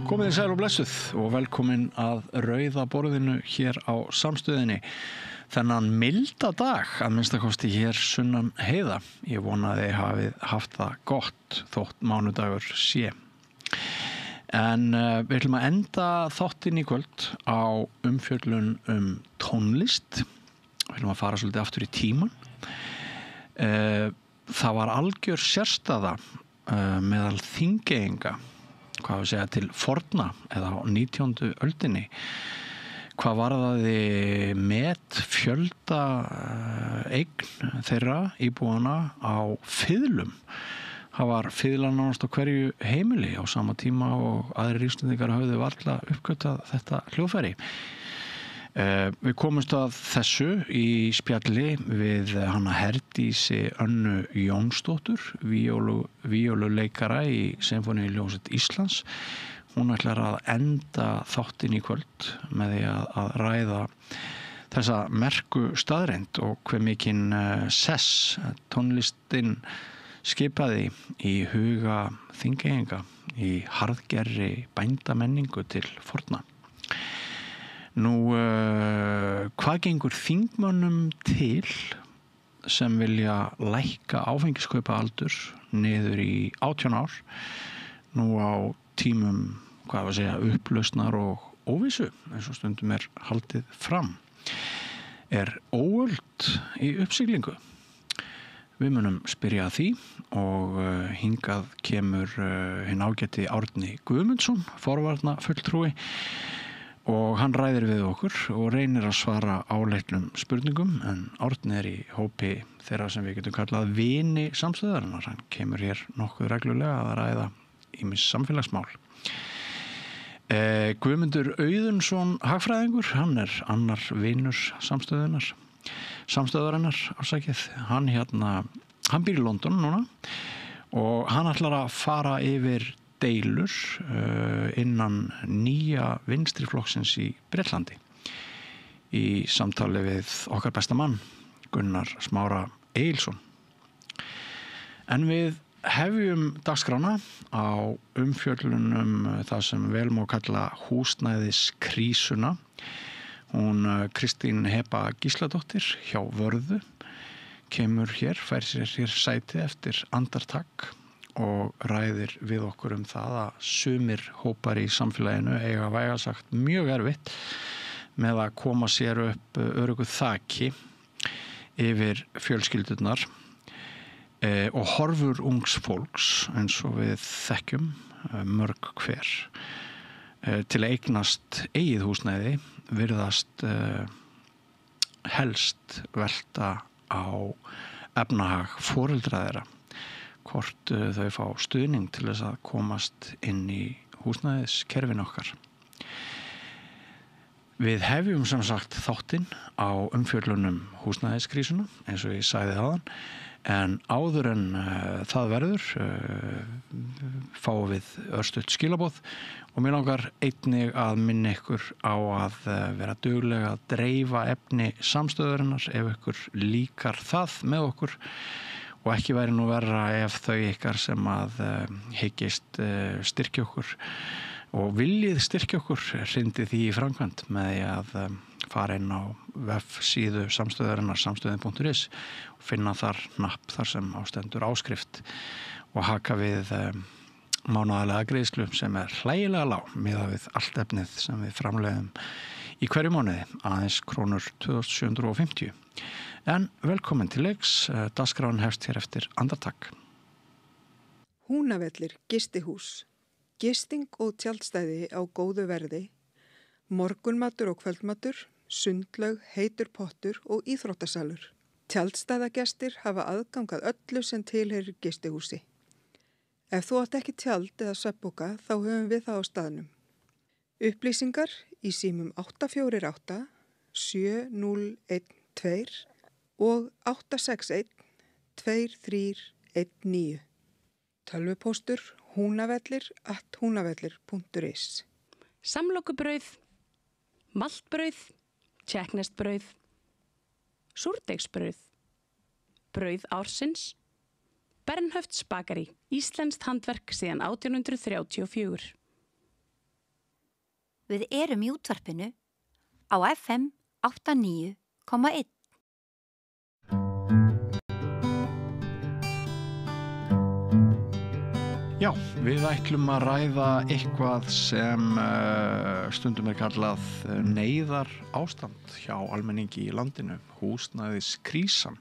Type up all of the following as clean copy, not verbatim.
Komið þið sæl og blessuð og velkomin að rauða borðinu hér á Samstöðinni. Þennan milda dag, að minnstakosti hér sunnan heiða. Ég vona að þið hafið haft það gott þótt mánudagur sé. En við ætlum að enda þáttinn í kvöld á umfjöllun tónlist. Við ætlum að fara svolítið aftur í tíman. Það var algjör sérstaða meðal Þingeyinga, hvað við segja til forna eða á 19. öldinni. Hvað varðaði met fjölda eign þeirra íbúana á fiðlum. Það var fiðla nánast á hverju heimili á sama tíma og aðrir Íslendingar höfðu varla uppgötvað þetta hljóðfæri. Við komumst að þessu í spjalli við hana Herdísi Önnu Jónsdóttur, víóluleikara í Sinfóníuhljómsveit Íslands. Hún ætlar að enda þáttinn í kvöld með því að ræða þessa merku staðreynd og hve mikinn sess tónlistin skipaði í huga Þingeyinga í harðgerri bændamenningu til forna. Nú, hvað gengur þingmönnum til sem vilja lækka áfengiskaupa aldur niður í 18 ár, nú á tímum, hvað að segja, upplausnar og óvissu, eins og stundum haldið fram, óöld í uppsiglingu? Við munum spyrja að því og hingað kemur hinn ágæti Árni Guðmundsson, forvarna fulltrúi, og hann ræðir við okkur og reynir að svara áleitnum spurningum, en Árni í hópi þeirra sem við getum kallað vini samstöðarinnar. Hann kemur hér nokkuð reglulega að ræða ýmis samfélagsmál. Guðmundur Auðunsson hagfræðingur, hann annar vinur samstöðarinnar, ásækið. Hann býr í London núna og hann ætlar að fara yfir deilur innan nýja vinstriflokksins í Bretlandi í samtali við okkar besta mann, Gunnar Smára Egilsson. En við hefjum dagskrána á umfjöllun það sem vel má kalla húsnæðiskrísuna. Hún Kristín Heba Gísladóttir hjá Vörðu kemur hér, fær sér hér sæti eftir andartak og ræðir við okkur það að sumir hópar í samfélaginu eiga vægast sagt mjög erfitt með að koma sér upp öruggu þaki yfir fjölskyldurnar og horfur ungs fólks, eins og við þekkjum mörg hver, til að eignast eigið húsnæði virðast helst velta á efnahag foreldra þeirra, hvort þau fá stuðning til þess að komast inn í húsnæðiskerfin okkar. Við hefjum sem sagt þáttinn á umfjöllunum húsnæðiskrísuna, eins og ég sagði áðan, en áður en það verður fáum við örstutt skilaboð og mér langar einnig að minna ykkur á að vera duglega að dreifa efni samstöðurinnar ef ykkur líkar það með okkur. Og ekki væri nú verra ef þau ykkar sem að hyggist styrkja okkur og viljið styrkja okkur hrindi því í framkvæmd með því að fara inn á vefsíðu samstöðarinnar samstöðin.is og finna þar hnapp þar sem ástendur áskrift og haka við mánaðarlega greiðslu sem hlægilega lág miðað við allt efnið sem við framleiðum í hverju mánuði, aðeins krónur 2750. En velkomin til leiks, dagskráin hefst hér eftir andartak. Húnavellir gistihús, gisting og tjaldstæði á góðu verði, morgunmatur og kvöldmatur, sundlaug, heitur pottur og íþróttasalur. Tjaldstæðagestir hafa aðgangað öllu sem tilheyrir gistihúsi. Ef þú átt ekki tjald eða svefnpoka þá höfum við það á staðnum. Upplýsingar í símum 848 7012 og 861-2319. Tölvupóstur hunavellir@hunavellir.is. Samlokubrauð, maltbrauð, tékkneskt brauð, súrdeigsbrauð, brauð ársins, Bernhöfts bakari, íslenskt handverk síðan 1834. við erum í útvarpinu á FM 89,1. Já, við ætlum að ræða eitthvað sem stundum kallað neyðar ástand hjá almenningi í landinu, húsnæðiskrísan.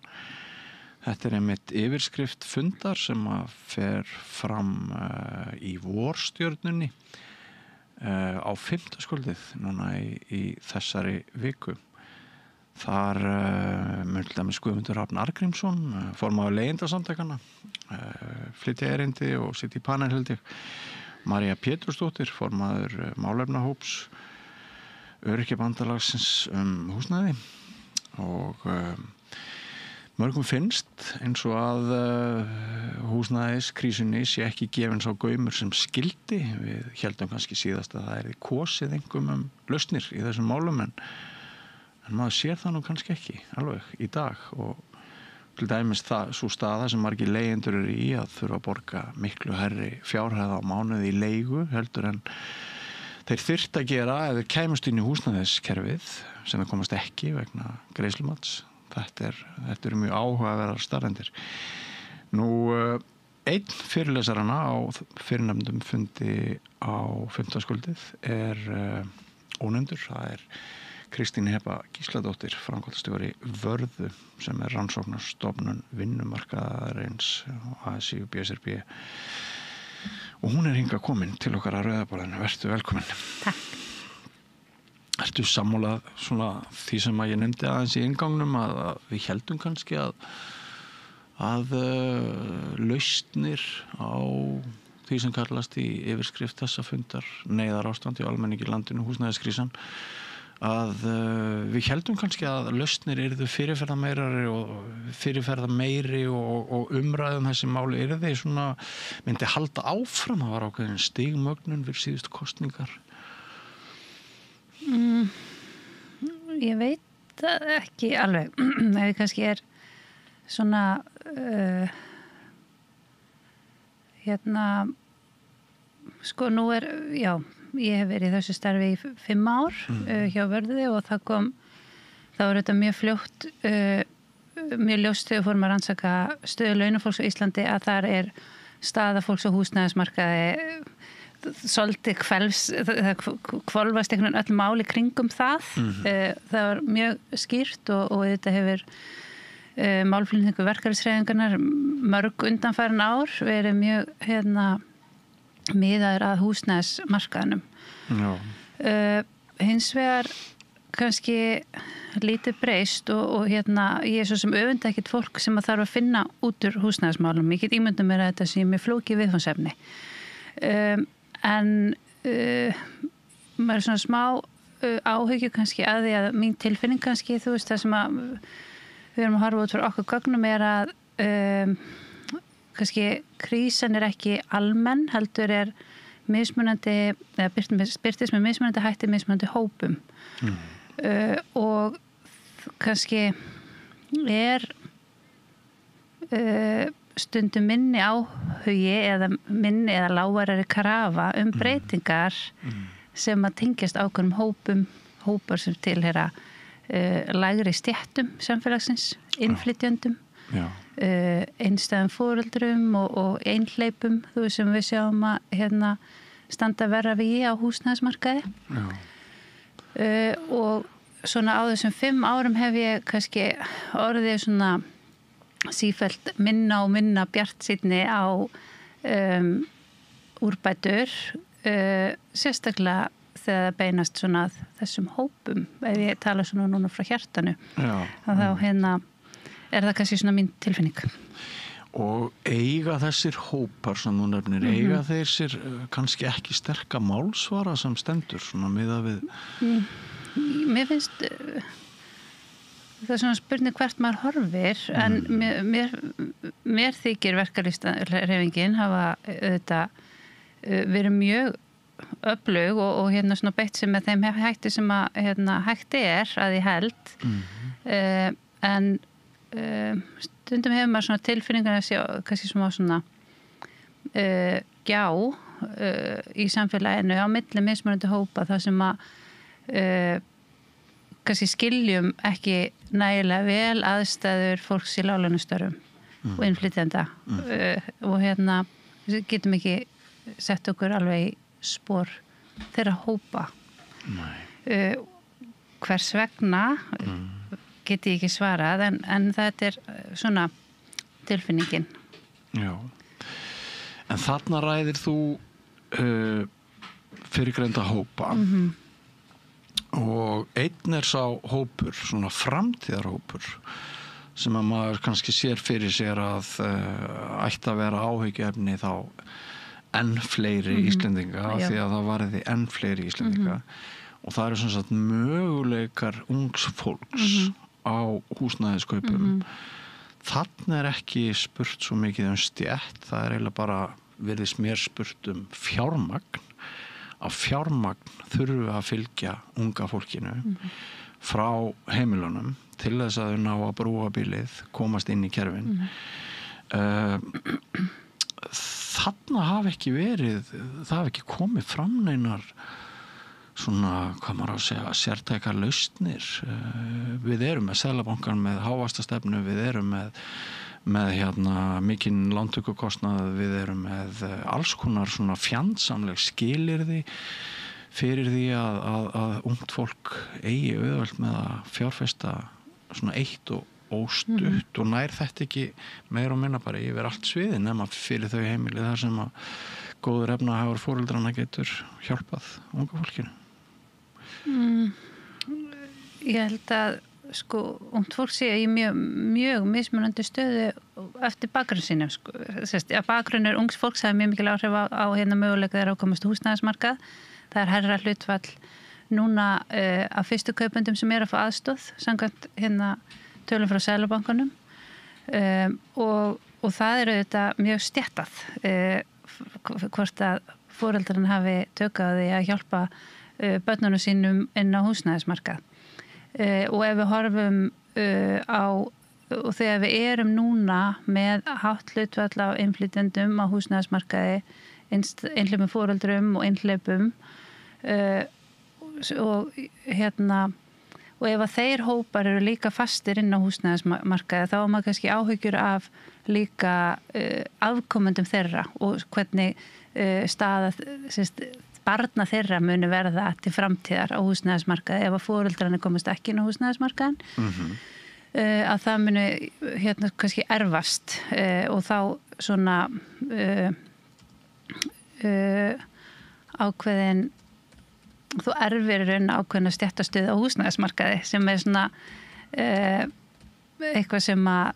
Þetta einmitt yfirskrift fundar sem að fer fram í vorstjörnunni á 5. kvöldið núna í þessari viku. Þar mun til dæmis Guðmundur Hrafn Arngrímsson, formaður leigjendasamtakanna, flytja erindi og sitja í panel held ég. María Pétursdóttir, formaður málefnahóps Öryrkjabandalagsins húsnæði og mörgum finnst eins og að húsnæðiskrísunni sé ekki gefinn sá gaumur sem skildi. Við héldum kannski síðast að það yrði kosið einhverjum lausnir í þessum málum en maður sér það nú kannski ekki alveg í dag og til dæmis svo staða sem margir leigjendur eru í að þurfa að borga miklu hærri fjárhæð á mánuði í leigu heldur en þeir þyrftu að gera ef þeir kæmust inn í húsnæðiskerfið sem þeir komast ekki vegna greiðslumats. Þetta eru mjög áhugaverðar staðreyndir. Nú, einn fyrirlesarana á fyrrnefndum fundi á 5. kvöldið ónefndur. Það Kristín Heba Gísladóttir, framkvæmdastjóri Vörðu sem rannsóknarstofnun vinnumarkaðarins ASÍ og BSRB. Og hún hingað komin til okkar að Rauðaborðinu. Vertu velkomin. Takk. Ertu sammálað svona því sem að ég nefndi aðeins í inngangnum að við heldum kannski að lausnir á því sem kallast í yfirskrift þessa fundar neyðarástand í almenningi í landinu, húsnæðiskrísan, að við heldum kannski að lausnir yrðu fyrirferða meiri og umræðum þessi máli yrði svona myndi halda áfram. Það var ákveðin stigmögnun fyrir síðustu kosningar. Ég veit það ekki alveg. Ef ég kannski svona sko nú ég hef verið í þessu starfi í 5 ár hjá Vörðu og það var þetta mjög fljótt mjög ljóst þegar fórum að rannsaka stöðu launafólks á Íslandi að þar staða fólks á húsnæðismarkaði svolítið hvolfast einhvern veginn öll máli kringum það. Það var mjög skýrt og þetta hefur málflutningur verkalýðshreyfingarinnar mörg undanfarin ár verið mjög miðaður að húsnæðismarkaðnum. Hins vegar kannski lítið breyst og ég svo sem öfunda ekkert fólk sem að þarf að finna út úr húsnæðismálum. Ég get ímyndað mér að þetta sé mjög flókið viðfangsefni. En maður svona smá áhyggju kannski að því að mín tilfinning kannski, þú veist, það sem að við erum að horfa út fyrir okkur gögnum að kannski krísan ekki almenn, heldur mismunandi, eða birtist með mismunandi hætti, mismunandi hópum. Og kannski stundum minni áhugi eða minni eða lágværari krafa breytingar sem að tengjast ákveðnum hópar sem tilheyra lægri stéttum samfélagsins, innflytjöndum, einstæðum foreldrum og einhleypum, þú veist, sem við sjáum að standa verra við á húsnæðismarkaði. Og svona á þessum 5 árum hef ég kannski orðið svona sífellt minna og minna bjartsýnni á úrbætur, sérstaklega þegar það beinast svona þessum hópum, ef ég tala svona núna frá hjartanu. Þá það kannski svona mín tilfinning. Og eiga þessir hópar sem þú nefnir, eiga þeir sér kannski ekki sterka málsvara sem stendur svona miðað við? Mér finnst það er svona spurning hvert maður horfir, en mér þykir verkalýðshreyfingin hafa auðvitað verið mjög öflug og svona beitt sem með þeim hætti sem að hægt að ég held. En stundum hefur maður svona tilfinningar að sé kannski svona gjá í samfélaginu á milli mismunandi hópa þar sem að kannski skiljum ekki nægilega vel aðstæður fólks í láglaunastörfum og innflytjenda og getum ekki sett okkur alveg í spor þeirra hópa. Hvers vegna get ég ekki svarað en þetta svona tilfinningin. Já. En þarna ræðir þú fyrirgreinda hópa og einn sá hópur, svona framtíðarhópur sem að maður kannski sér fyrir sér að ætti að vera áhyggjuefni þá enn fleiri Íslendinga því að það varði enn fleiri Íslendinga og það sem sagt möguleikar ungs fólks á húsnæðiskaupum. Þarna ekki spurt svo mikið stétt, það eiginlega bara virðist mér spurt fjármagn. Að fjármagn þurfi að fylgja unga fólkinu frá heimilunum til þess að þau ná að brúa bílið, komast inn í kerfin. Þarna hafi ekki komið fram neinar svona, hvað maður á að segja, sértækar lausnir. Við erum með Seðlabankann með hávaxtastefnu, við erum með mikinn lántökukostnað, við erum með alls konar svona fjandsamleg skilyrði fyrir því að ungt fólk eigi auðvelt með að fjárfesta svona eitt og óstutt og nær þetta ekki meira og minna bara yfir allt sviði nema fyrir þau heimili þar sem að góður efnahagur foreldrana getur hjálpað unga fólkinu. Ég held að ungt fólk sé í mjög mismunandi stöðu eftir bakgrunn sínum. Bakgrunnur ungs fólks hafa mjög mikil áhrif á möguleika þeirra að komast húsnæðismarkað. Það herra hlutfall núna af fyrstu kaupendum sem að fá aðstoð samkvæmt tölum frá Seðlabankanum og það þetta mjög stéttað hvort að foreldrarnir hafi tök á því að hjálpa börnunum sínum inn á húsnæðismarkað. Og ef við horfum og þegar við erum núna með hátt hlutfall af innflytjendum á húsnæðismarkaði, innhleypum foreldrum og innhleypum og ef að þeir hópar eru líka fastir inn á húsnæðismarkaði þá maður kannski áhyggjur af líka afkomendum þeirra og hvernig staða barna þeirra muni verða til framtíðar á húsnæðismarkaði ef að foreldrarnir komast ekki inn á húsnæðismarkaðin að það muni kannski erfast og þá svona ákveðin þú erfir ákveðin að stéttastuð á húsnæðismarkaði sem svona eitthvað sem að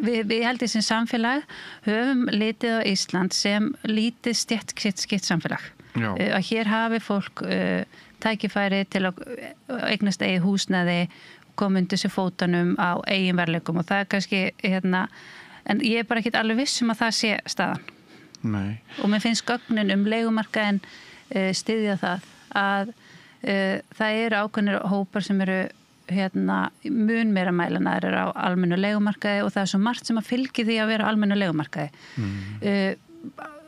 við held í sem samfélag höfum litið á Ísland sem lítið stéttskipt samfélag. Að hér hafi fólk tækifæri til að eignast eigi húsnæði koma undir sér fótanum á eigin verðleikum og það kannski en ég bara ekki alveg viss að það sé staðan. Nei. Og mér finnst gögnin leigumarkaðinn styðja það að það eru ákveðnir hópar sem eru mun meira mælanar á almennu leigumarkaði og það svo margt sem að fylgi því að vera almennu leigumarkaði.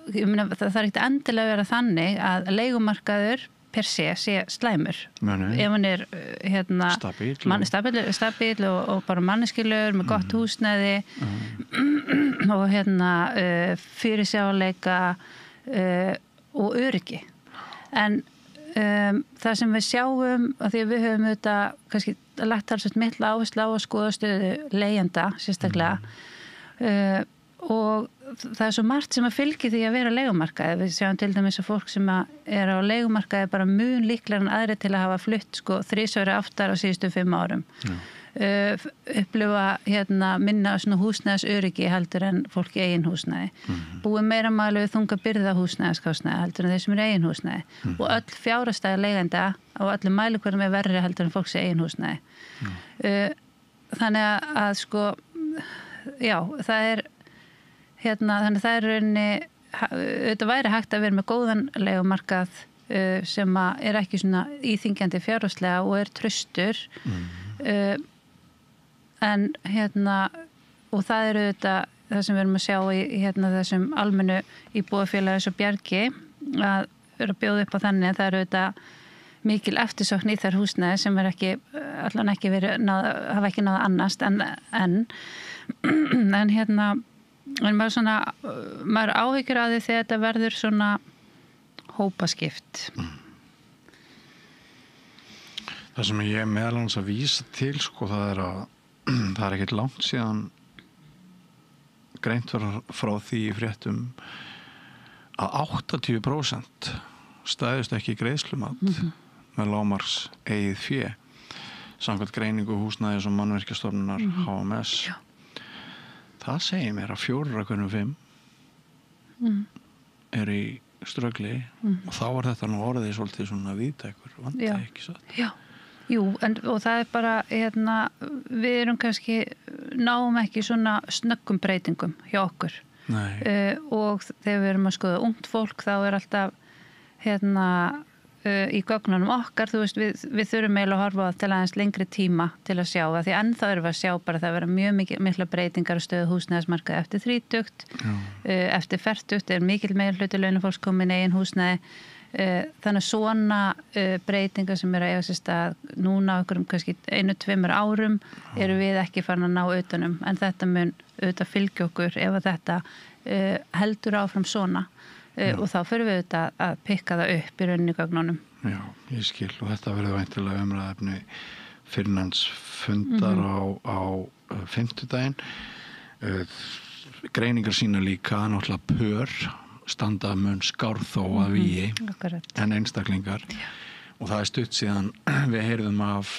Það er ekkert endilega að vera þannig að leigumarkaður per sé slæmur. Ef hann stabíl og bara manneskjulegur með gott húsnæði og fyrirsjáleika og öryggi. En það sem við sjáum að því að við höfum auðvitað kannski lagt talsvert mikla áherslu á að skoða stöðu leigjenda sérstaklega og það svo margt sem að fylgi því að vera á leigumarkaði. Við sjáum til dæmis að fólk sem er á leigumarkaði bara mun líklega en aðri til að hafa flutt 3 ára aftar á síðustu 5 árum. Upplifa minna svona húsnæðisöryggi heldur en fólk í eigin húsnæði. Búið meira máli við þunga byrða húsnæðiskostnaði heldur en þeir sem eru eigin húsnæði. Og öll fjárhagstæða leigjenda á öllum mælikvörðum verri heldur en fólks í eigin húsnæði. Þannig að það er þannig það rauninni þetta væri hægt að vera með góðan leigumarkað sem er ekki svona íþyngjandi fjárhagslega og er traustur en og það eru þetta það sem við erum að sjá í þessum almennu íbúðafélagi eins og Bjargi að vera að bjóða upp á þannig að það eru auðvitað mikil eftirsókn í þær húsnæði sem er ekki, allan ekki hafa ekki náða annast en maður áhyggjur að því þegar þetta verður svona hópaskipt. Það sem ég meðal hans að vísa til sko, það er ekkert langt síðan greint var frá því í fréttum að 80% stæðust ekki greiðslumat með lágmarks eigið fé samkvæmt greiningu húsnæðis og mannvirkjastofnunar HMS. Já. Það segir mér að 4 af hverjum 5 er í ströggli og þá var þetta nú orðið svolítið svona víðtækur vandi, ekki satt? Já. Jú, og það er bara, við erum kannski, náum ekki svona snöggum breytingum hjá okkur. Og þegar við erum að skoða ungt fólk, þá er alltaf, í gögnunum okkar, þú veist, við þurfum eiginlega að horfa til aðeins lengri tíma til að sjá það, því ennþá erum við að sjá bara það vera mjög mikla breytingar á stöðu húsnæðismarkaði eftir 30, eftir 40, er mikil meirihluti launafólks komin eigin húsnæði. Þannig svona breytingar sem eru að eiga sér stað núna á einhverjum kannski 1-2 árum eru við ekki farin að ná utanum, en þetta mun auðvitað fylgja okkur ef að þetta heldur áfram svona og þá fyrir við auðvitað að pikka það upp í rauninni gögnunum. Já, ég skil og þetta verður væntanlega umræðefni fyrirnefnds fundar á fimmtudaginn. Greiningar sína líka náttúrulega pör standa mun skár þó að vígi en einstaklingar og það er stutt síðan við heyrðum af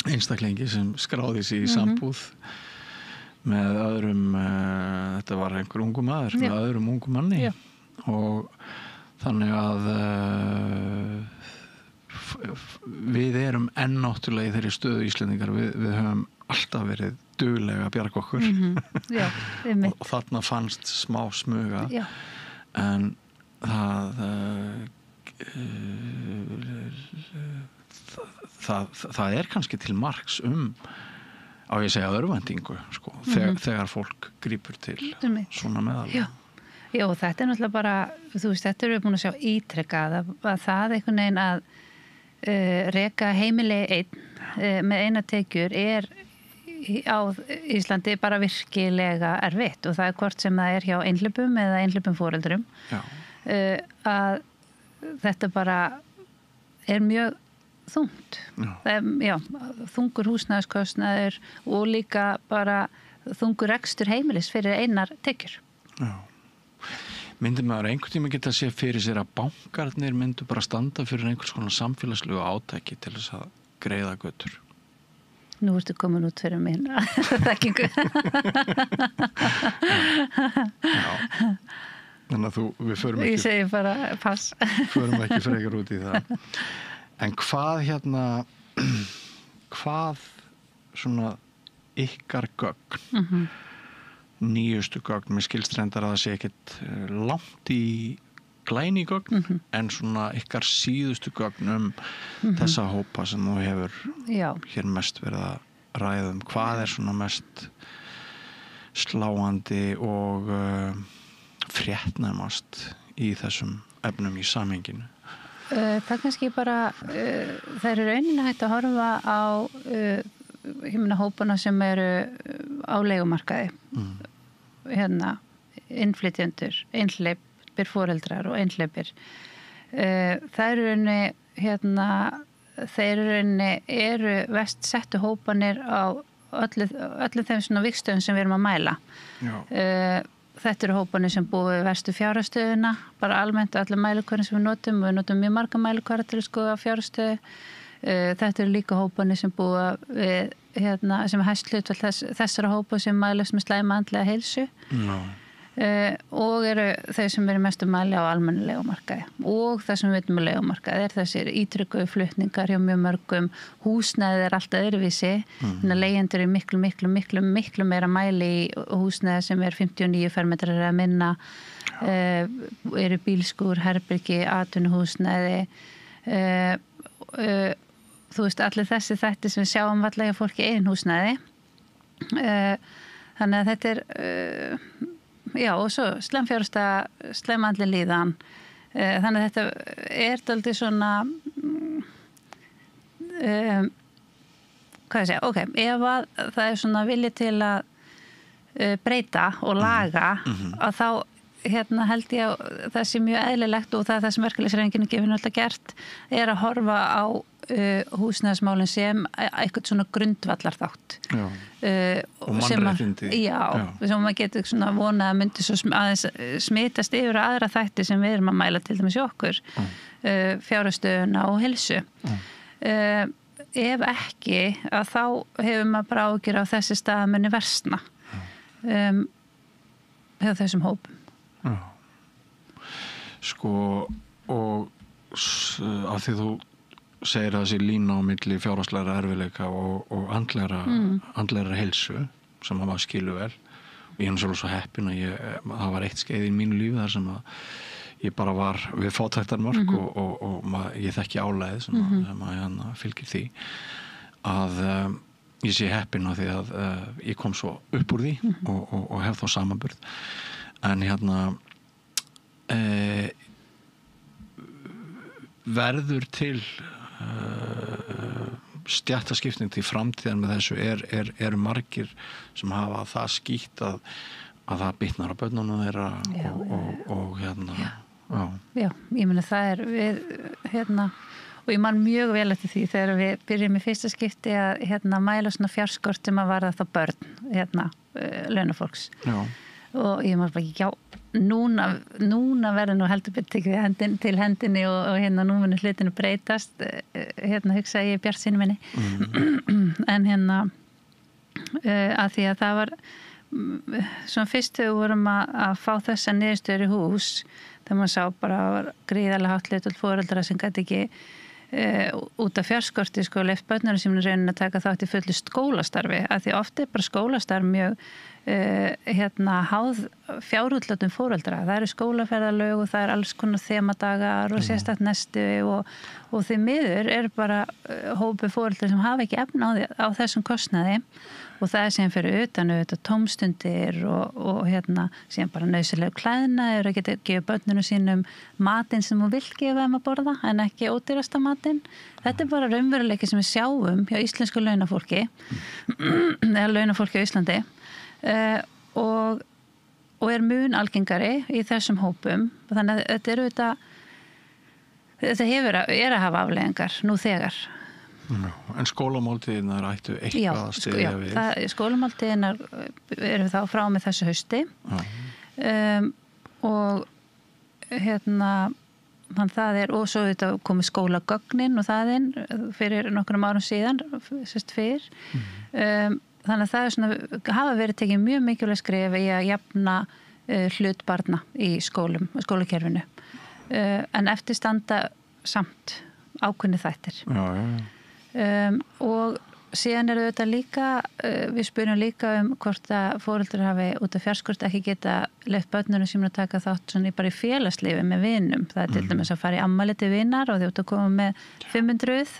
einstaklingi sem skráði sig í sambúð með öðrum, þetta var einhver ungu maður með öðrum ungu manni og þannig að við erum enn náttúrulega í þeirri stöðu Íslendingar, við höfum alltaf verið duglega að bjarga okkur og þarna fannst smá smuga en það er kannski til marks á ég segja örvæntingu sko, þegar fólk grípur til svona meðal. Já, þetta er náttúrulega bara, þú veist, þetta erum við búin að sjá ítrekkað að það einhvern veginn að reka heimili einn með eina tekjur er á Íslandi bara virkilega erfitt og það er hvort sem það er hjá einhleypum eða einhleypum foreldrum að þetta bara er mjög þungt. Þungur húsnæðiskostnaður og líka bara þungur rekstur heimilis fyrir einar tekjur. Já. Myndi maður einhvern tíma geta að sé fyrir sér að bankarnir myndu bara standa fyrir einhvers konar samfélagslegu átæki til þess að greiða götur? Nú ertu komin út fyrir mín þekkingu. Já. Þannig að við förum ekki... Ég segi bara pass. Förum ekki frekar út í það. En hvað svona ykkar gögn, nýjustu gögn, mér skilst reyndar að það sé ekkert langt í glæni gögn, en svona ykkar síðustu gögn þessa hópa sem þú hefur hér mest verið að ræða hvað er svona mest sláandi og fréttnæmast í þessum efnum í samhenginu? Það kannski bara það er rauninni hægt að horfa á hópana sem eru á leigumarkaði innflytjendur, einhleypir foreldrar og einhleypir það eru rauninni þeir eru verst settu hópanir á öllum þeim svona vikstöðum sem við erum að mæla. Þetta eru hópanir sem búið verstu fjárhagsstöðuna, bara almennt allir mælikvarðin sem við notum mjög marga mælikvarða til að skoða fjárhagsstöðu. Þetta eru líka hópanir sem búið við, sem er hæst hlutfall þessara hópa sem mælast með slæma andlega heilsu. Og eru þau sem eru mestu mæli á almennu leigumarkaði og það sem við veitum á leigumarkaði er þessir ítrykkuðu flutningar hjá mjög mörgum, húsnæðið er alltaf öðruvísi þannig að leigjendur er miklu meira mæli í húsnæði sem er 59 fermetrar eða minna eru bílskúr, herbergi, atvinnuhúsnæði þú veist allir þessi þætti sem við sjáum varla hjá fólki eigin húsnæði Þannig að þetta já, og svo slemfjárasta, slemandli líðan. Þannig að þetta dálítið svona, hvað ég segja, ok, ef að það svona vilji til að breyta og laga, að þá held ég að það sé mjög eðlilegt og það sem verkalýðshreyfingin gefur náttúrulega gert að horfa á húsnæðismálin sem eitthvað svona grundvallarþátt. Já. Og mannréttindi. Sem maður getur svona vonað að myndi svo aðeins smitast yfir aðra þætti sem við erum að mæla til dæmis í okkur, fjárhagsstöðuna og heilsu. Ef ekki, að þá hefur maður bara áhyggjur á þessi stað muni versna hjá þessum hópum. Já. Sko, og af því þú segir að þessi lína á milli fjárhagslegra erfiðleika og andlegra heilsu sem að maður skilur vel og ég er svo heppinn að það var eitt skeið í mínu lífi þar sem að ég bara var við fátæktarmörk og ég þekki álagið sem að fylgir því að ég sé heppinn á því að ég kom svo upp úr því og hef þá samanburð en verður til stéttaskipting til framtíðar með þessu eru margir sem hafa það skýtt að það bitnar á börnunum þeirra og Já, ég meina það við og ég man mjög vel eftir því þegar við byrjum í fyrsta skipti að mæla svona fjárskort sem að varða þá börn launafólks og ég man bara núna verður nú heldur betur tekið til hendinni og nú munir hlutinu breytast hugsa ég bjartsýni minni en að því að það var svona fyrst þegar við vorum að fá þessa niðurstöður í hús þegar maður sá bara gríðarlega hátt hlutfall foreldra sem gæti ekki út af fjárskorti leyft börnunum sem er raunin að taka þátt í fullu skólastarfi að því ofta bara skólastarf mjög háð fjárútlátum foreldra. Það eru skólaferðalög og það alls konar þemadagar og sérstakt nesti og því miður bara hópi foreldra sem hafa ekki efna á þessum kostnaði og það sem fyrir utan tómstundir og sem bara nauðsynlegu klæðnaður að geta gefa börnunum sínum matinn sem hún vill gefa þeim að borða en ekki ódýrasta matinn. Þetta bara raunveruleiki sem við sjáum hjá íslensku launafólki eða launafólki á Íslandi og mun algengari í þessum hópum þannig að þetta er að hafa afleiðingar nú þegar. En skólamáltíðinar ættu eitthvað að styðja við? Já, skólamáltíðinar eru þá frá með þessu hausti og þannig það og svo þetta komið skólagögnin og þaðinn fyrir nokkrum árum síðan fyrr þannig að það svona hafa verið tekið mjög mikilvæg skref í að jafna hlut barna í skólakerfinu en eftir standa samt ákveðnir þættir og síðan þetta líka við spyrjum líka hvort að foreldrar hafi út af fjarskort ekki geta leyft börnunum sem að taka þátt svona bara í félagslífi með vinum það til dæmis að fara í afmæli til vinar og þú ert að koma með 500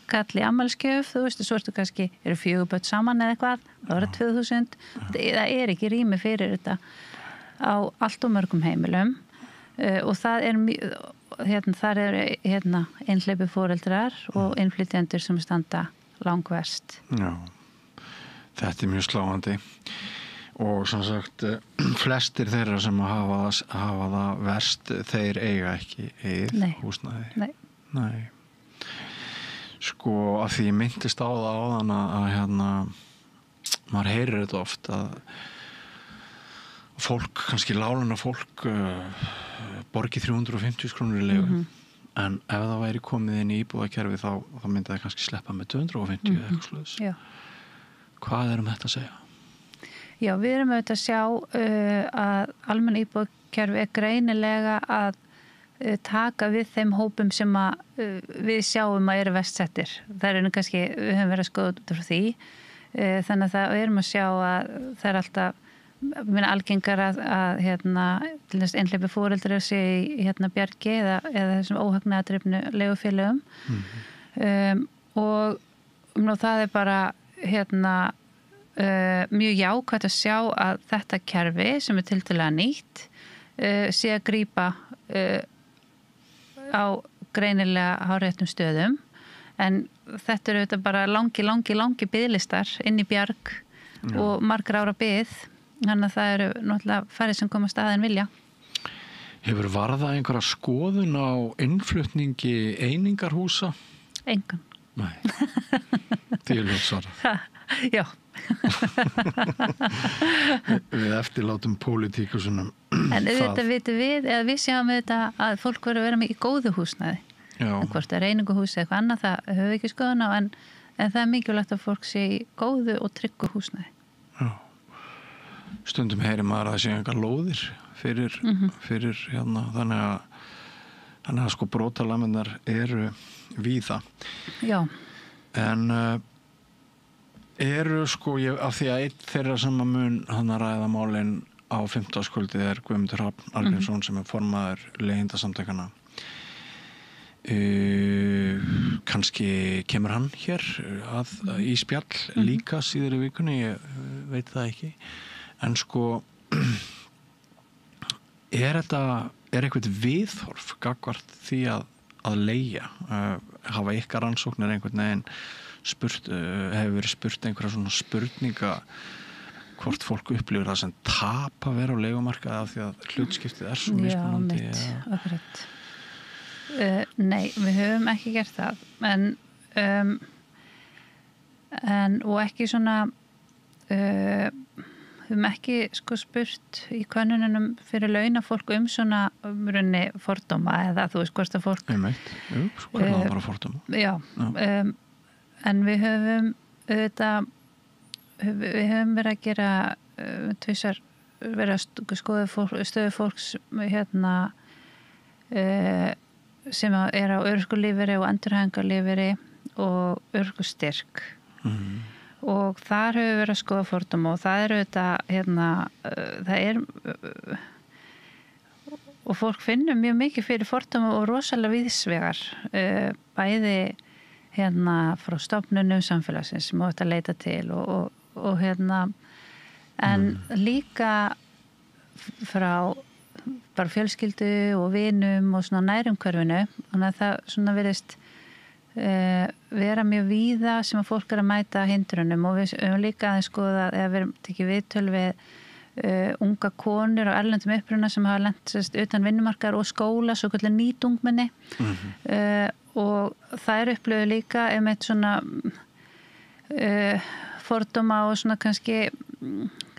kall í afmælisgjöf, þú veist, svo ertu kannski eru 4 börn saman eða eitthvað þá eru 2000, það ekki rými fyrir þetta á allt og mörgum heimilum og það þar eru einhleypi foreldrar og innflytjendur sem standa langverst. Já, þetta er mjög sláandi og sem sagt flestir þeirra sem hafa það verst þeir eiga ekki húsnæði. Nei. Sko að því ég myndist á það áðan að maður heyrir þetta oft að fólk, kannski láglauna fólk borgi 350 krónur í leigu en ef það væri komið inn í íbúðakerfi þá myndi það kannski sleppa með 250 eða eitthvað svoleiðis. Hvað er þetta að segja? Já, við erum auðvitað að sjá að almenn íbúðakerfi er greinilega að taka við þeim hópum sem við sjáum að eru verst settir. Það eru kannski, við höfum verið að skoða út frá því þannig að það erum að sjá að það er alltaf algengar að til þess einhleypi foreldrar séu í bjargi eða þessum óhagnaðardrifnu leigufélögum og það er bara mjög jákvætt að sjá að þetta kerfi sem tiltölulega nýtt sé að grípa á greinilega hárréttum stöðum en þetta eru þetta bara langi biðlistar inn í bjarg og margra ára bið þannig að það eru náttúrulega færri sem komast að en vilja. Hefur varðað einhverja skoðun á innflutningi einingarhúsa? Engan. Nei, því ljótt svarað. Já. Við eftirlátum pólitíkusunum. En auðvitað vitum við, eða við sjáum auðvitað að fólk verður að vera með í góðu húsnæði. Já. En hvort það er eininguhús eða eitthvað annað, það höfum við ekki skoðun á, en það er mikilvægt að fólk sé í góðu og tryggu húsnæði. Já. Stundum heyri maður að það sé einhver lóðir fyrir hérna, þannig að sko brotalamendar eru víða. Já. En eru sko, af því að einn þeirra sem að mun hann að ræða málin á 15. er Guðmundur Hrafn Argrímsson sem er formaður leiðindasamtökanna. Kannski kemur hann hér í spjall líka síðar í vikunni, ég veit það ekki. En sko, er eitthvað viðhorf gagnvart því að leigja? Hafa ykkar rannsóknir einhvern veginn hefur verið spurt einhverja svona spurninga hvort fólk upplifir það sem tap að vera á leigumarkaði af því að hlutskiptið er svo mismunandi? Já, mitt, akkurat. Nei, við höfum ekki gert það en og ekki svona höfum ekki sko spurt í könnunum fyrir launafólk svona runni fordóma eða þú veist hvort að fólk hvernig bara fordóma en við höfum auðvitað við höfum verið að gera tvisar verið að skoða stöðu fólks hérna sem er á örorkulífeyri og endurhæfingarlífeyri og örorkustyrk og þar hefur verið að skoða fordóma og það þetta hérna það og fólk finnur mjög mikið fyrir fordóma og rosalega víðsvegar bæði hérna frá stofnunum samfélagsins sem átt að leita til og hérna en líka frá bara fjölskyldu og vinum og svona nærumhverfinu þannig að það svona virðist vera mjög víða sem að fólk að mæta hindrunum og við höfum líka aðeins skoða eða við erum tekið viðtöl við unga konur og erlendum uppruna sem hafa lent utan vinnumarkaðar og skóla svo kallar nýtungmenni og það upplöfu líka einmitt svona fordóma og svona kannski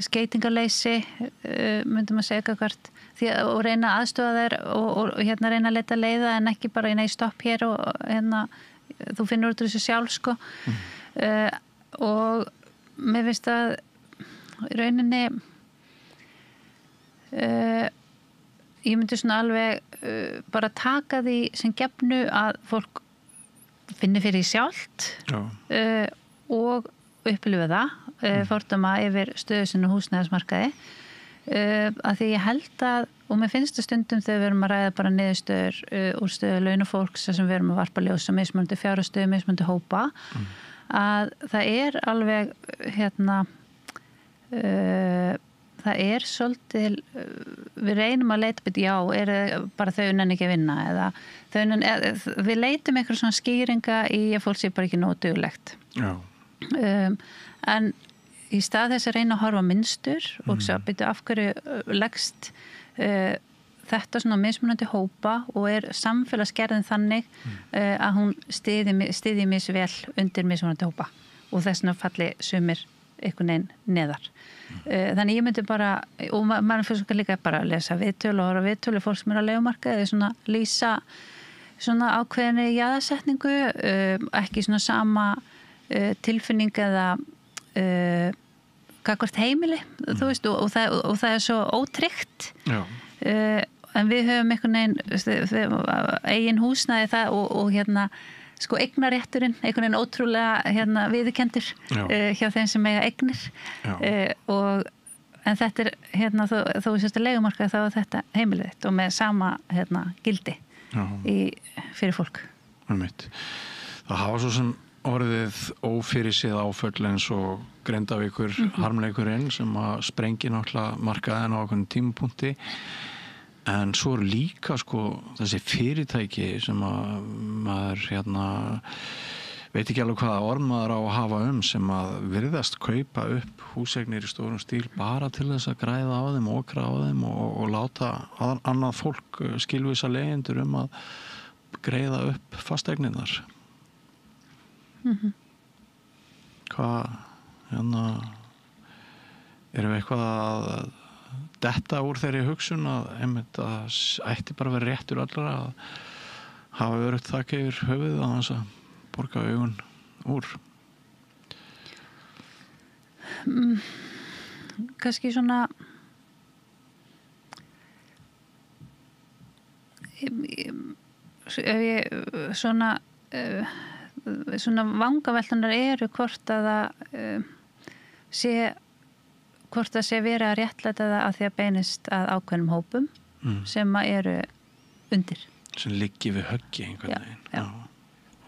skeytingarleysi myndum að segja hvert og reyna aðstofa þær og hérna reyna að leita leiða en ekki bara nei stopp hér og hérna þú finnur út úr þessu sjálf sko og mér finnst að í rauninni ég myndi svona alveg bara taka því sem gefnu að fólk finnir fyrir sjálft og upplifa það fordóma yfir stöðu sinni húsnæðismarkaði að því ég held að og mér finnst það stundum þegar við erum að ræða bara niðurstöður úr stöðu launafólks sem við erum að varpa ljósa mismunandi fjárhagsstöðu, mismunandi hópa að það alveg hérna það svolítið við reynum að leita já, bara þau nenni ekki að vinna eða við leitum eitthvað svona skýringa í að fólk sé bara ekki nógu duglegt en í stað þess að reyna að horfa mynstur og svo að byrja af hverju leggst þetta svona mismunandi hópa og samfélagsgerðin þannig að hún styðji misvel undir mismunandi hópa og þess vegna falli sumir einhvern veginn neðar. Þannig ég myndi bara, og maður fyrir líka bara að lesa viðtöl og horfa viðtölu fólk sem á leigumarkaði eða svona lýsa svona ákveðinni jaðarsetningu, ekki svona sama tilfinning eða gagnvart heimili þú veist og það svo ótryggt en við höfum einhvern veginn eigin húsnæði það og hérna sko eignarétturinn einhvern veginn ótrúlega hérna viðurkenndur hjá þeim sem eiga eignir en þetta hérna þó sérst að leigumarkaði þá þetta heimilið og með sama hérna gildi fyrir fólk. Það hafa svo sem orðið ófyrirséð áföll eins og Grindavíkur harmleikurinn sem að sprengi náttúrulega markaðin á okkur tímapunkti en svo eru líka sko þessi fyrirtæki sem að maður veit ekki alveg hvaða orð maður á að hafa sem að virðast kaupa upp húseignir í stórum stíl bara til þess að græða á þeim, okra á þeim og láta annað fólk skilvísa leigjendur að greiða upp fasteigninnar. Hvað, erum við eitthvað að detta úr þeirri hugsun að einmitt að ætti bara verið réttur allra að hafa örugt þak yfir höfuðið á þess að borga augun úr? Kannski svona svona vangaveltunar eru hvort að það hvort það sé verið að réttlæta það að því að beinist að ákveðnum hópum sem að eru undir. Sem liggi við höggi einhvern veginn. Já.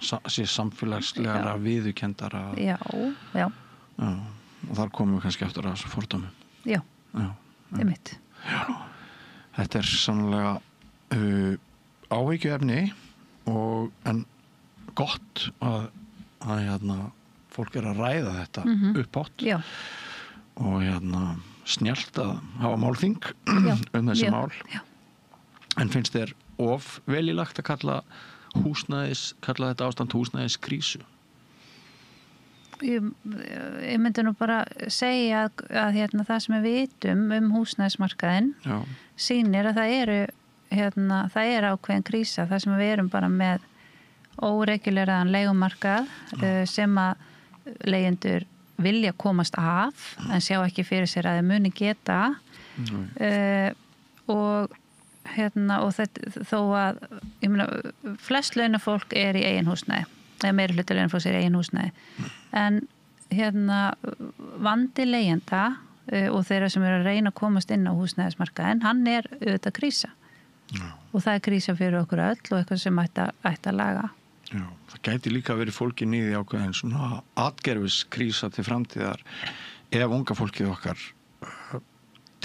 Sé samfélagslega viðurkenndara. Já. Og þar komum við kannski eftir að þessu fordómum. Já. Einmitt. Já. Þetta sannlega áhyggjuefni en gott að fólk að ræða þetta uppátt og snjallt að hafa málþing þessi mál. Já. En finnst þér of velilagt að kalla þetta ástand húsnæðiskrísu? Ég myndi nú bara segja að það sem við vitum húsnæðismarkaðinn sýnir að það er ákveðin krísa, það sem við erum bara með óreguleraðan leigumarkað sem að leigjendur vilja komast af en sjá ekki fyrir sér að þeir muni geta og þó að ég meina, flest launafólk er í eigin húsnæði eða meiri hluti launafólks er í eigin húsnæði en vandi leigjenda og þeirra sem eru að reyna að komast inn á húsnæðismarkaðinn, hann er auðvitað krísa og það er krísa fyrir okkur öll og eitthvað sem ætti að laga. Já, það gæti líka verið fólkin í því ákveðin svona atgerfiskrísa til framtíðar ef unga fólkið okkar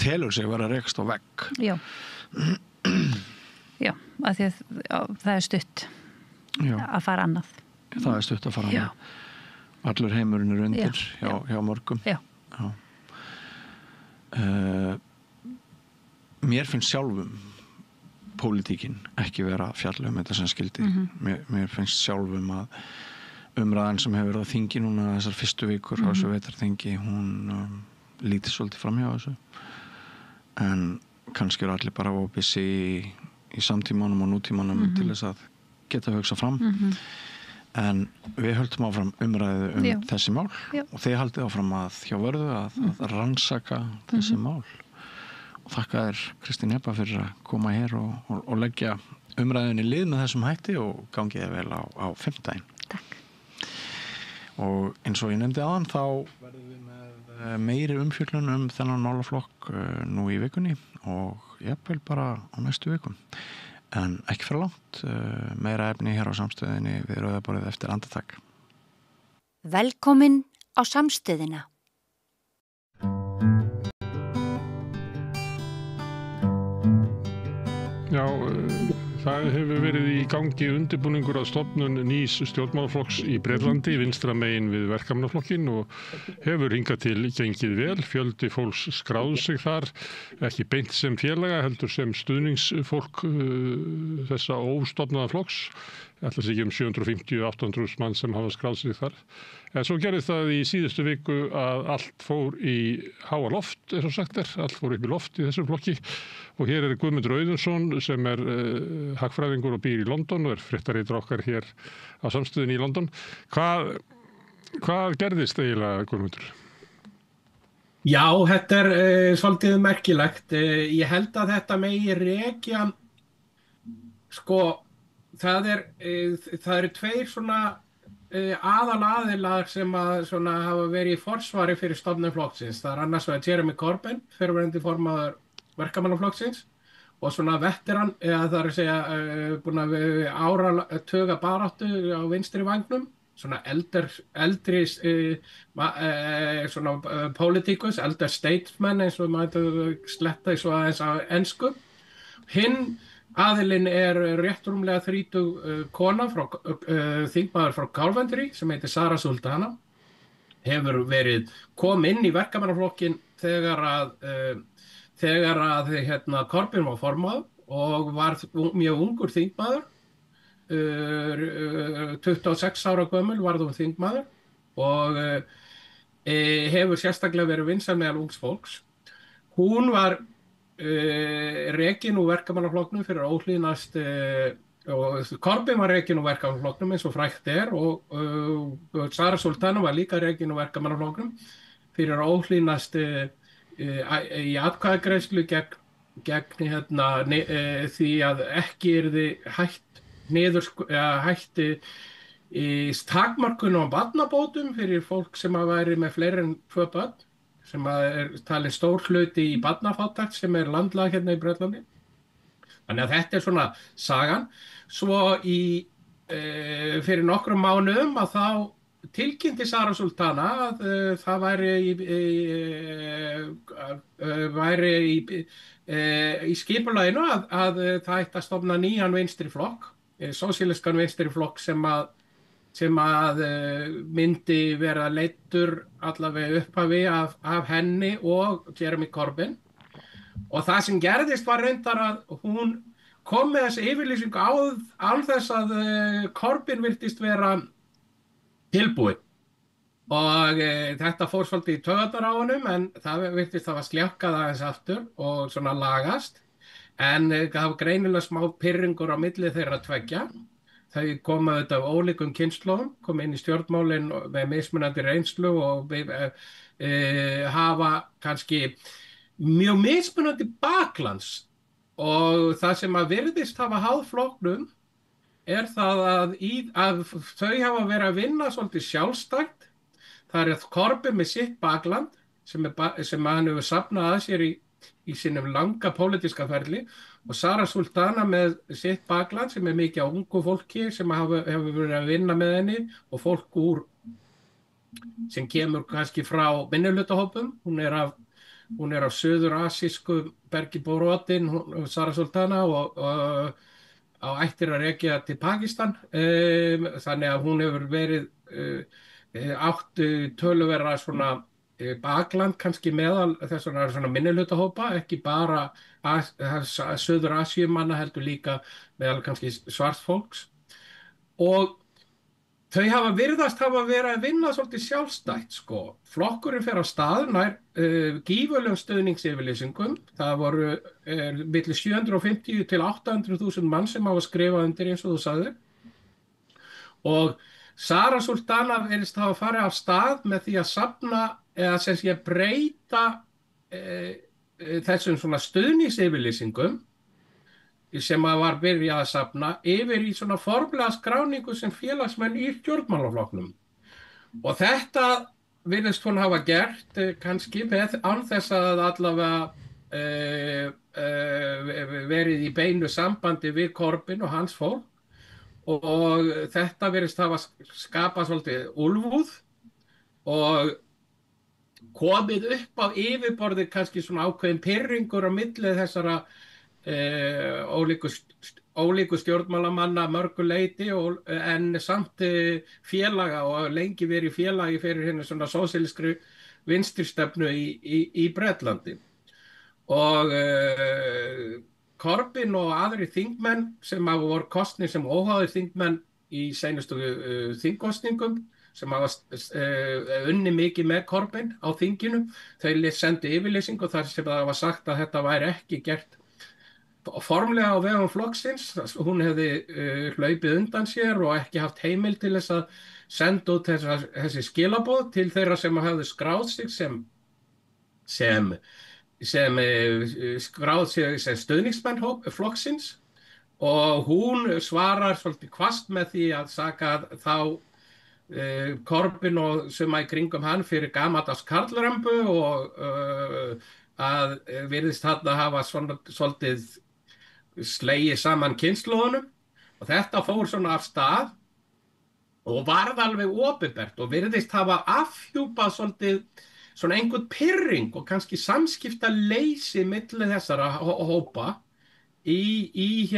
telur sig vera að rekast á vegg. Já, af því að það er stutt að fara annað. Það er stutt að fara annað. Allur heimurinn er undir hjá mörgum. Já. Mér finnst sjálfum pólitíkin ekki vera að fjalla þetta sem skildi. Mér finnst sjálfum að umræðan sem hefur verið á þingi núna þessar fyrstu vikur á þessu vetarþingi, hún lítið svolítið framhjá þessu. En kannski eru allir bara óbissi í samtímanum og nútímanum til þess að geta hugsað fram. En við höldum áfram umræðu þessi mál og þið haldið áfram að hjá Vörðu að rannsaka þessi mál. Og þakka þér, Kristín Ebba, fyrir að koma hér og leggja umræðunni lið með þessum hætti og gangi þið vel á fimmtudaginn. Takk. Og eins og ég nefndi áðan þá verðum við með meiri umfjöllun þennan málaflokk nú í vikunni og jafnvel bara á næstu vikum. En ekki fyrir langt, meira efni hér á Samstöðinni við Rauðaborðið eftir andartak. Velkomin á Samstöðina. Já, það hefur verið í gangi undirbúningur að stofnun nýs stjórnmálaflokks í Bretlandi, vinstra megin við verkamannaflokkinn og hefur hingað til gengið vel. Fjöldi fólks skráði sig þar, ekki beint sem félaga, heldur sem stuðningsfólk þessa óstofnaða flokks. Ætla sig um 750-800 mann sem hafa skráð sig þar. En svo gerðist það í síðustu viku að allt fór í háa loft, eins og sagt allt fór upp í loft í þessum flokki. Og hér er Guðmundur Auðunsson sem er hagfræðingur og býr í London og er fréttaritari okkar hér á Samstöðinni í London. Hvað gerðist eiginlega, Guðmundur? Já, þetta er svolítið merkilegt. Ég held að þetta megi rekja, það eru tveir svona aðalaðilar sem hafa verið í forsvari fyrir stofnun flokksins. Það er annars vegar Jeremy Corbyn, fyrrverandi formaður verkamannaflokksins og svona veteran, eða það er að segja búin að áratuga baráttu á vinstri vangnum svona eldri svona politikus, elder statesman eins og maður sletta svo aðeins á ensku. Hinn aðilinn rétt rúmlega 30 kona þingmaður frá Coventry sem heitir Sara Sultana. Hefur kom inn í verkamannaflokkinn þegar að Corbyn var formaður og var mjög ungur þingmaður. 26 ára gömul varð hún þingmaður og hefur sérstaklega verið vinsæl meðal ungs fólks. Hún var rekin úr verkamannaflokknum fyrir óhlýðnast og Corbyn var rekin úr verkamannaflokknum eins og frægt og Sara Sultana var líka rekin úr verkamannaflokknum fyrir óhlýðnast í atkvæðagreiðslu gegn því að ekki yrði hætti í takmörkun á barnabótum fyrir fólk sem væri með fleiri en 2 börn, sem talin stór hluti í barnafátækt sem landlag hérna í Bretlandi. Þannig að þetta svona sagan. Svo fyrir nokkrum mánuðum að þá tilkynnti Sara Sultana að það væri í skipulaginu að það ætti að stofna nýjan vinstri flokk, sósíalískan vinstri flokk sem að myndi vera leiddur allavega upphafi af henni og Jeremy Corbyn. Og það sem gerðist var reyndar að hún kom með þessi yfirlýsingu án þess að Corbyn virtist vera tilbúið. Og þetta fór svolítið í taugarnar á honum, en það virtist hafa sljákkað aðeins aftur og svona lagast. En það var greinilega smá pirringur á milli þeirra tveggja. Þau komu auðvitað af ólíkum kynslóðum, komu inn í stjórnmálin með mismunandi reynslu og hafa kannski mjög mismunandi baklands. Og það sem að virðist hafa háð flokknum það að þau hafa verið að vinna svolítið sjálfstætt. Það Corbyn með sitt bakland sem hann hefur safnað að sér í sínum langa pólitíska ferli og Sara Sultana með sitt bakland sem mikið á ungu fólki sem hefur verið að vinna með henni og fólk sem kemur kannski frá minnihlutahópum. Hún af suður-asísku bergi brotin, Sara Sultana og á ættir að rekja til Pakistan. Þannig að hún hefur verið átt töluverða svona bakland kannski meðal þessar svona minnihlutahópa, ekki bara suður-asíumanna heldur líka meðal kannski svart fólks. Og þau virðast hafa verið að vinna svolítið sjálfstætt, sko. Flokkurinn fer á stað nær gífurlegum stuðningsyfirlýsingum. Það voru milli 750 til 800.000 mann sem hafa skrifað undir eins og þú sagðir. Og Sara Sultana virðist hafa farið af stað með því að safna eða sem sé breyta þessum svona stuðningsyfirlýsingum sem var byrjað að safna yfir í svona formlega skráningu sem félagsmenn í stjórnmálaflokknum. Og þetta virðist hún hafa gert kannski án þess að allavega verið í beinu sambandi við Corbyn og hans fólk. Og þetta virðist hafa skapað svolítið úlfúð og komið upp á yfirborðið kannski svona ákveðin pirringur á milli þessara ólíku stjórnmálamanna mörgu leyti en samt félaga og lengi verið félagi fyrir hérna svona sósíalískri vinstristefnu í Bretlandi. Og Corbyn og aðrir þingmenn sem voru kosnir sem óháðir þingmenn í seinustu þingkosningum sem hafa unni mikið með Corbyn á þinginu, þau sendu yfirlýsingu þar sem það var sagt að þetta væri ekki gert formlega á vegum flokksins. Hún hefði hlaupið undan sér og ekki haft heimild til þess að senda út þessi skilaboð til þeirra sem hafði skráð sig sem skráð sig sem stuðningsmenn flokksins og hún svarar svolítið hvasst með því að saka þá Corbyn og suma í kringum hann fyrir gamaldags karlrömbu og að virðist þarna hafa svolítið slegið saman kynslóðunum og þetta fór svona af stað og varð alveg opinbert og virðist hafa afhjúpað svolítið svona einhvern pirring og kannski samskiptaleysi milli þessara hópa í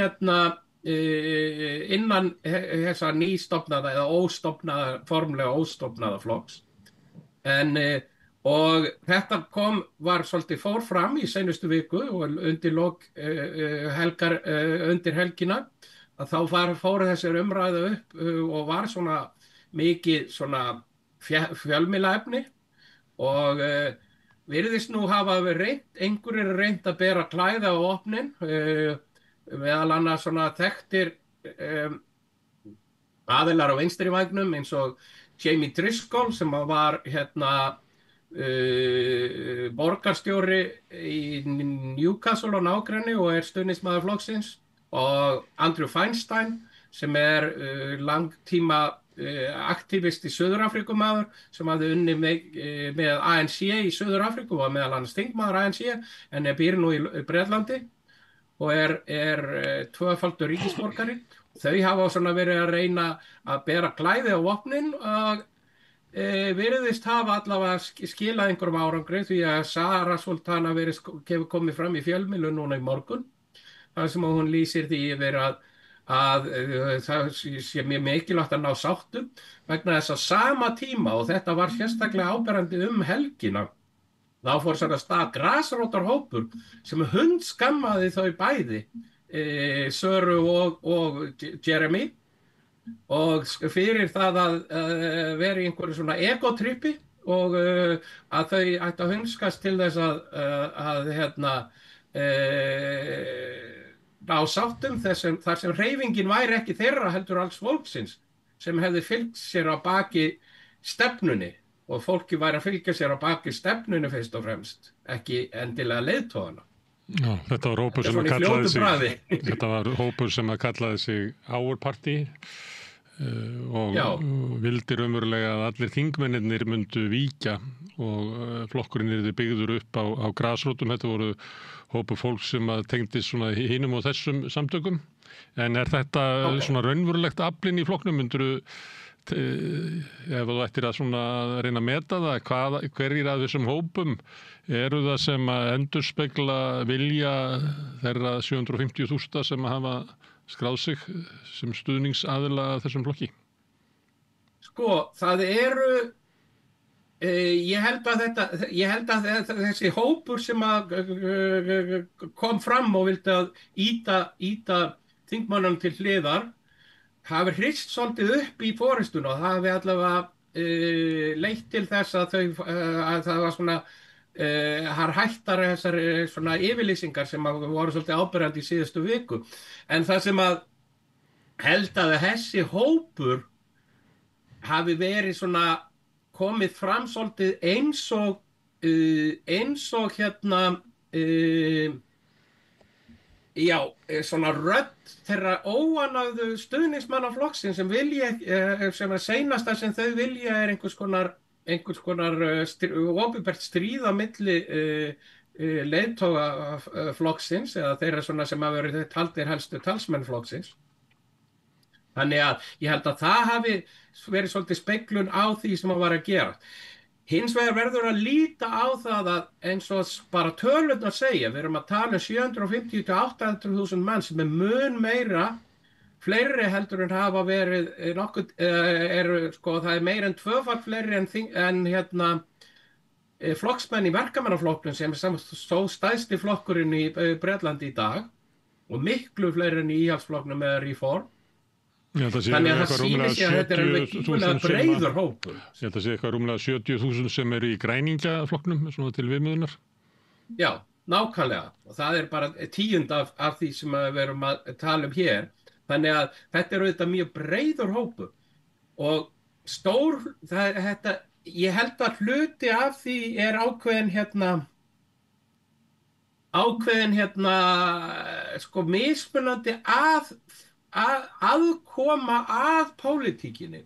innan þessa nýstofnaða eða óstofnaða, formlega óstofnaða flokks. Og þetta var svolítið fór fram í seinustu viku og undir undir helgina að þá fór þessir umræðu upp og var svona mikið svona fjölmiðlaefni og virðist nú hafa einhverjir reynt að bera klæði á opnin, meðal annars svona þekktir aðilar á vinstri vægnum eins og Jamie Driscoll sem var borgarstjóri í Newcastle og nágrenni og stuðningsmaður flokksins, og Andrew Feinstein sem langtíma aktivisti Suður-Afríkumaður sem hafði unnið með ANC í Suður-Afríku og var meðal annars þingmaður ANC en býr nú í Bretlandi og tvöfaldur ríkisborgari. Þau hafa svona verið að reyna að bera klæði á vopnin og virðist hafa allavega skilað einhverjum árangri því að Sara Sultana hefur komið fram í fjölmiðlum núna í morgun þar sem hún lýsir því yfir að það sé mjög mikilvægt að ná sáttum vegna þess að sama tíma, og þetta var sérstaklega áberandi helgina, þá fór svona stað grasrótarhópur sem hundskammaði þau bæði, Söru og Jeremy, og fyrir það að vera í einhverju svona egotrippi og að þau ættu að hundskast til þess að ná sáttum þar sem hreyfingin væri ekki þeirra heldur alls fólksins sem hefði fylgt sér á baki stefnunni og fólki væri að fylgja sér á baki stefnunni fyrst og fremst, ekki endilega leiðtogana. Já, þetta var hópur sem að kallaði sig Our Party og vildi raunverulega að allir þingmennirnir myndu víkja og flokkurinn yrði byggður upp á grasrótum. Þetta voru hópur fólk sem að tengdist svona hinum og þessum samtökum. En þetta svona raunverulegt aflinn í flokknum, myndirðu, ef þú ættir að svona reyna að meta það, hverjir af þessum hópum eru það sem að endurspegla vilja þeirra 750.000 sem að hafa skráð sig sem stuðningsaðila þessum flokki? Sko, það ég held að þessi hópur sem að kom fram og vildi að ýta þingmönnum til hliðar hafi hrist svolítið upp í forystuna og það hafi allavega leitt til þess að það var svona hættar þessar svona yfirlýsingar sem voru svolítið áberandi í síðustu viku. En það sem að held að þessi hópur hafi verið svona komið fram svolítið eins og svona rödd þeirra óánægðu stuðningsmanna flokksins sem seinasta sem þau vilja einhvers konar opinbert stríð á milli leiðtoga flokksins eða þeirra svona sem hafa verið taldir helstu talsmenn flokksins. Þannig að ég held að það hafi verið svolítið speglun á því sem að var að gera. Hins vegar verður að líta á það að eins og bara tölurnar segja, við erum að tala 750 til 800.000 mann sem mun meira, fleiri heldur en hafa verið nokkuð, það meira en tvöfalt fleiri en flokksmenn í verkamannaflokknum sem svo stærsti flokkurinn í Bretlandi í dag og miklu fleiri en í íhaldsflokknum eða Reform. Þannig að það sýnir sig að þetta alveg íhugulega breiður hópur. Ég held að sé eitthvað rúmlega 70.000 sem eru í græningjaflokknum svona til viðmiðunar. Já, nákvæmlega. Og það bara 10% af því sem við erum að tala um hér. Þannig að þetta auðvitað mjög breiður hópur. Og ég held að hluti af því ákveðin mismunandi aðkoma að pólitíkinni.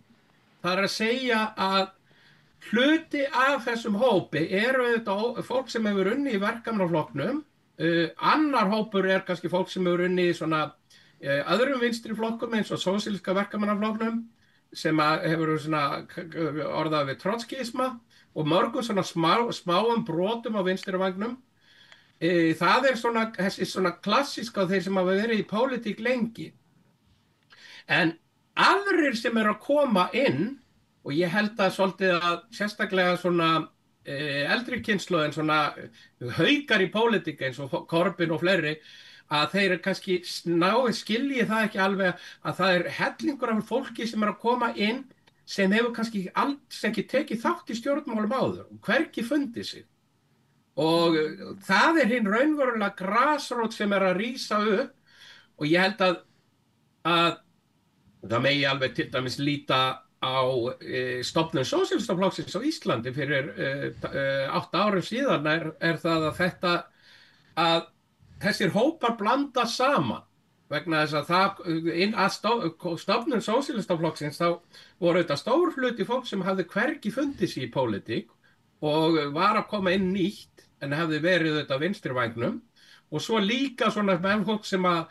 Það að segja að hluti af þessum hópi þetta fólk sem hefur unnið í verkamannaflokknum, annar hópur kannski fólk sem hefur unnið í svona öðrum vinstri flokkum eins og sósíalíska verkamannaflokknum, sem hefur svona orðað við trotskisma og mörgum svona smáum brotum á vinstri vagnum. Það svona, þessi svona klassíska á þeir sem hafa verið í pólitík lengi. En aðrir sem eru að koma inn, og ég held að svolítið að sérstaklega svona eldri kynslóðin, svona haukar í pólitík eins og Corbyn og fleiri, að þeir kannski skilji það ekki alveg að það hellingur af fólki sem að koma inn sem hefur kannski alls ekki tekið þátt í stjórnmálum áður og hvergi fundið sig. Og það hinn raunverulega grasrót sem að rísa upp og ég held að það megi alveg til dæmis líta á stofnun Sósíalistaflokksins á Íslandi fyrir 8 árum síðan það að þessir hópar blanda saman vegna þess að stofnun Sósíalistaflokksins þá voru þetta stór hluti fólk sem hafði hvergi fundið sig í pólitík og var að koma inn nýtt en hafði verið þetta vinstri vægnum og svo líka svona menn fólk sem að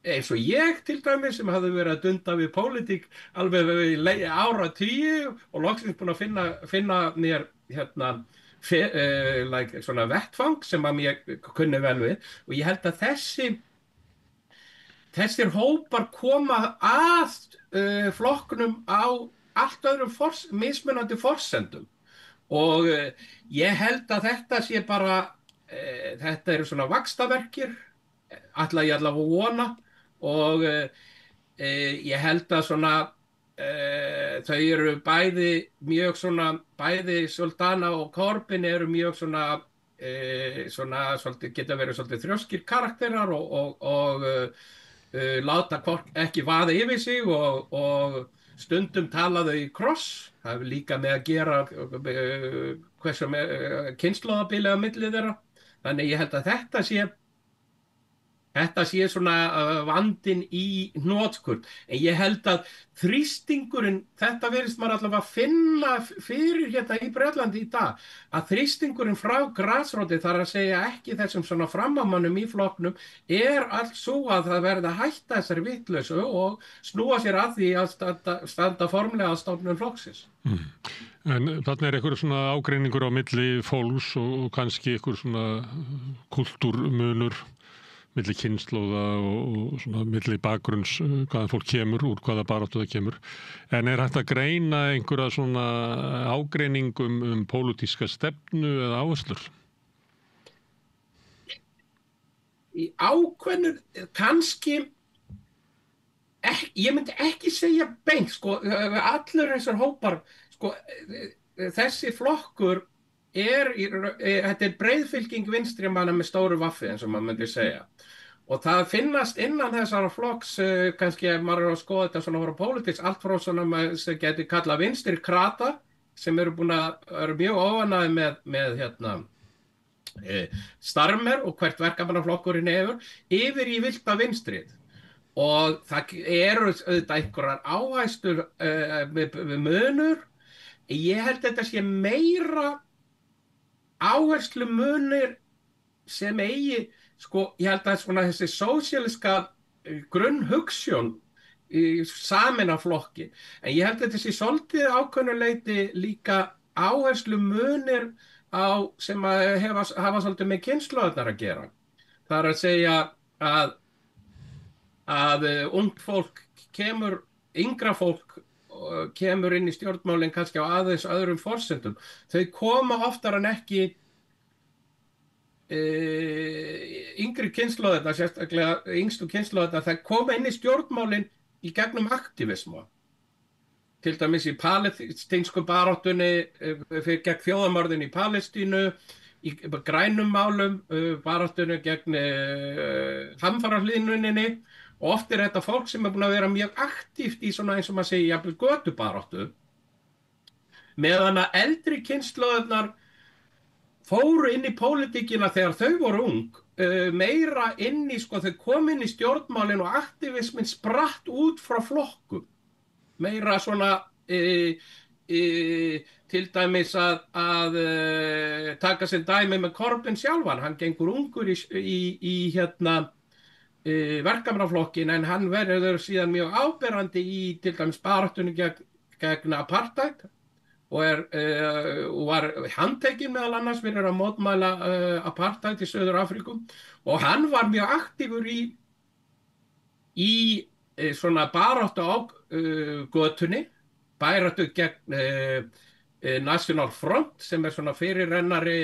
eins og ég til dæmis sem hafði verið að dunda við pólitík alveg við áratugi og loksins búin að finna mér svona vettfang sem að mér kunni vel við og ég held að þessir hópar koma að flokknum á allt öðrum mismunandi forsendum og ég held að þetta sé bara þetta eru svona vaxtarverkir ætla ég allavega að vona og ég held að svona þau eru bæði mjög svona bæði Soldana og Corbyn eru mjög svona svolítið geta verið svolítið þrjóskir karakterar og láta ekki vaða yfir sig og stundum tala þau í kross, það hefur líka með að gera hversu kynslóðabilið á milli þeirra. Þannig ég held að þetta sé svona vandinn í hnotskurn. En ég held að þrýstingurinn, þetta virðist maður allavega að finna fyrir hérna í Bretlandi í dag, að þrýstingurinn frá grasróti þar að segja ekki þessum svona framamönnum í flokknum allt svo að það verði að hætta þessari vitlausu og snúa sér að því að standa formlega að stofnun flokksins. En þarna einhver svona ágreiningur á milli fólks og kannski einhver svona kultúrmunur milli kynslóða og svona milli bakgrunns hvaðan fólk kemur, úr hvaða baráttu það kemur. En hægt að greina einhverja svona ágreining pólitíska stefnu eða áherslur? Í ákveðnu kannski ég myndi ekki segja beint, sko, allur þessar hópar, sko, þessi flokkur þetta breiðfylking vinstri manna með stóru vaffi eins og maður myndi segja og það finnast innan þessara flokks kannski ef maður að skoða þetta svona frá pólitíks allt frá svona sem geti kallað vinstri krata sem eru mjög óánægðir með Starmer og hvert verkamannaflokkurinn yfir í villta vinstrið og það eru auðvitað einhverjar áhæstur við munur ég held þetta sé meira áherslu munir sem eigi, sko, ég held að svona þessi sósíalíska grunnhugsjón í sameina flokki, en ég held að þessi svolítið ákveðnuleyti líka áherslu munir sem að hafa svolítið með kynslóðarnar að gera. Það að segja að ungt fólk yngra fólk kemur inn í stjórnmálin kannski á aðeins öðrum forsendum. Þau koma oftar en ekki yngri kynslóðirnar, sérstaklega yngstu kynslóðirnar, það koma inn í stjórnmálin í gegnum aktivisma. Til dæmis í palestínsku baráttunni gegn þjóðamorðin í Palestínu, í grænum málum, baráttunni gegn hamfarahlýðnuninni og oft þetta fólk sem búin að vera mjög aktíft í svona eins og maður segir jafnvel götubaráttu meðan að eldri kynslóðirnar fóru inn í pólitíkina þegar þau voru ung meira inn í, sko, þau kom inn í stjórnmálin og aktivismin spratt út frá flokkum meira svona til dæmis að taka sér dæmi með Corbyn sjálfan, hann gengur ungur í verkamannaflokkin en hann verður síðan mjög áberandi í til dæmis baráttunni gegn gegn apartheid og var handtekinn meðal annars fyrir að mótmæla apartheid í Suður-Afríku og hann var mjög aktífur í svona baráttu á götunni, baráttu gegn National Front sem svona fyrirrennari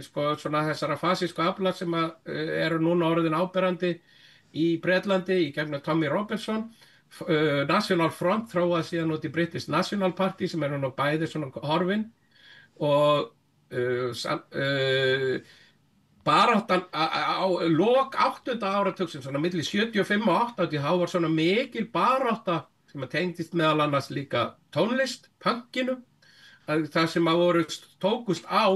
svona þessara fasísku afla sem eru núna orðin áberandi í Bretlandi í gegnum Tommy Robinson. National Front þróaði síðan út í British National Party sem nú bæði svona horfin og baráttan á lok 8. áratugsins, svona milli 75 og 80, þá var svona mikil barátta sem tengdist meðal annars líka tónlist, punkinu, það sem tókust á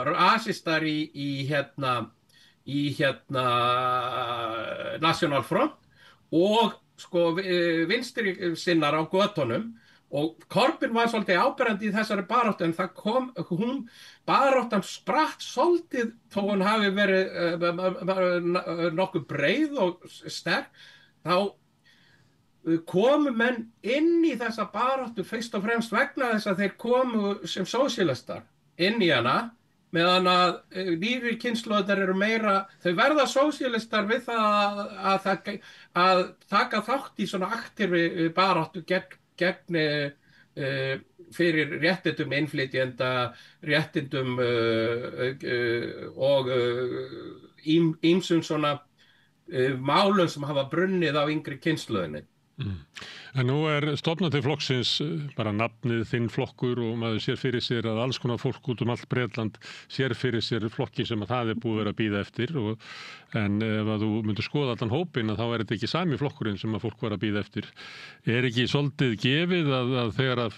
rasistar í National Front og vinstri sinnar á götunum og Corbyn var svolítið áberandi í þessari baráttu en baráttan spratt svolítið þó hún hafi verið nokkuð breið og sterk, þá komu menn inn í þessa baráttu fyrst og fremst vegna þess að þeir komu sem sósíalistar inn í hana meðan að nýri kynslóðir eru meira, þau verða sósíalistar við það að taka þátt í svona aktífri baráttu gegn fyrir réttindum innflytjenda, réttindum og ýmsum svona málum sem hafa brunnið á yngri kynslóðinni. En nú stofnað til flokksins bara nafnið þinn flokkur og maður sér fyrir sér að alls konar fólk út allt Bretland sér fyrir sér flokki sem að það búið vera að bíða eftir en ef að þú myndir skoða allan hópinn þá þetta ekki sami flokkurinn sem að fólk var að bíða eftir. Ekki svolítið gefið að þegar að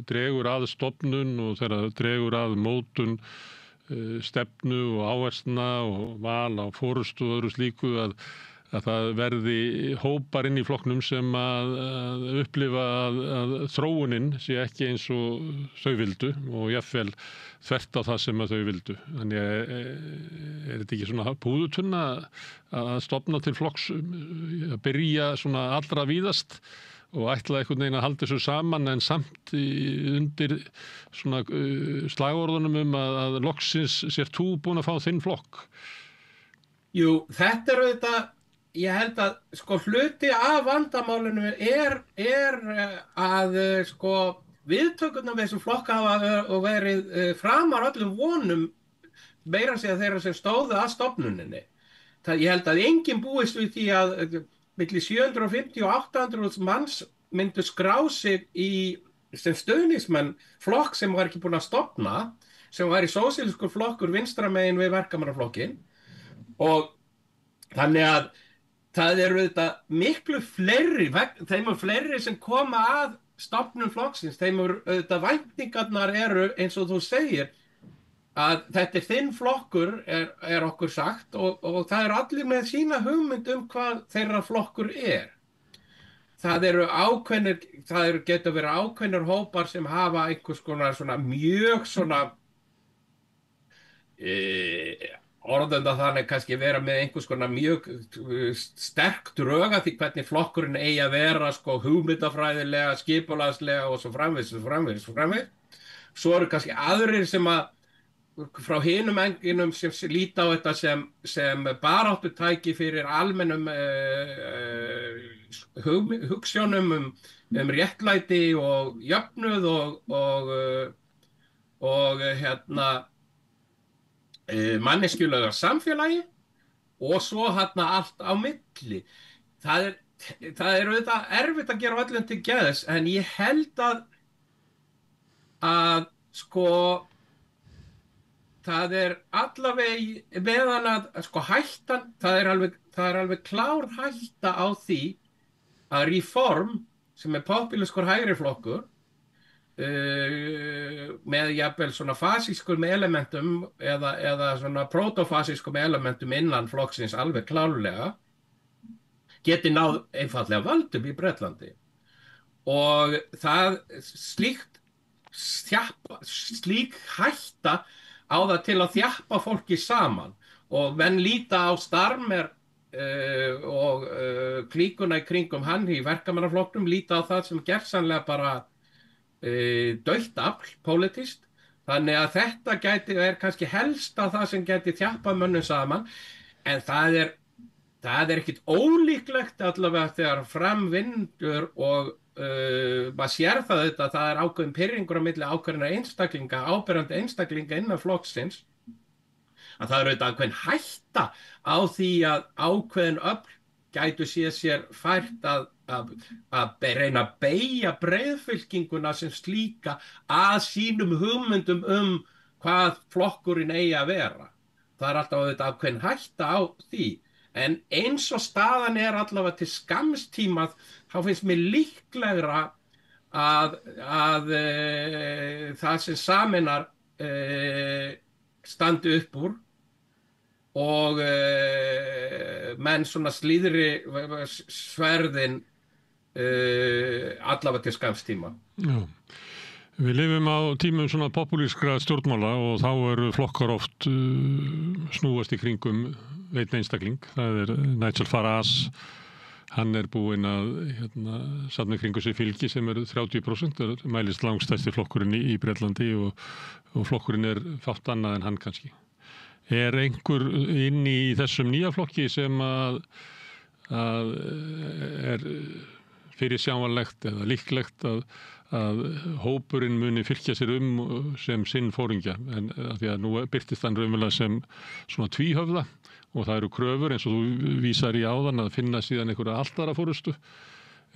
dregur að stofnun og þegar dregur að mótun stefnu og áherslna og val á forystu og öðru slíku að það verði hópar inn í flokknum sem að upplifa að þróunin sé ekki eins og þau vildu og jafnvel þvert á það sem að þau vildu. Þannig þetta ekki svona púðutunna að stofna til flokks, að byrja svona allra víðast og ætla einhvern veginn að halda þessu saman en samt undir svona slagorðunum að loksins sér þú búin að fá þinn flokk? Jú, þetta þetta ég held að hluti af vandamálinu að viðtökurnar við þessum flokka hafa verið framar öllum vonum meira að segja þeirra sem stóðu að stofnuninni. Ég held að enginn búist við því að milli 750 og 800 manns myndu skrá sig sem stuðningsmenn flokk sem var ekki búin að stofna, sem var í sósíalískur flokkur vinstra megin við verkamannaflokkinn og þannig að það eru þetta miklu fleiri sem koma að stofnun flokksins, þetta væntingarnar eru eins og þú segir að þetta þinn flokkur okkur sagt og það eru allir með sína hugmynd hvað þeirra flokkur Það getur verið ákveðnir hópar sem hafa einhvers konar svona mjög svona orðenda þannig kannski vera með einhvers konar mjög sterk drög að því hvernig flokkurinn eigi að vera hugmyndafræðilega, skipulagslega og svo framvegis. Svo eru kannski aðrir sem að frá hinum enginum sem líta á þetta sem baráttutæki fyrir almennum hugsjónum réttlæti og jöfnuð og manneskjulega samfélagi og svo allt á milli. Það auðvitað erfitt að gera öllum til geðs en ég held að það allavega meðan að hættan, það er alveg klár hætta á því að Reform sem popúlískur hægri flokkur með jafnvel svona fasískum elementum eða svona protofasískum elementum innan flokksins alveg klárlega geti náð einfaldlega völdum í Bretlandi og slík hætta á það til að þjappa fólki saman og menn líta á Starmer og klíkuna í kringum hann í verkamannaflokknum líta á það sem gersamlega bara dautt afl pólitískt. Þannig að þetta er kannski helsta það sem gæti þjappa mönnum saman, en það er ekkit ólíklegt allavega þegar framvindur og maður sér það auðvitað, það er ákveðin pirringur á milli ákveðinna einstaklinga, áberandi einstaklinga innan flokksins, að það er auðvitað ákveðin hætta á því að ákveðin öfl gætu sér fært að reyna að beygja breiðfylkinguna sem slíka að sínum hugmyndum hvað flokkurinn eigi að vera. Það er alltaf auðvitað ákveðin hætta á því. En eins og staðan er allavega til skammstíma, þá finnst mér líklegra að það sem sameinar standi upp úr og menn svona slíðri sverðin allavega til skammstíma. Já. Við lifum á tímum svona populískra stjórnmála og þá eru flokkar oft snúast í kringum einn einstakling. Það er Nigel Farage, hann er búinn að safna í kringu sig fylgi sem er 30%, mælist langstærsti flokkurinn í Bretlandi og flokkurinn er fátt annað en hann kannski. Er einhver inn í þessum nýja flokki sem að er fyrirsjáanlegt eða líklegt að hópurinn muni fylkja sér sem sinn fóringja, en því að nú birtist hann raunverulega sem svona tvíhöfða og það eru kröfur eins og þú vísar í áðan að finna síðan einhverja alltara fórustu.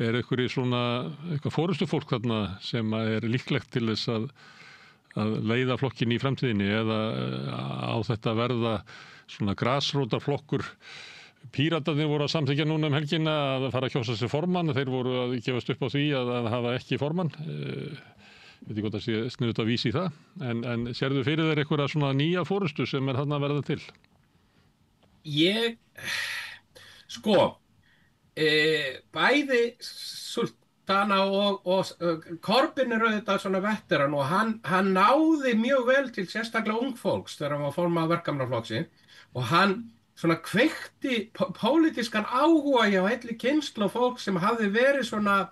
Er eitthvað fórustufólk þarna sem er líklegt til þess að leiða flokkin í framtíðinni eða á þetta verða svona grasrótarflokkur? Píratarnir voru að samþykkja núna helgina að fara að kjósa sér formann, þeir voru að gefast upp á því að hafa ekki formann. Veit ekki hvort að sé sniðugt að vísa í það, en sérðu fyrir þeir eitthvað svona nýja fórustu sem er þarna að verða til? Bæði Sultana og Corbyn er auðvitað svona veteran og hann náði mjög vel til sérstaklega ungfólks þegar hann var formaður verkamannaflokksins og hann svona kveikti pólitískan áhuga hjá heilli kynslóð fólk sem hafði verið svona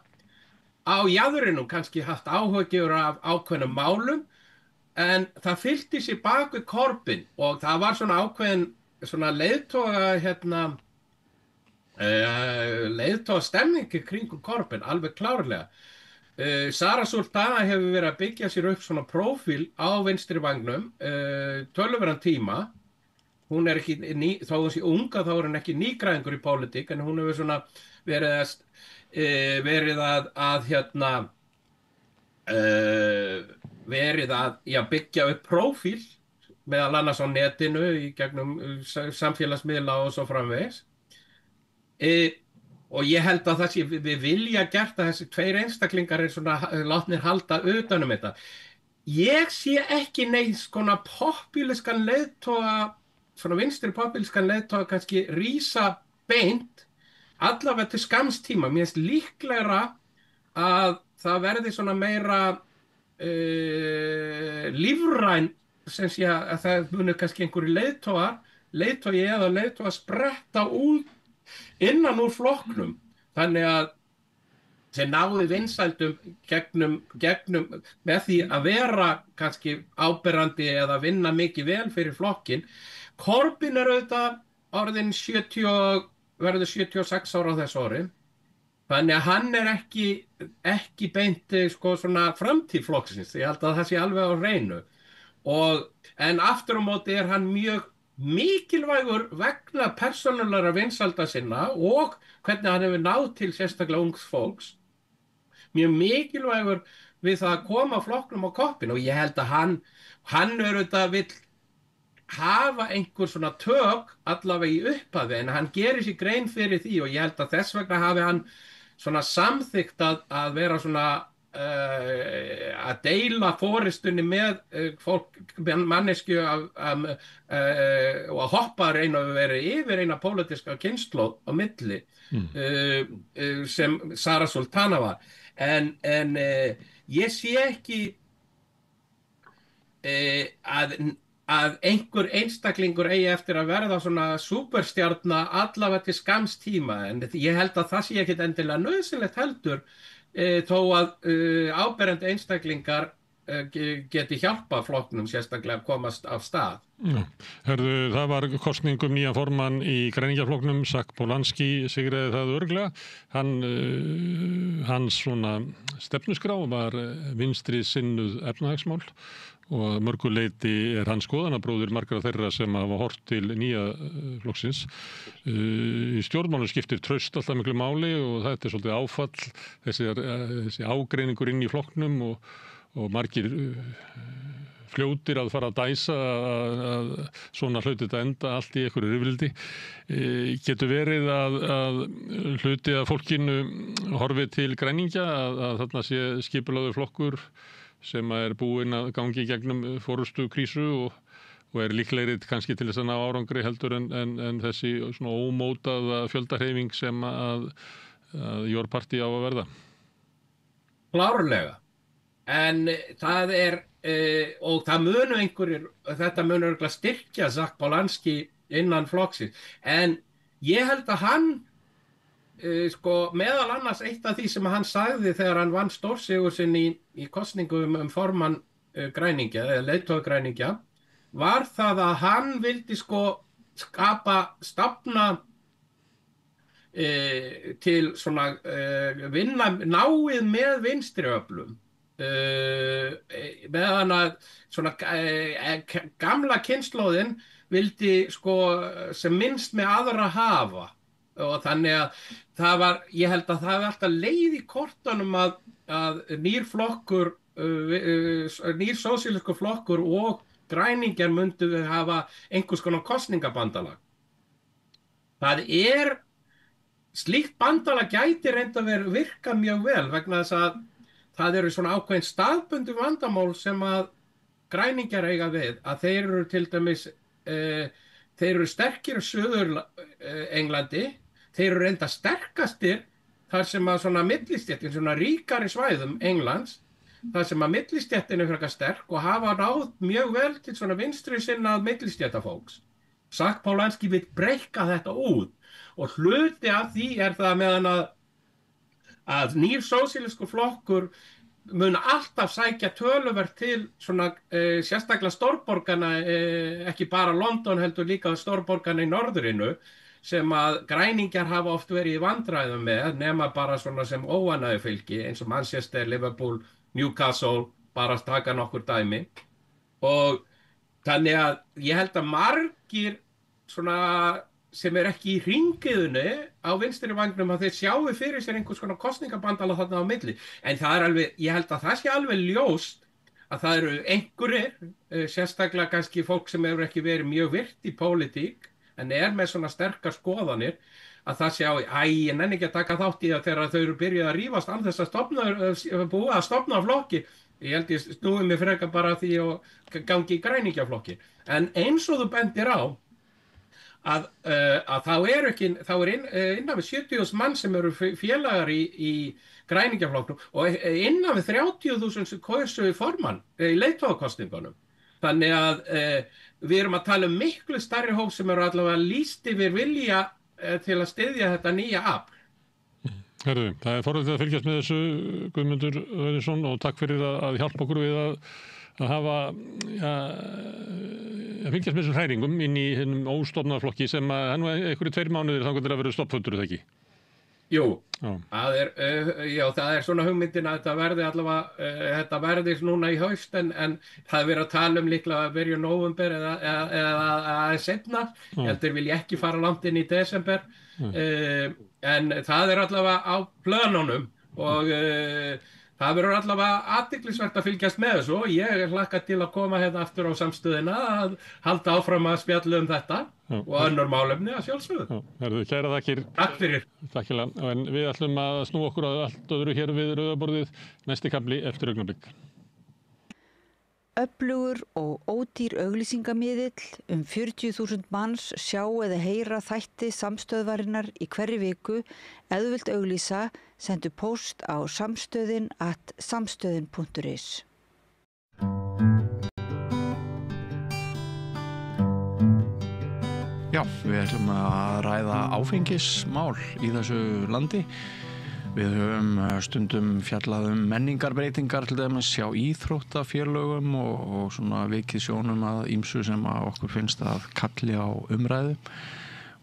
á jaðrinum, kannski haft áhugjur af ákveðnum málum, en það fylgdi sér bak við Corbyn og það var svona ákveðin svona leiðtoga stemningi kringum Corbyn, alveg klárlega. Sara Sultana hefur verið að byggja sér upp svona prófíl á vinstri vagnum töluverðan tíma. Hún er ekki þó hún sé unga, þá er hún ekki nýgræðingur í pólitík, en hún hefur svona verið að byggja upp prófíl meðal annars á netinu í gegnum samfélagsmiðla og svo framvegis. Og ég held að það sé við vilja gert að þessi tveir einstaklingar er svona látnir halda utan þetta. Ég sé ekki neitt svona popúlískan leiðtoga, svona vinstri popúlískan leiðtoga kannski rísa beint allavega til skammstíma. Mér finnst líklegra að það verði svona meira lífræn, sem sé að það muni kannski einhverju leiðtogi eða leiðtoga spretta út innan úr flokknum, þannig að sem náði vinsældum gegnum með því að vera kannski áberandi eða vinna mikið vel fyrir flokkin. Corbyn er auðvitað orðinn 76 ára á þessu ári, þannig að hann er ekki beint svona framtíð flokksins, ég held að það sé alveg á hreinu. En aftur á móti er hann mjög mikilvægur vegna persónulegra vinsælda sinna og hvernig hann hefur náð til sérstaklega ungs fólks. Mjög mikilvægur við það að koma flokknum á koppinn og ég held að hann auðvitað vill hafa einhver svona tök allavega í upphafi, en hann gerir sér grein fyrir því og ég held að þess vegna hafi hann svona samþykkt að vera svona að deila forystunni með manneskju og að hoppa yfir eina pólitíska kynslóð á milli sem Sara Sultana var. En ég sé ekki að að einhver einstaklingur eigi eftir að verða svona súperstjarna allavega til skamms tíma, en ég held að það sé ekkit endilega nauðsynlegt heldur, þó að áberandi einstaklingar geti hjálpað flokknum sérstaklega að komast af stað. Já. Herðu, það var kosning nýja formann í Græningjaflokknum, Zach Polanski sigriði það örugglega. Hans svona stefnuskrá var vinstri sinnuð efnahagsmál og að mörgu leyti hans skoðanabróðir margra þeirra sem hafa horft til nýja flokksins. Í stjórnmálum skiptir traust alltaf miklu máli og þetta svolítið áfall, þessi ágreiningur inn í flokknum og margir fljótir að fara að dæsa að svona hluti þetta enda allt í einhverju rifrildi. Getur verið að hluti af fólkinu horfi til græningja að þarna sé skipulagður flokkur sem er búinn að gangi gegnum forystu krísu og líklegri kannski til þess að ná árangri heldur en þessi svona ómótaða fjöldahreyfing sem að your party á að verða. Klárlega. En það og það munu einhverjir, þetta munu örugglega styrkja Zach Polanski innan flokksins. En ég held að hann, meðal annars eitt af því sem hann sagði þegar hann vann stórsigur sinn í kosningum formann græningja, eða leiðtoggræningja, var það að hann vildi stafna til svona vinna náið með vinstriöflum. Meðan að svona gamla kynslóðin vildi sem minnst með aðra hafa og þannig að það var, ég held að það var alltaf leið í kortunum að nýr flokkur, nýr sósíalískur flokkur og græningjar myndu hafa einhvers konar kosningabandalag. Slíkt bandalag gæti reynda að virka mjög vel vegna þess að það eru svona ákveðin staðbundin vandamál sem að græningjar eiga við, að þeir eru til dæmis, þeir eru sterkir á Suður Englandi, þeir eru reynda sterkastir þar sem að svona millistéttin, svona ríkari svæðum Englands, þar sem að millistéttin er frekar sterk og hafa náð mjög vel til svona vinstri sinnað millistéttafólks. Zach Polanski vill breikka þetta út og hluti af því er það meðan að nýr sósíalískur flokkur mun alltaf sækja töluvert til svona sérstaklega stórborgana, ekki bara London heldur líka stórborgana í norðrinu sem að græningjar hafa oft verið í vandræðum með nema bara svona sem óánægjufylgi eins og Manchester, Liverpool, Newcastle, bara að taka nokkur dæmi og þannig að ég held að margir svona sem ekki í hringiðunni á vinstri vagnum að þeir sjáu fyrir sér einhvers konar kosningabandala þarna á milli. En það alveg, ég held að það sé alveg ljóst að það eru einhverjir, sérstaklega kannski fólk sem hefur ekki verið mjög virt í pólitík, en með svona sterkar skoðanir, að það sjá, ég nenni ekki að taka þátt í það þegar þau eru byrjuð að rífast án þess að búa að stofna flokki. Ég held ég snúi mig frekar bara því og gangi í græningjaflokki. En eins og þú bendir á, að þá er innan við 70.000 mann sem eru félagar í græningjaflokknum og innan við 30.000 sem kjósu formann í leiðtogakosningunum. Þannig að við erum að tala miklu stærri hóp sem eru allavega lýst yfir vilja til að styðja þetta nýja afl. Herðu, það forvitið að fylgjast með þessu Guðmundur Auðunsson og takk fyrir að hjálpa okkur við að hafa að fylgjast með þessum hræringum inn í hennum óstofnaða flokki sem að nú einhverju 2 mánuðir þangað til að vera stoppfundur, er það ekki? Jú, það er svona hugmyndin að þetta verði núna í haust en það er verið að tala líklega að byrja nóvember eða seinna, heldur vil ég ekki fara langt inn í desember, en það er allavega á plönunum og það verður allavega athyglisvert að fylgjast með þessu og ég hlakka til að koma hérna aftur á samstöðina að halda áfram að spjalla þetta og önnur málefni að sjálfsögðu. Herðu, kæra þakkir. Takk fyrir. Takk hérlega. En við ætlum að snúa okkur að allt öðru hér við rauðaborðið næsti kafli eftir augnablik. Öflugur og ódýr auglýsingamiðill 40.000 manns sjá eða heyra þætti samstöðvarinnar í hverri viku. Ef þú vilt auglýsa, sendu póst á samstöðin@samstöðin.is. Já, við ætlum að ræða áfengismál í þessu landi. Við höfum stundum fjallað menningarbreytingar til dæmis hjá íþróttafélögum og svona vikið sjónum að ýmsu sem að okkur finnst að kalli á umræðu.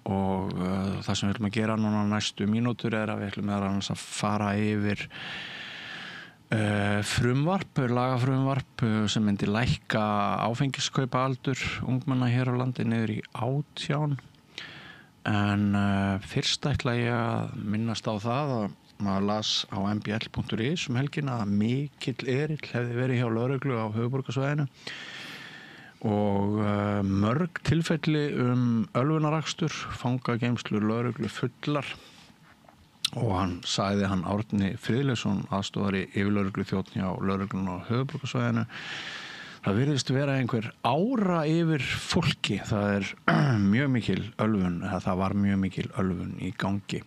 Og það sem við ætlum að gera núna næstu mínútur að við ætlum að fara yfir lagafrumvarp sem myndi lækka áfengiskaupa-aldur ungmenna hér á landi niður í 18. En fyrst ætla ég að minnast á það að maður las á mbl.is helgina að mikill erill hefði verið hjá lögreglu á höfuðborgarsvæðinu og mörg tilfelli ölvunarakstur, fangageymslur lögreglu fullar. Og hann Árni Friðleifsson, aðstofari yfirlögregluþjónn hjá lögreglunni á höfuðborgarsvæðinu. Það virðist vera einhver ára yfir fólki. Það mjög mikil ölvun, eða það var mjög mikil ölvun í gangi.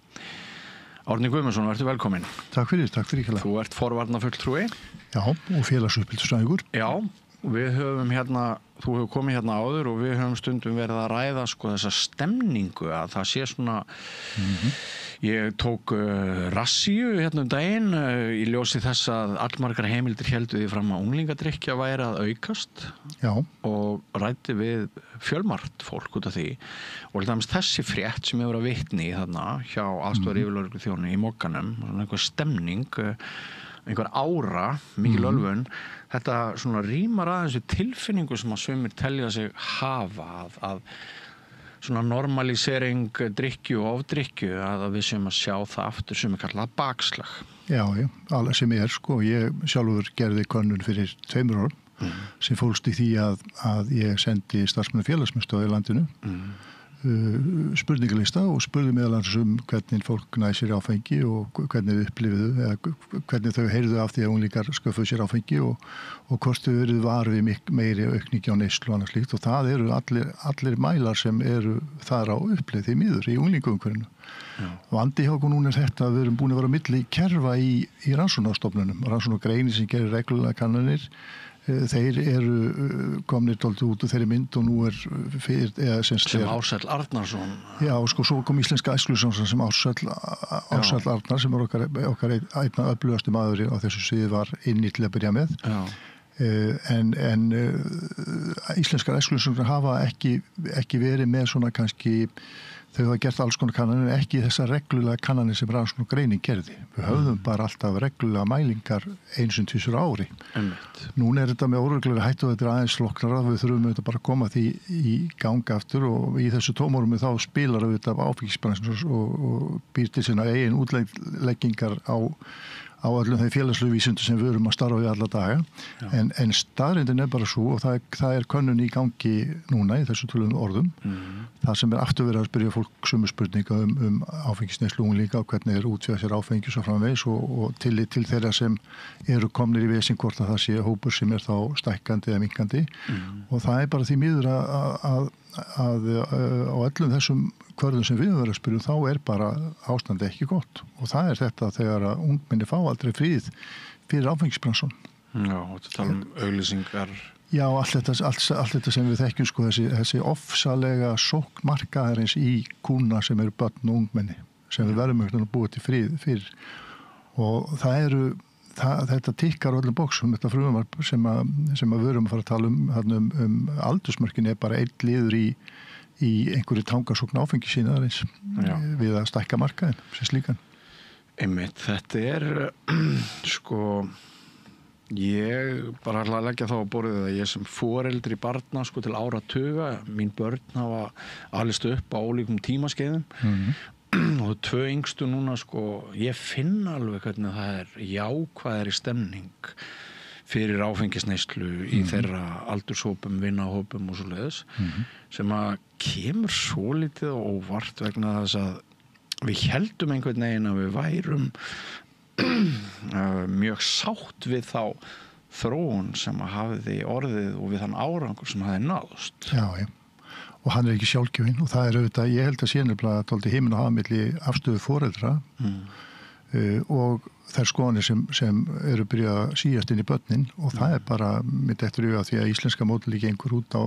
Árni Guðmundsson, vertu velkominn. Takk fyrir kærlega. Þú ert forvarnafulltrúi. Já, og félagsuppbyggingafræðingur. Já, við höfum þú hefur komið hérna áður og við höfum stundum verið að ræða þessa stemningu að það sé svona Ég tók rassíu hérna daginn í ljósi þess að allmargar heimildir héldu því fram að unglingadrykkja væri að aukast. Já. Og ræddi við fjölmargt fólk út af því. Og þessi frétt sem ég voru að vitni í þarna hjá aðstofar yfirlögregluþjóni í Mogganum, einhver stemning, einhver ára, mikil ölvun, þetta svona rímar aðeins við tilfinningu sem að sumir telja sig hafa að svona normalisering drykkju og ofdrykkju að við séum að sjá það aftur sem kallað bakslag. Já, alveg sem ég ég sjálfur gerði könnun fyrir 2 árum sem fólst í því að ég sendi starfsmenn félagsmiðstöð í landinu spurningalista og spurði meðal annars hvernig fólk næði sér áfengi og hvernig þau upplifuðu eða hvernig þau heyrðu af því að unglingar sköffuðu sér áfengi og hvort þau eruð var við meiri aukningi á neyslu og annað slíkt og það eru allir mælar sem eru þar á upplið því miður í unglingaumhverfinu. Vandi hjá okkur núna þetta að við erum búin að vera milli kerfa í rannsóknarstofnunum, rannsóknargreini sem gerir reglulega kannanir. Þeir eru komnir dálítið út úr þeirri mynd og nú sem Ársæll Arnarsson. Já, svo kom Íslenska æskulýðssamtök sem Ársæll Arnar sem var okkar einn öflugasti maður á þessu sviði var inni til að byrja með. Já. En Íslenskar æskulýðssamtök hafa ekki verið með svona kannski þau hafa gert alls konar kannanir, ekki þessar reglulega kannanir sem rannsóknargreining gerði. Við höfðum bara alltaf reglulega mælingar 1-2 ári. Núna þetta með óreglulega hættu og þetta aðeins slokknara, við þurfum þetta bara að koma því í ganga aftur og í þessu tómarúmi þá spilar við þetta áfengisbransun og býr til sína eigin útleggingar á öllum þeim félagslegu vísindum sem við erum að starfa við alla daga. En staðreyndin bara svo og það könnun í gangi núna í þessu tölum orðum. Það sem aftur verið að spyrja fólk sömu spurninga áfengisneyslu unglinga og hvernig útvega sér áfengis og framvegis og til þeirra sem eru komnir í vesinn hvort að það sé hópur sem þá stækkandi eða minkandi og það bara því miður að á öllum þessum kvörðum sem við verðum að spyrja þá bara ástandi ekki gott og það þetta þegar að ungmenni fá aldrei fríð fyrir áfengisbransun. Já, þetta tala auglýsingar. Já, allt þetta sem við þekkjum þessi ofsalega sóknmarkaðarins í kúna sem eru börn og ungmenni sem við verðum að búa til frið fyrir og þetta tikkar öllum bóksum, þetta frumvarp sem við erum að fara að tala um aldursmörkin bara einn liður í einhverju tangarsókn áfengisínaðarins við að stækka markaðin sem slíkan. Einmitt, þetta ég bara ætla að leggja þá á borðið að ég sem foreldri barna til áratuga, mín börn hafa alist upp á ólíkum tímaskeiðum og 2 yngstu núna ég finn alveg hvernig það jákvæðari stemning fyrir áfengisneyslu í þeirra aldurshópum, vinahópum og svoleiðis sem að kemur svolítið og óvart vegna þess að við héldum einhvern veginn að við værum mjög sátt við þá þróun sem að hafiði orðið og við þann árangur sem hafiði náðust. Já. Og hann ekki sjálfgefinn og það auðvitað, ég held að sé nefnilega dálítið himinn og hafa milli afstöðu foreldra og þær skoðanir sem eru byrjað síðast inn í börnin og það bara mitt eftir því að íslenska módeli gengur út á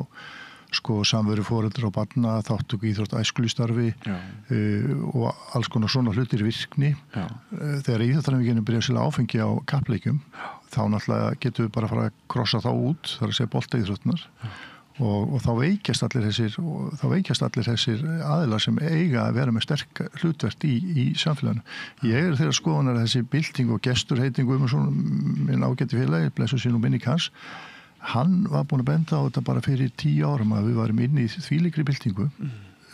sko samveru foreldra og barna, þáttöku íþrótt æskulístarfi og alls konar svona hlutir virkni. Þegar íþróttaræfingin byrjar sérlega áfengi á kappleikjum, þá náttúrulega getum við bara að fara að krossa þá út, það að segja boltaíþróttnar og þá veikjast allir þessir aðilar sem eiga að vera með sterk hlutverk í samfélaginu. Ég þeirra skoðunar að þessi bylting og gesturheiting minn ágæti félagi, blessu sín og minning hans, hann var búin að benda á þetta bara fyrir 10 árum að við varum inn í þvílíkri byltingu.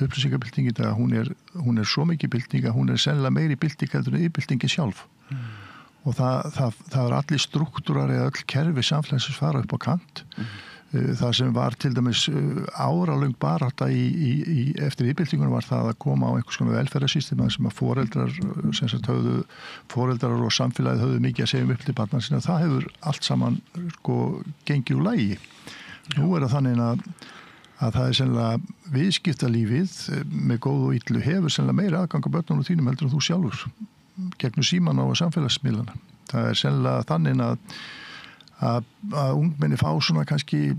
Upplýsingabylting í dag, hún er svo mikið bylting að hún er sennilega meiri bylting heldur en yfirbyltingin sjálf. Og það er allir struktúrar eða öll kerfi samfélagsins fara upp á kant. Það sem var til dæmis áralöng barátta eftir yfirbyltingunum var það að koma á einhvers konar velferðarsystem sem að foreldrar og samfélagið höfðu mikið að segja upp til barna sinna. Það hefur allt saman gengið úr lagi. Nú er það þannig að það er sennilega viðskiptalífið með góð og illu hefur sennilega meira aðgang á börnunum þínum heldur en þú sjálfur gegnum símann og samfélagsmiðlana. Það er sennilega þannig að ungmenni fá svona kannski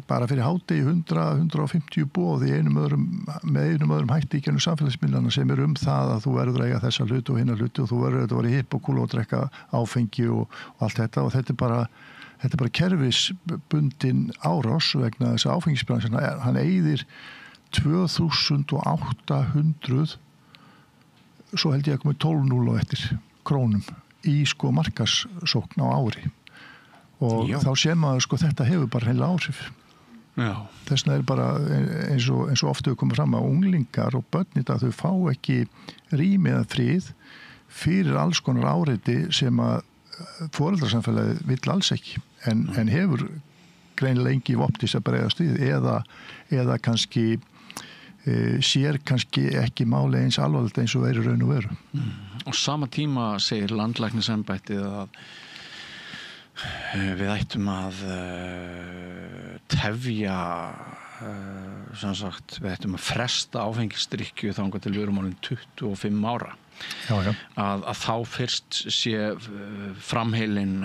bara fyrir hádegi 100-150 boð með einum öðrum hætti í gennum samfélagsmiðlana sem er það að þú verður að eiga þessa hluti og hinna hluti og þú verður að vera hipp og kúla og drekka áfengi og allt þetta og þetta er bara kerfisbundin árás vegna þess að áfengisbransin hann eyðir 2800 svo held ég að komið 12 og eftir krónum í markaðssókn á ári og þá séum að þetta hefur bara heila áhrif. Þess vegna er bara eins og ofta við komum fram að unglingar og börn í dag þau fá ekki rými eða frið fyrir alls konar áreiti sem að foreldrasamfélagið vill alls ekki en hefur greinilega engi vopnis að bregðast við eða kannski sér kannski ekki máli eins alvarlegt eins og veru raun og veru. Og sama tíma segir landlæknisembættið að við ættum að tefja við ættum að fresta áfengisdrykkju þangað til við erum orðin 25 ára. Að þá fyrst sé framheilin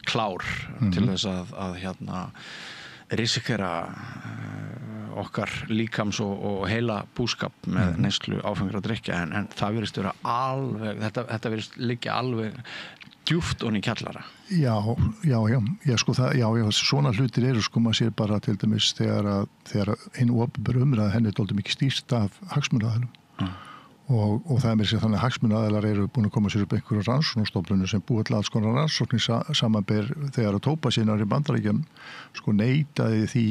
klár til þess að risikera okkar líkams og heila búskap með neyslu áfengra drykkja en það virðist vera alveg þetta virðist liggja alveg djúpt onni í kjallara. Já, svona hlutir eru maður sér bara til dæmis þegar hinn opinber umræða henni er dálítið mikið stýrt af hagsmunaaðilum og það er mér sér þannig að hagsmunaaðilar eru búin að koma sér upp einhverju rannsóknarstofnunum sem búið til alls konar rannsóknir samanber þegar að tóbaksinnar í Bandaríkjum neitaði því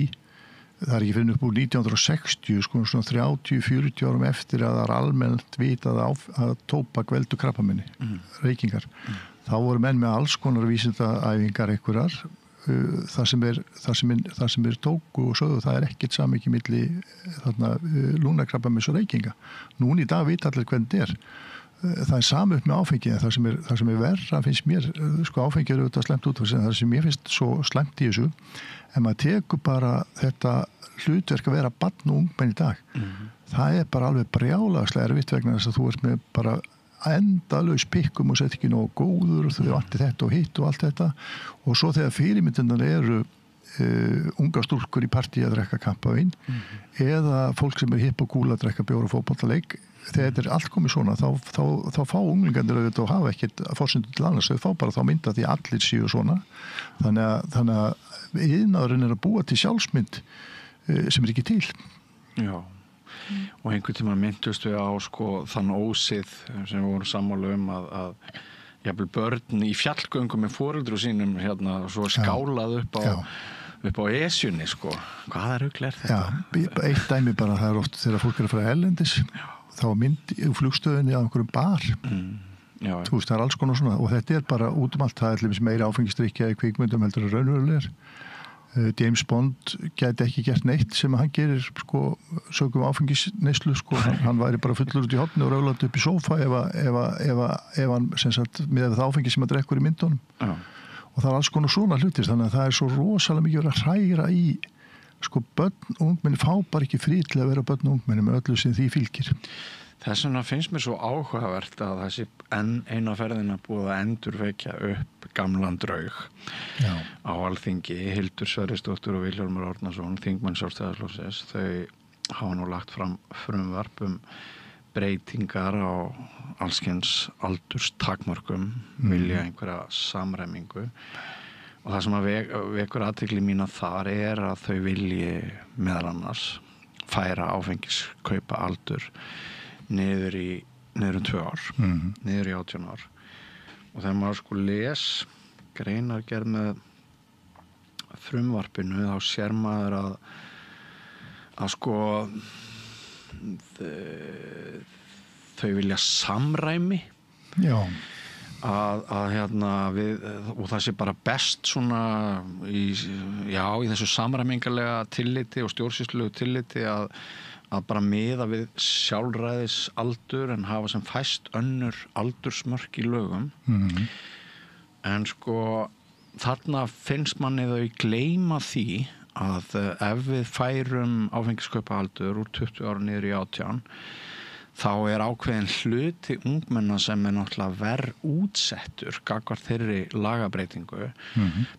það er ekki fyrir upp úr 1960 svona 30-40 árum eftir að það er almennt vitað að tóbak veldur krabbameini, reykingar. Þá voru menn með alls konar vísindaæfingar einhverjar það sem er tóku og sögðu það er ekkert samhengi milli lungnakrabbameins og reykinga. Núna í dag vita allir hvernig þetta er. Það er sama upp með áfengi en það sem er verra finnst mér áfengi er auðvitað slæmt út það sem mér finnst svo slæmt í þessu en maður tekur bara þetta hlutverk að vera barn og ungmenn í dag það er bara alveg brjálagslega erfitt vegna þess að þú ert með bara endalaus pikkum og sett ekki nógu góður og þau vanti þetta og hitt og allt þetta og svo þegar fyrirmyndunar eru unga stúlkur í partí að drekka kampavín eða fólk sem er hipp og kúl að drekka bjór og fótboltaleik þegar þetta er allt komið svona þá fá unglingarnir auðvitað og hafa ekkert forsendum til annars þau fá bara þá mynda því allir séu svona þannig að iðnaðurinn er að búa til sjálfsmynd sem er ekki til. Já og einhvern tímann myndust við á þann ósið sem við vorum sammála að jafnvel börn í fjallgöngum með foreldrum sínum svo skálað upp á Esjunni hvaða rugl er þetta? Já, eitt dæmi bara það er oft þegar fólk er að fara erlendis þá mynd í flugstöðinni á einhverjum bar þú veist það er alls konar svona og þetta er bara út allt það er meira áfengisdrykkja í kvikmyndum heldur að raunverulegur James Bond gæti ekki gert neitt sem hann gerir sögum áfengisneyslu hann væri bara fullur út í horni og röflandi upp í sófa ef hann með það áfengi sem hann drekkur í myndunum og það er alls konar svona hlutir þannig að það er svo rosalega mikið að hræra í börn og ungmenni fá bara ekki frí til að vera börn og ungmenni með öllu sem því fylgir. Þess vegna finnst mér svo áhugavert að þessi eina ferðina búið að endurvekja upp gamlan draug á Alþingi. Hildur Sverrisdóttir og Vilhjálmur Árnason, þingmenn Sjálfstæðisflokksins, þau hafa nú lagt fram frumvarp breytingar á allskyns aldurstakmörkum, vilja einhverja samræmingu. Og það sem að vekur athygli mína þar að þau vilji meðal annars færa áfengiskaupa aldur niður um 2 ár, niður í 18 ár. Og þegar maður sko les greinargerð með frumvarpinu, þá sér maður að sko þau vilja samræmi. Já. Að hérna og það sé bara best svona í þessu samræmingarlega tilliti og stjórnsýslulegu tilliti að bara miða við sjálfræðisaldur en hafa sem fæst önnur aldursmörk í lögum. En sko þarna finnst manni þau gleyma því að ef við færum áfengiskaupahaldur úr 20 ára niður í 18, þá ákveðin hluti ungmenna sem náttúrulega verð útsettur gagnvart þeirri lagabreitingu.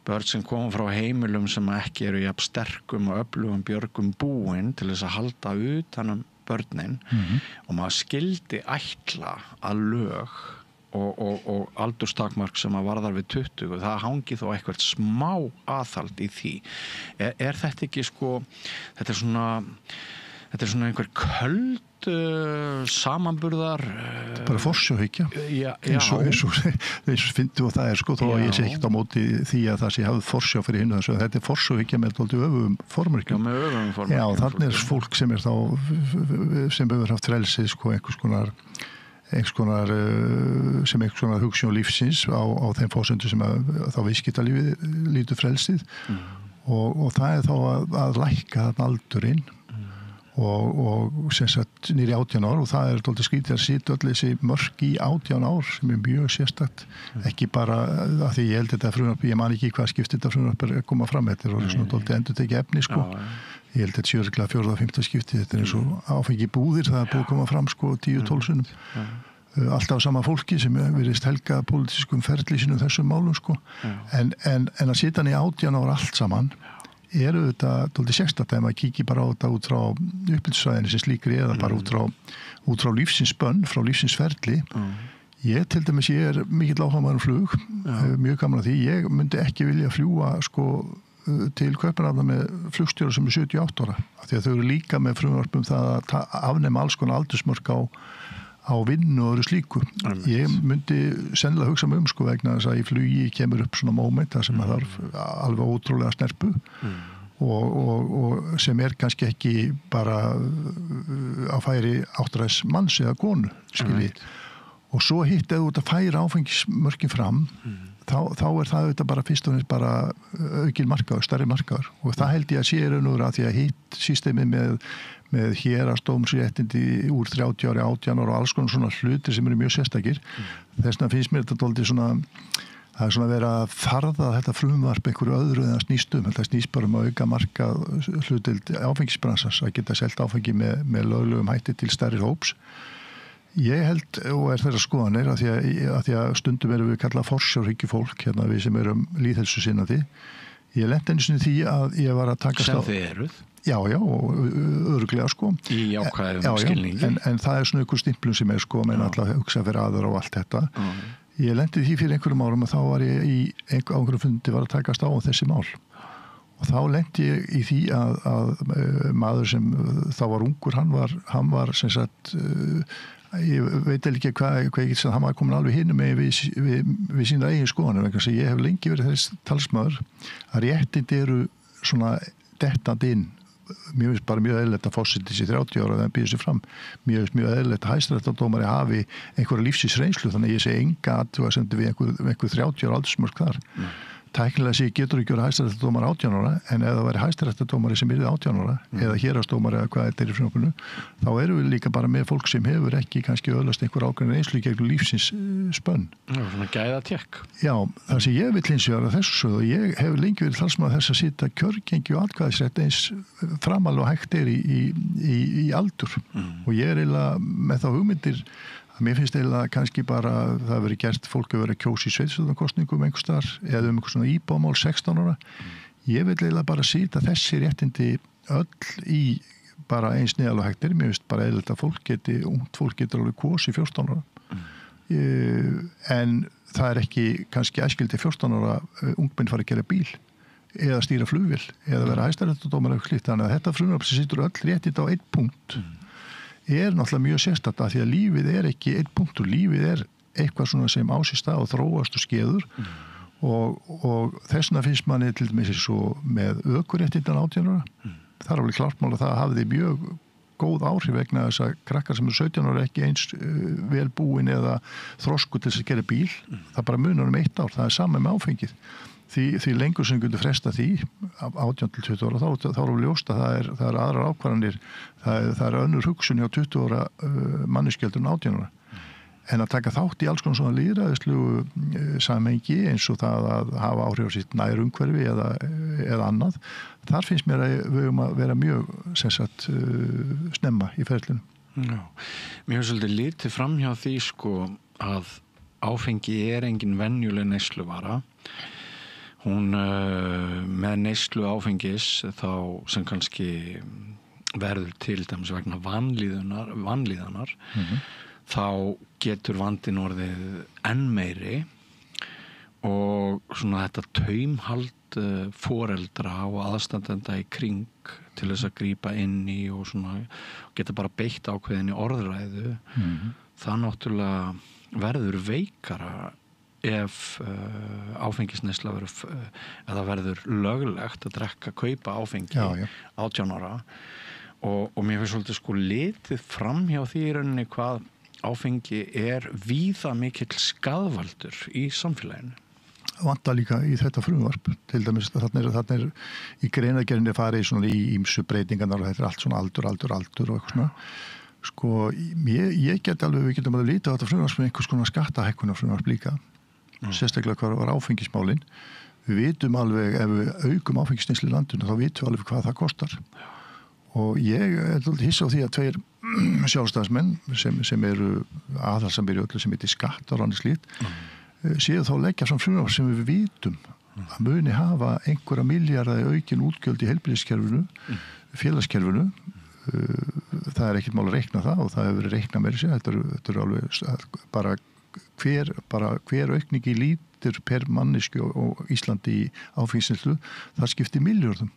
Börn sem koma frá heimilum sem ekki eru jafn sterkum og öflugum björgum búin til þess að halda utan börnin. Og maður skildi ætla að lög og aldurstakmark sem að varðar við 20, það hangi þó eitthvað smá aðhald í því. Er þetta ekki sko, þetta er svona einhver köld samanburðar bara forsjóhyggja eins og fyndum og það sko, þó að ég sé ekkert á móti því að það sé hafði forsjá fyrir hinu þessu, þetta er forsjóhyggja með öfugum formörkjum. Já, þannig fólk sem þá sem hefur haft frelsið sko, einhvers konar hugsjón lífsins á þeim fórsöndu sem þá viðskiptalífið lítur frelsið og það þá að lækka þarna aldurinn og sem sagt niður í 18 ár og það dálítið skrítið að sitja öll þessi mörk í 18 ár sem mjög sérstakt, ekki bara að því ég held þetta frumvarp, ég man ekki hvað skipti þetta frumvarp að koma fram, þetta svona dálítið endurtekið efni sko, ég held þetta sjöreglega 4. og 5. skipti, þetta eins og áfengi búðir, það búið að koma fram sko 10-12 sinnum, alltaf sama fólki sem virðist helga pólitískum ferli sínum þessum málum sko, en að sitja hann í 18 ár allt saman þetta dálítið sérstakt ef maður kíkir bara á þetta út frá upplýstsvæðinu sem slíkri eða bara út frá lífsins bönn, frá lífsins ferli. Ég til dæmis, ég mikill áhugamaður flug, mjög gaman að því, ég myndi ekki vilja fljúga sko til Kaupmannahafnar með flugstjóra sem 78 ára, af því að þau eru líka með frumvarpum það að afnema alls konar aldursmörk á vinnu og öðru slíku. Ég myndi sennilega hugsa mig sko vegna þess að í flugi kemur upp svona moment þar sem það þarf alveg ótrúlega snerpu og sem kannski ekki bara á færi áttræðs manns eða konu, skilji. Og svo hitt eða út að færa áfengismörkin fram, þá það auðvitað bara fyrst og nefnst bara aukinn markaður, stærri markaður og það held ég að sé raunur að því að hitt systemið með héraðsdómsréttindi úr 30 ári, 18 ára og alls konar svona hlutir sem eru mjög sérstakir. Þess vegna finnst mér þetta dálítið svona, það svona verið að farða þetta frumvarp einhverju öðru en það snýst þetta snýst bara að auka markað hlutild áfengisbransans, að geta selt áfengi með löglegum hætti til stærri hóps. Ég held, og þeirra skoðanir, að því að stundum erum við kallað forsjárhyggjufólk, hérna við sem erum lýðheilsusinnandi. Ég lenti einu sinni því að ég var að takast á... Sem þið eruð? Já, og örugglega sko. Í jákvæðum skilningi. En það svona einhver stimplun sem sko, menn alltaf hugsa fyrir aðra og allt þetta. Ég lendi því fyrir einhverjum árum að þá var ég á einhverjum fundi var að takast á þessi mál. Og þá lendi ég í því að maður sem þá var ungur, hann var sem sagt, ég veit ekki hvað hann var komin alveg hinum með við sína eigin skoðanir, vegna sem ég hef lengi verið þess talsmaður að réttindi eru svona dettandi inn. Mér finnst bara mjög eðlilegt að fórsettis í 30 ára þegar hann býður sig fram. Mér finnst mjög eðlilegt að hæstaréttardómari hafi einhverja lífsins reynslu, þannig að ég segi enga athugasemdir við einhver 30 ára aldursmörk þar. tæknilega sig getur ekki verið hæstaréttardómari 18 ára, en ef það væri hæstaréttardómari sem yrði 18 ára, eða héraðsdómari eða hvað þetta í frumvarpinu, þá erum við líka bara með fólk sem hefur ekki kannski öðlast einhver ákveðin einslu gegnum lífsins spönn. Já, svona gæða tékk. Já, það sem ég vil hins vegar að þessu sögðu, ég hefur lengi verið talsmaður þess að sitja kjörgengi og atkvæðisrétt eins framalega og hægt í aldur. Og ég eiginlega með þá hugmyndir mér finnst eiginlega kannski bara það verið gert fólk að vera kjósi í sveitarstjórnarkosningum einhvers staðar eða einhvers svona íbúamál 16 ára. Ég vil eiginlega bara sýta þessi réttindi öll í bara eins neðal og hægtir. Mér finnst bara eiginlega að ungt fólk getur alveg kosi 14 ára. En það er ekki kannski æskildi 14 ára ungmenn fara að gera bíl eða stýra flugvél eða vera hæstaréttardómari eitthvað slíkt. Þannig að þetta frumvarp sem situr öll réttindi á einn punkt náttúrulega mjög sérstakt að því að lífið ekki einn punktur, lífið eitthvað svona sem á sér stað og þróast og skeður og þessna finnst manni til dæmis svo með ökuréttindan 18 ára. Það er alveg klart mál að það hafði mjög góð áhrif vegna þess að krakkar sem eru 17 ára ekki eins vel búin eða þrosku til þess að gera bíl. Það bara munar 1 ár, það er sama með áfengið. Því lengur sem getur fresta því 18 til 20 ára, þá er alveg ljóst að það er aðrar ákvarðanir, það er önnur hugsun hjá 20 ára manneskjöldur en 18 ára. En að taka þátt í alls konar svona lýðræðislegu samhengi eins og það að hafa áhrif á sitt nærumhverfi eða annað, þar finnst mér að við höfum að vera mjög snemma í ferlinu. Já, mér hefur svolítið litið framhjá því að áfengi engin venjuleg neysluvara. Hún með neyslu áfengis þá sem kannski verður til dæmis vegna vanlíðanar þá getur vandinn orðið enn meiri og svona þetta taumhald foreldra og aðstandenda í kring til þess að grípa inn í og svona geta bara beitt ákveðinni orðræðu það náttúrulega verður veikara ef áfengisneysla verður löglegt að kaupa áfengi 18 ára og mér finnst svolítið litið framhjá því í rauninni hvað áfengi víða mikill skaðvaldur í samfélaginu. Vantar líka í þetta frumvarp til dæmis þarna er í greinargerðinni farið svona í ýmsu breytingarnar og þetta allt svona aldur og eitthvað svona. Ég get alveg, við getum alveg lítið á þetta frumvarp sem einhvers konar skattahækkunar frumvarp líka. Sérstaklega hvað var áfengismálin. Við vitum alveg ef við aukum áfengisneyslu í landinu þá vitum við alveg hvað það kostar. Og ég svolítið hissa á því að 2 sjálfstæðismenn sem eru aðhaldssamir í öllu sem heitir skatt og annað slíkt séu þá leggja fram frumvarp sem við vitum að muni hafa einhverja milljarða aukin útgjöld í heilbrigðiskerfinu, félagskerfinu. Það er ekkert mál að reikna það og það hefur verið reiknað meira sér. Þetta er alveg bara hver aukningi lítur per mannesku og Íslandi í áfengisneyslu, það skiptir milljörðum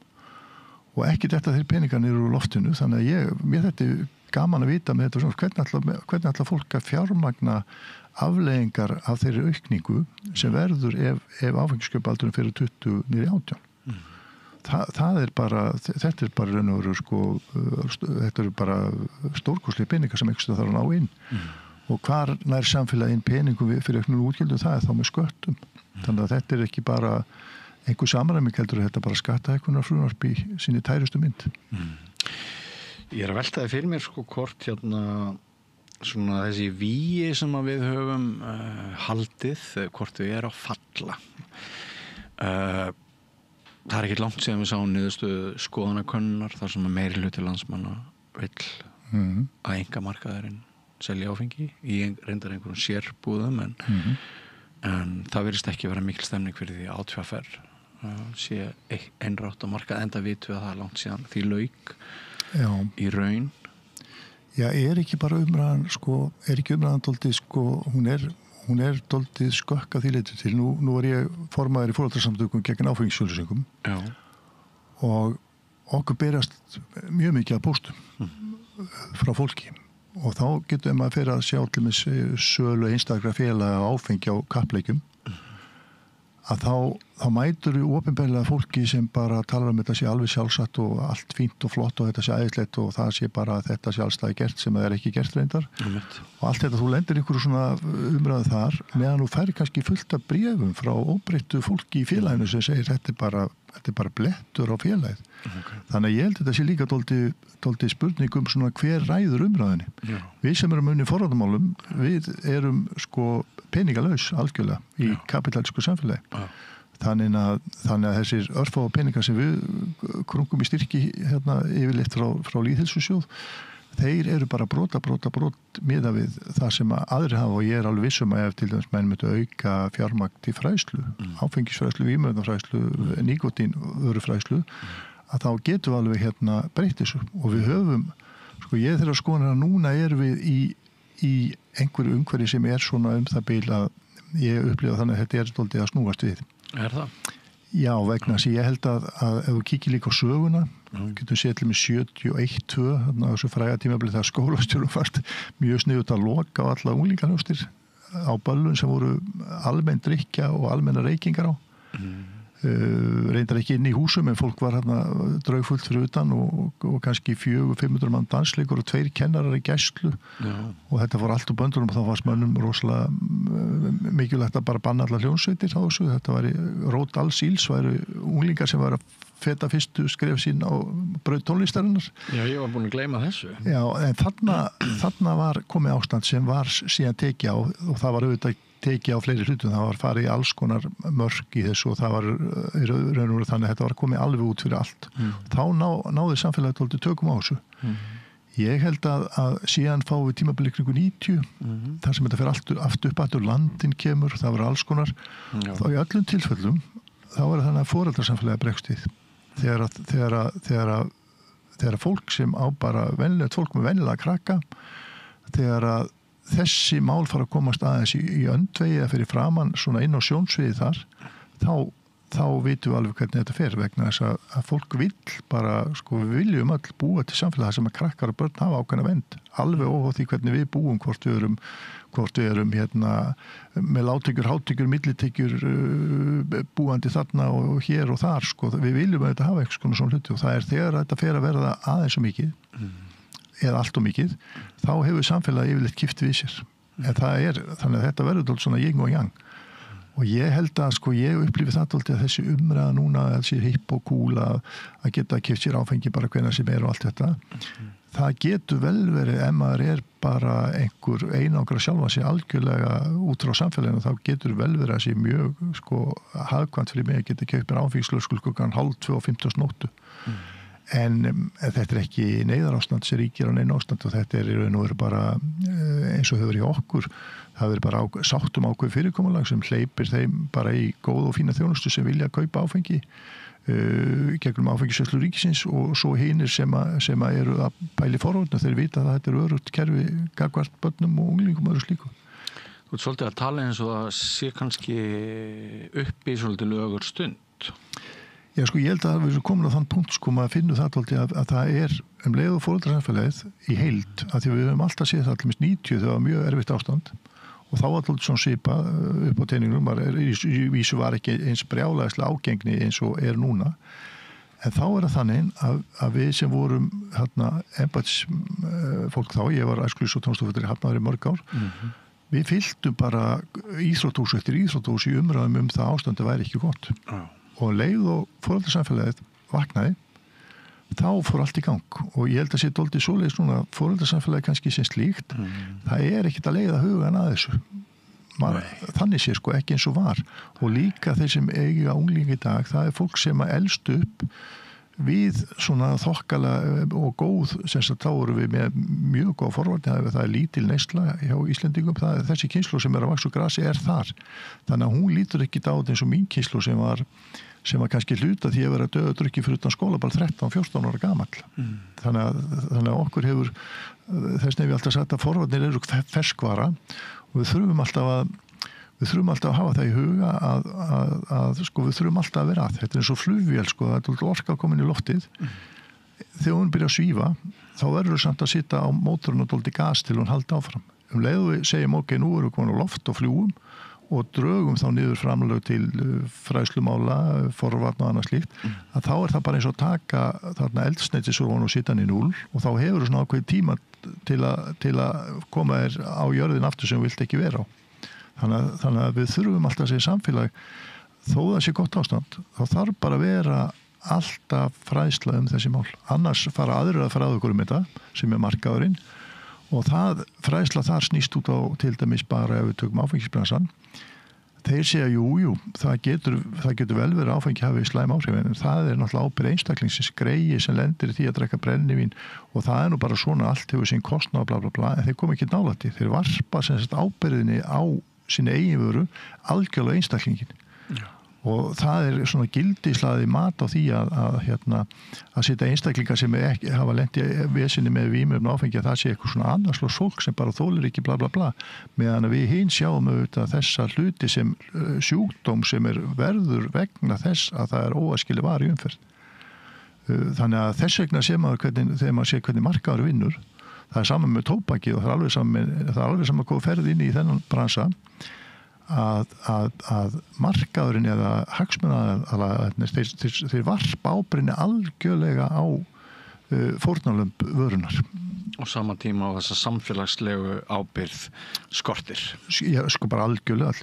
og ekki þetta þeir peningarnir eru úr loftinu, þannig að mér þetta er gaman að vita með þetta hvernig ætla fólk að fjármagna afleiðingar af þeirri aukningu sem verður ef áfengisköpaldurinn fyrir 20 niður í 18. Þetta er bara raun og veru þetta eru bara stórkostlegir peningar sem einhverstað þarf að ná inn. Og hvar nær samfélaginn peningum fyrir auknum útgjöldum, það er þá með sköttum. Þannig að þetta er ekki bara einhver samræming heldur þetta bara skattahækkunar frumvarp í sinni tærustu mynd. Ég að veltaði fyrir mér hvort svona þessi vígi sem að við höfum haldið, hvort við að falla. Það er ekki langt síðan við sáum niðurstöðu skoðanakönnunar þar sem að meiri hluti landsmanna vill að einkamarkaðurinn selja áfengi í reyndar einhverjum sérbúðum en það virðist ekki vera mikil stemning fyrir því að ÁTVR sé einrátt á markað enda vitum við að það er langt síðan því lauk í raun. Já, ekki bara umræðan ekki umræðan dálítið hún er dálítið skökk að því leyti til. Nú var ég formaður í foreldrasamtökum gegn áfengissölusöngum og okkur berast mjög mikið af póstum frá fólki. Og þá getur maður fyrir að sjá til með sölu einstakra félaga áfengi á kappleikjum að þá mætur við opinberlega fólki sem bara talar þetta sé alveg sjálfsagt og allt fínt og flott og þetta sé æðislegt og það sé bara að þetta sé allstæði gert sem það ekki gert reyndar og allt þetta, þú lendir ykkur svona umræðu þar meðan þú færi kannski fullt af bréfum frá óbreyttu fólki í félaginu sem segir þetta er bara blettur á félagið. Þannig að ég held þetta sé líka dálítið spurning svona hver ræður umræðinni. Við sem erum unni forvarnamálum, við erum sko peningalaus algjörlega í kapitalísku samfélagi. Þannig að þessir örfá peningar sem við krungum í styrki hérna yfirleitt frá lýðheilsusjóð, þeir eru bara brot miðað við það sem aðrir hafa og ég alveg vissum að ef til dæmis menn myndu auka fjármagn til fræðslu, áfengisfræðslu, vímuefnafræðslu, nikótínvörufræðslu, að þá getum við alveg hérna breytt þessu og við höfum, sko ég þeirra skoðan að núna erum við í einhverju umhverfi sem svona það bil að ég upplifa þannig að þetta dálítið að snúast við. Er það? Já, vegna þess að ég held að ef þú kíkir líka á söguna, getum séð til með 71-2, þarna á þessu fræga tímabili þegar skólastjórum fast mjög sniðugt að loka á alla unglingarhústir á böllum sem voru almenn drykkja og almenna reykingar á. Reyndar ekki inn í húsum en fólk var hérna draugfullt fyrir utan og kannski 400-500 mann dansleikur og 2 kennarar í gæslu og þetta fór allt úr böndunum og þá varst mönnum rosalega mikilvægt að bara banna allar hljónsveitir á þessu, þetta var rót alls íls, væru unglingar sem var að feta fyrstu skref sín á braut tónlistarinnar. Já, ég var búin að gleyma þessu. Já, en þarna var komið ástand sem var síðan tekið á og það var auðvitað tekið á fleiri hlutum, það var farið í alls konar mörk í þessu og það var raun og þannig að þetta var komið alveg út fyrir allt. Þá náði samfélagið tóltið tökum á þessu. Ég held að síðan fáum við tímabili kringu 90, þar sem þetta fer aftur upp aftur, landin kemur, það var alls konar. Þá í öllum tilfellum, þá er þannig að foreldrasamfélagið bregst við. Þegar fólk sem á bara venjulegt fólk með venjulega krakka, þegar þessi mál fara að komast aðeins í öndvegi eða fyrir framann svona inn á sjónsviði þar, þá vitum við alveg hvernig þetta fer vegna þess að fólk vill bara, sko við viljum öll búa til samfélag sem að krakkar og börn hafa ákveðna vernd, alveg óháð því hvernig við búum, hvort við erum hérna með lágtekjur, hátekjur, millitekjur búandi þarna og hér og þar, sko við viljum að þetta hafa eitthvað svona hluti og það er þegar þetta fer að verða aðeins svo mikið eða allt og mikið, þá hefur samfélagi yfirleitt kipt við sér. En þannig að þetta verður dálítið svona yin og yang. Og ég held að, sko, ég upplifi það dálítið að þessi umræða núna, þessi hipp og cool að geta kipt sér áfengi bara hvenær sem og allt þetta. Það getur vel verið, ef maður bara einhver einangra sjálfan sig algjörlega út frá samfélaginu, þá getur vel verið að sé mjög, sko, hagkvæmt fyrir mig að geta keypt mér áfengislaus klukkan 1:30 og 15:00. En þetta ekki neyðarástand sem ríkir á neina ástand og þetta nú bara eins og hefur í okkur það bara sáttum ákveð fyrirkomulag sem hleypir þeim bara í góð og fína þjónustu sem vilja kaupa áfengi gegnum áfengisveislu ríkisins og svo hinir sem eru að pæli forvörna þeir vita að þetta örugt kerfi gagnvart börnum og unglingum og öðru slíku. Þú ert svolítið að tala eins og það sé kannski upp í svolítið lögur stund. Já, sko, ég held að við erum komin á þann punkt, sko, maður finnur það alltaf að það leið og foreldrasamfélagið í heild, að því við höfum alltaf séð það allir 90, það var mjög erfitt ástand og þá var alltaf svona svipa upp á teiningnum, í vísu var ekki eins brjálæðislega ágengni eins og núna, en þá það þannig að við sem vorum hérna, embættisfólk þá, ég var æskulýðs- og tónlistafulltrúi í Hafnarfirði í mörg ár, við fylgdum bara íþróttahús eftir íþróttahús í umræðum það ástandi væri ekki gott. Og leið og foreldrasamfélagið vaknaði, þá fór allt í gang og ég held að sé dálítið svoleiðis núna foreldrasamfélagið kannski sem slíkt, það ekkert að leiða hugan að þessu. Þannig sé sko ekki eins og var og líka þeir sem eiga unglingi í dag, það fólk sem elst upp við svona þokkalega og góð, sem sagt þá erum við með mjög góð forvarnir, það lítil neysla hjá Íslendingum, þessi kynslóð sem að vaxa úr grasi þar, þannig að hún lítur ekki á þetta eins og mín kynslóð sem var kannski hluta því að vera döðadrukki fyrir utan skólaball 13-14 ára gamall. Þannig að okkur hefur þess nefnir alltaf sagt að forvarnir eru ferskvara og við þurfum alltaf að hafa það í huga að sko við þurfum alltaf að vera að. Þetta eins og flugvél, sko, það alltaf orka að koma inn í loftið. Þegar hún byrja að svífa, þá verður við samt að sitja á mótorinn og dóldi gas til hún halda áfram. Leið við segjum ok, nú erum við komin á loft og fljúum og drögum þá niður framlög til fræðslumála, forvarna og annað slíkt, að þá það bara eins og taka þarna eldsneytisúrvan og sita hann í 0 og þá hefur svona ákveð tíma til að koma þér á jörðin aftur sem þú vilt ekki vera á. Þannig að við þurfum alltaf að segja samfélag, þó það sé gott ástand, þá þarf bara að vera alltaf fræðsla þessi mál. Annars fara aðrir að fara að okkur þetta, sem markaðurinn, og það fræðsla þar snýst út á til dæmis bara ef við tökum áfengisbransan. Þeir segja, jú, það getur vel verið áfengi hafi slæm áhrif, en það náttúrulega ábyrgð einstaklingsins greiði sem lendir í því að drekka brennivín og það nú bara svona allt hefur sín kostnað bla bla bla, en þeir koma ekki nálægt því. Þeir varpa sem sagt ábyrgðinni á sína eigin vöru algjörlega einstaklingin. Og það svona gildislaði mat á því að setja einstaklingar sem hafa lent í vesinni með vímöfn áfengi að það sé eitthvað svona annarslós fólk sem bara þolir ekki bla bla bla, meðan við hinn sjáum auðvitað þessa hluti sem sjúkdóm sem verður vegna þess að það óæskileg var í umferð. Þannig að þess vegna sé maður þegar maður sé hvernig markaður vinnur, það saman með tóbaki og það alveg saman hvað ferð inn í þennan bransa, að markaðurinn eða hagsmunaaðilarnir þeir varpa ábyrgðinni algjörlega á fórnarlömb vörunar. Og sama tíma á þessa samfélagslegu ábyrgð skortir. Já, sko bara algjörlega.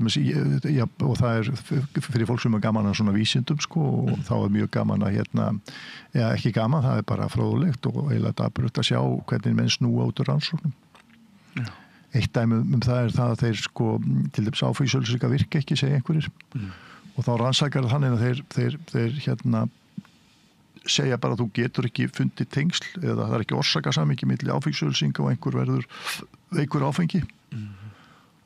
Og það fyrir fólk sem gaman að svona vísindum, sko, og þá mjög gaman að ekki gaman, það bara fróðlegt og eiginlega dapurlegt að sjá hvernig menn snúa út úr rannsóknum. Já. Eitt dæmi það það að þeir sko til dæmis áfengisauglýsingar virka ekki, segja einhverjir. Og þá rannsakar þannig að þeir segja bara að þú getur ekki fundið tengsl eða það ekki orsakasamhengi milli áfengisauglýsinga og einhver verður veikur áfengi.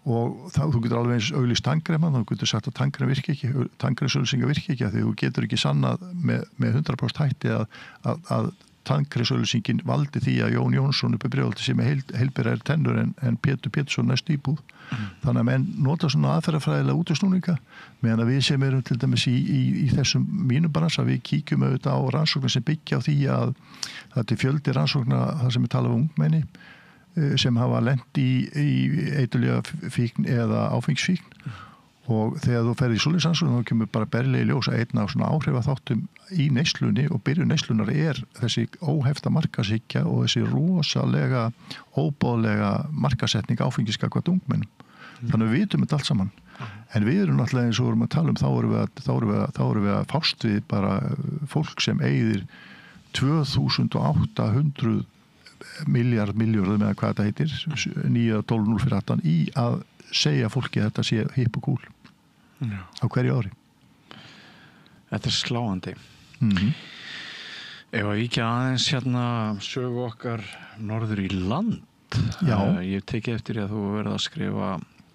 Og þú getur alveg eins auglýst tannkrema, þá getur sagt að tannkrem virki ekki, tannkremsauglýsingar virki ekki, því þú getur ekki sannað með 100% hætti að tannkremsauglýsingin valdi því að Jón Jónsson uppi Breiðholti sem heilbrigðari tennur en Pétur Pétursson næst íbúð. Þannig að menn nota svona aðferðafræðilega útúrsnúninga, meðan að við sem erum til dæmis í þessum mínum bransa, við kíkjum auðvitað á rannsóknir sem byggja á því að það er fjöldi rannsókna það sem við tala um ungmenni sem hafa lent í eiturlyfjafíkn eða áfengisfíkn. Og þegar þú ferð í svoleiðisrannsóknir þá kemur bara berlega í ljós að einn af svona áhrifaþáttum í neyslunni og byrjun neyslunar þessi óhefta markaðshyggja og þessi rosalega óboðlega markaðssetning áfengiskakvart ungmennum. Þannig við vitum þetta allt saman. En við erum náttúrulega eins og vorum að tala um þá erum við að fást við bara fólk sem eyðir 2800 milljörðum eða hvað þetta heitir 9-12-0 fyrir 18 í að segja fólki að þetta sé hipp og kúl á hverju ári. Þetta sláandi. Ef að víkja aðeins sögu okkar norður í land. Já. Ég tekið eftir að þú verið að skrifa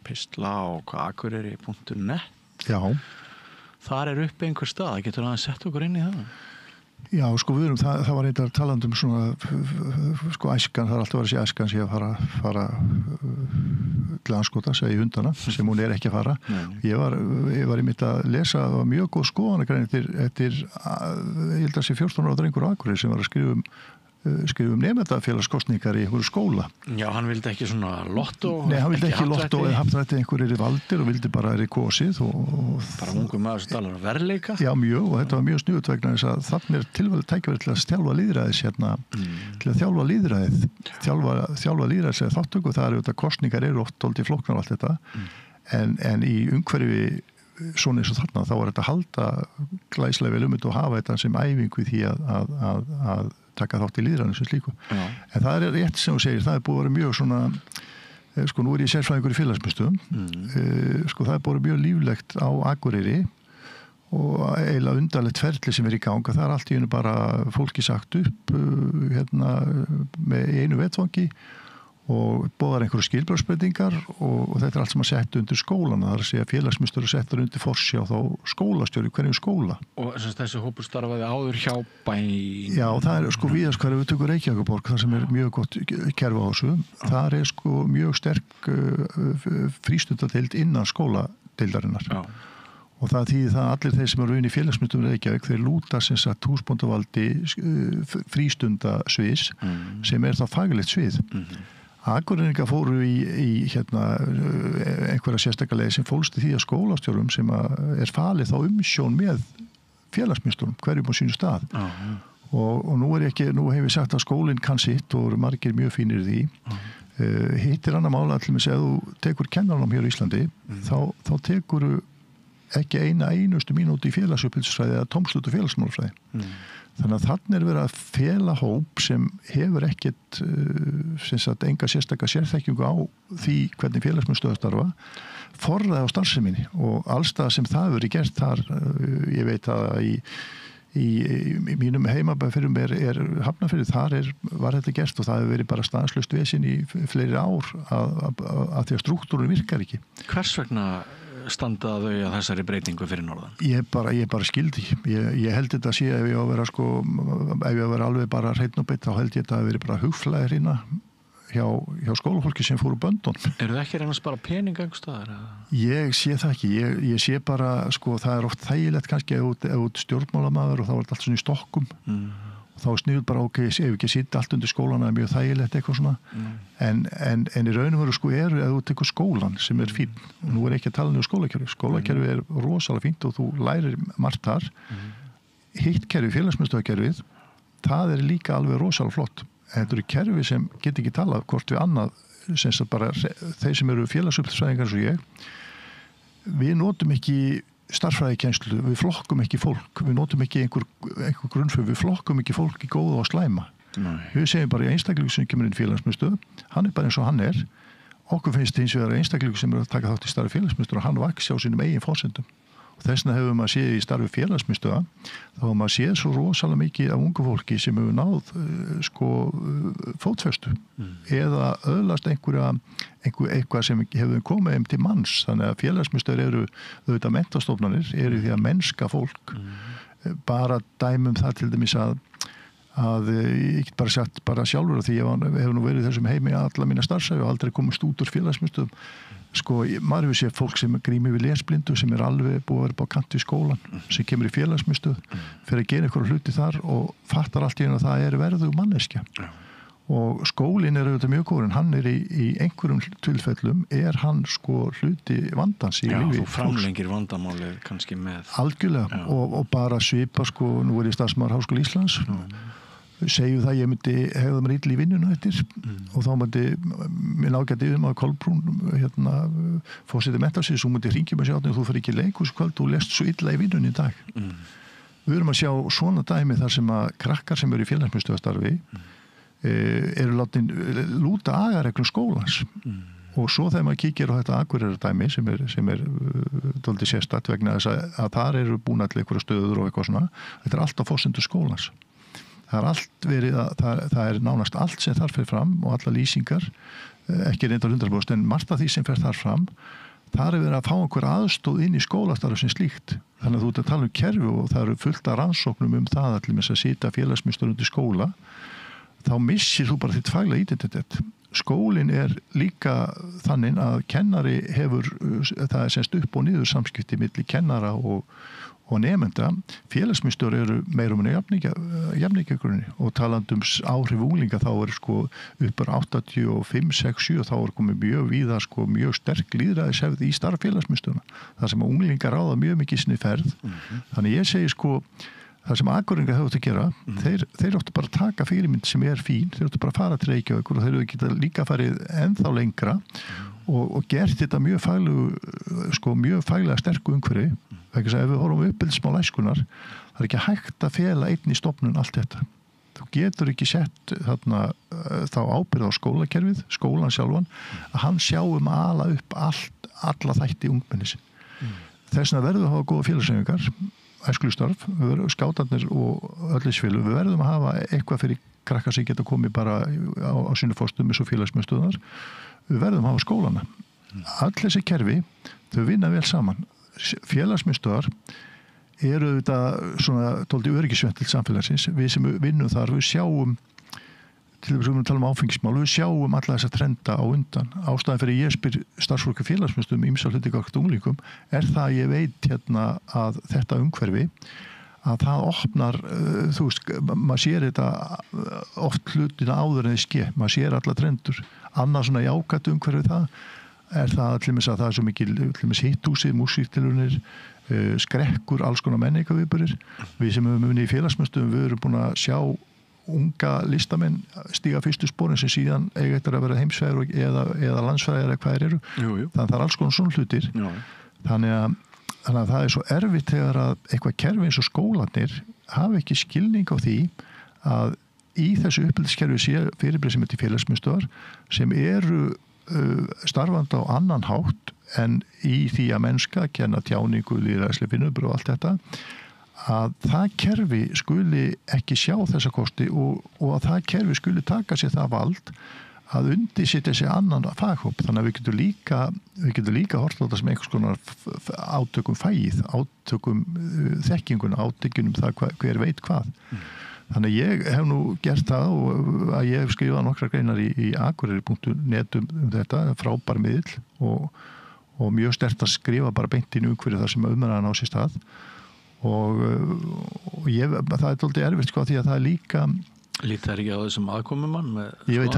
pistla á akureyri.net. Já. Þar uppi einhver stað, getur aðeins sett okkur inn í það? Já, sko við erum, það var eitthvað talandi um svona, sko æskan, það alltaf að segja æskan sé að fara til anskota, segja í hundana, sem hún ekki að fara. Ég var í mitt að lesa, það var mjög góð skoðanagrein eftir, ég held að sé 14 ára drengur á Akureyri sem var að skrifa um nemendafélagskosningar í einhverju skóla. Já, hann vildi ekki svona lottó. Nei, hann vildi ekki lottó eða haptrætti, einhverjir valdir og vildi bara kosið og bara ungu maður sem talar verðleika. Já, mjög, og þetta var mjög snuðt vegna þess að þannig tilvægilegt tækifæri til að þjálfa lýðræðis til að þjálfa lýðræðið þjálfa lýðræðis eða þáttöku, það auðvitað kosningar oft dálítið flóknar og allt þetta en í umhverfi svona eins og þarna, þá var þetta að halda glæslega vel þetta og hafa þetta sem æfingu í því að taka þátt í lýðræðinu sem slíku. En það rétt sem þú segir, það búið að vera mjög svona, sko nú ég sérfræðingur í félagsmiðstöðum, sko það búið mjög líflegt á Akureyri og eiginlega undarlegt ferli sem í ganga, það allt í einu bara fólki sagt upp með einu vettvangi og boðar einhverju skilbragðsbreytingar og þetta allt sem að setja undir skólana, það að segja félagsmiðstöður setja undir forsjá þá skólastjóri hverjum skóla. Og þessi hópur starfaði áður hjá bæn? Já, það sko víðast hverju við tökum Reykjavíkurborg, það sem mjög gott kerfi á þessu, það sko mjög sterk frístundadeild innan skóladeildarinnar. Já. Og það þýðir það allir þeir sem eru inn í félagsmiðstöðum Reykjavík, þeir lúta sem sagt húsbóndavaldi frístundasviðs sem þá faglegt svið. Akureyringar fóru í einhverja sérstaklega leið sem fólst í því að skólastjórum sem er falið þá umsjón með félagsmyndstörum hverjum á sínu stað. Og nú hef ég sagt að skólinn kann sitt og eru margir mjög fínir í því. Hitt annar mála allir með að þú tekur kennarnám hér í Íslandi, þá tekur ekki einustu mínúti í félagsupplýsisfræði eða tómslut og félagsmálafræði. Þannig að þarna verið að fela hóp sem hefur ekkert enga sérstaka sérþekkingu á því hvernig félagsmyndstöðar starfa, forræði á starfseminni og allstað sem það verið gert þar, ég veit að í mínum heimabæ fyrir mér Hafnarfirði, þar var þetta gert og það hefur verið bara stanslaust vesinn í fleiri ár að því að strúktúrun virkar ekki. Hvers vegna standa þau að þessari breytingu fyrir norðan? Ég bara skildi ekki. Ég held þetta að sé ef ég á að vera alveg bara hreinn og beitt, þá held ég þetta að vera bara hugflæðir hérna hjá skólafólki sem fóru böndun. Eru það ekki reynast bara pening einhverstaðar? Ég sé það ekki. Ég sé bara, það er oft þægilegt kannski ef stjórnmálamaður og þá er þetta allt svona í stokkum. Þá er sniðuð bara ef ekki sitja allt undir skólan er mjög þægilegt eitthvað svona. En í raun og veru ef þú tekur skólan sem er fín, og nú ekki að tala um skólakerfi. Skólakerfi er rosalega fínt og þú lærir margt þar. Hitt kerfi, félagsmyndstöðarkerfið, það er líka alveg rosalega flott. Þetta eru kerfi sem get ekki talað hvort við annað, sem bara þeir sem eru félagsupplýsisfræðingar eins og ég, við notum ekki starffræðikennslu, við flokkum ekki fólk, við notum ekki einhver grunnföð, við flokkum ekki fólk í góða og slæma. Við segjum bara í einstaklingu sem kemur inn í félagsmyndstöð, hann er bara eins og hann er. Okkur finnst hins vegar einstaklingu sem er að taka þátt í starfi félagsmyndstöð og hann vaxi á sínum eigin forsendum. Og þess vegna hefur maður séð í starfi félagsmyndstöða, þá hefur maður séð svo rosalega mikið af ungu fólki sem hefur náð fótfestu eða öðlast eitthvað sem hefur komið til manns. Þannig að félagsmyndstöður eru auðvitað menntastofnanir, eru því að mennska fólk. Bara dæmum það til dæmis að ég get bara sagt bara sjálfur að því ég hef nú verið í þessum heimi alla mína starfsæfi og aldrei komist út úr félagsmyndstöðum. Maður hefur séð fólk sem grími við lesblindu sem er alveg búið að vera á kanti í skólan, sem kemur í félagsmyndstöð, fyrir að gera eitthvað hluti þar og fattar allt í einu að það er verðug manneskja. Og skólinn er auðvitað mjög góður, en hann er í einhverjum tilfellum, hann hluti vandans í lífi. Já, þú framlengir vandamálið kannski með. Algjörlega, og bara svipa, nú er ég starfsmaður Háskóla Íslands, segjum það ég myndi hegða mér illa í vinnuna eftir og þá myndi minn ágæti yfirmaður Kolbrún fórseti menntasviðs, hún myndi hringja mig og sjá þú fyrir ekki í leikhúskvöld og lest svo illa í vinnunni í dag. Við erum að sjá svona dæmi þar sem að krakkar sem eru í félagsmyndstöðarstarfi eru látin lúta agareglum skólans og svo þegar maður kíkir á þetta Akureyrardæmi sem er dálítið sérstakt vegna þess að þar eru búin allir einhverja stöður og eitthvað svona, þetta er allt á forsendu skólans. Það er nánast allt sem þar fer fram og alla lýsingar, ekki reyndar 100%, en margt af því sem fer þar fram, þar er verið að fá einhver aðstóð inn í skólastarf sem slíkt. Þannig að þú ert að tala um kerfi og það eru fullt af rannsóknum það allir með að sitja félagsmyndstöður undir skóla, þá missir þú bara þitt faglega identitet. Skólinn er líka þannig að kennari hefur, það er semst upp og niður samskipti milli kennara og nemenda. Félagsmyndstöður eru meira minna jafningjagrunni og talandi áhrif unglinga þá er uppar 85, 6, 7 þá er komið mjög víða mjög sterk lýðræðishefð í starf félagsmyndstöðuna. Það sem að unglingar ráða mjög mikið sinni ferð. Þannig ég segi það sem Akureyringar hefur átt að gera, þeir áttu bara að taka fyrirmynd sem er fín, þeir áttu bara að fara til Reykjavíkur og þeir eru geta líka farið ennþá lengra og gert þetta mjög faglega sterku umhverfi. Ef við horfum uppeldismál æskunnar, það er ekki hægt að fela einn í stofnun allt þetta. Þú getur ekki sett þá ábyrgð á skólakerfið, skólan sjálfan, að hann sjá að ala upp alla þætti ungmennis. Þess vegna verður að hafa góða félagshreyfingar, æskulustörf, skátarnir og öllisfélög. Við verðum að hafa eitthvað fyrir krakkar sem geta komið bara á sínu fórstum eins og félagsmyndstöðar. Við verðum að hafa skólana. Öll þessi kerfi, þau vinna vel saman. Félagsmyndstöðar eru þetta svona dálítið öryggisventil samfélagsins. Við sem vinnum þar, við sjáum til þess að við tala um áfengismál, við sjáum alla þessa trenda á undan. Ástæðan fyrir ég spyr starfsfólki félagsmyndstöðum ýmsa hluti gagnvart unglingum er það að ég veit að þetta umhverfi að það opnar, þú veist, maður sér þetta oft hlutina áður en þið maður sér alla trendur. Annað svona jákvætt umhverfið það til dæmis að það svo mikil hitthúsið, músíktilraunir, skrekkur, alls konar menningarviðburðir. Við sem höfum unnið í félagsmiðstöðum, við erum búin að sjá unga listamenn stíga fyrstu sporin sem síðan eiga eftir að vera heimsfræðir eða landsfræðir eða hvað eru. Þannig að það alls konar svona hlutir. Þannig að það svo erfitt þegar að eitthvað kerfi eins og skólarnir hafa ekki skilning á því að í þessu uppeldiskerfi sé fyrirbrigði sem heitir félagsmiðstöðvar sem eru starfandi á annan hátt en í því að mennska, kenna tjáningu, lýðræðisleg vinnubrögð og allt þetta, að það kerfi skuli ekki sjá þessa kosti og að það kerfi skuli taka sér það vald að undirsetja sér annan faghóp. Þannig að við getum líka hort á þetta sem einhvers konar átökum fæið, átökum þekkinguna, átökunum það hver veit hvað. Þannig að ég hef nú gert það og að ég hef skrifað nokkrar greinar í akureyri.net þetta, frábær miðill og mjög sterkt að skrifa bara beint inn umhverju þar sem umræðan á sér stað og það er dálítið erfitt sko því að það er líka Lítið ekki á þessum aðkomumann ég veit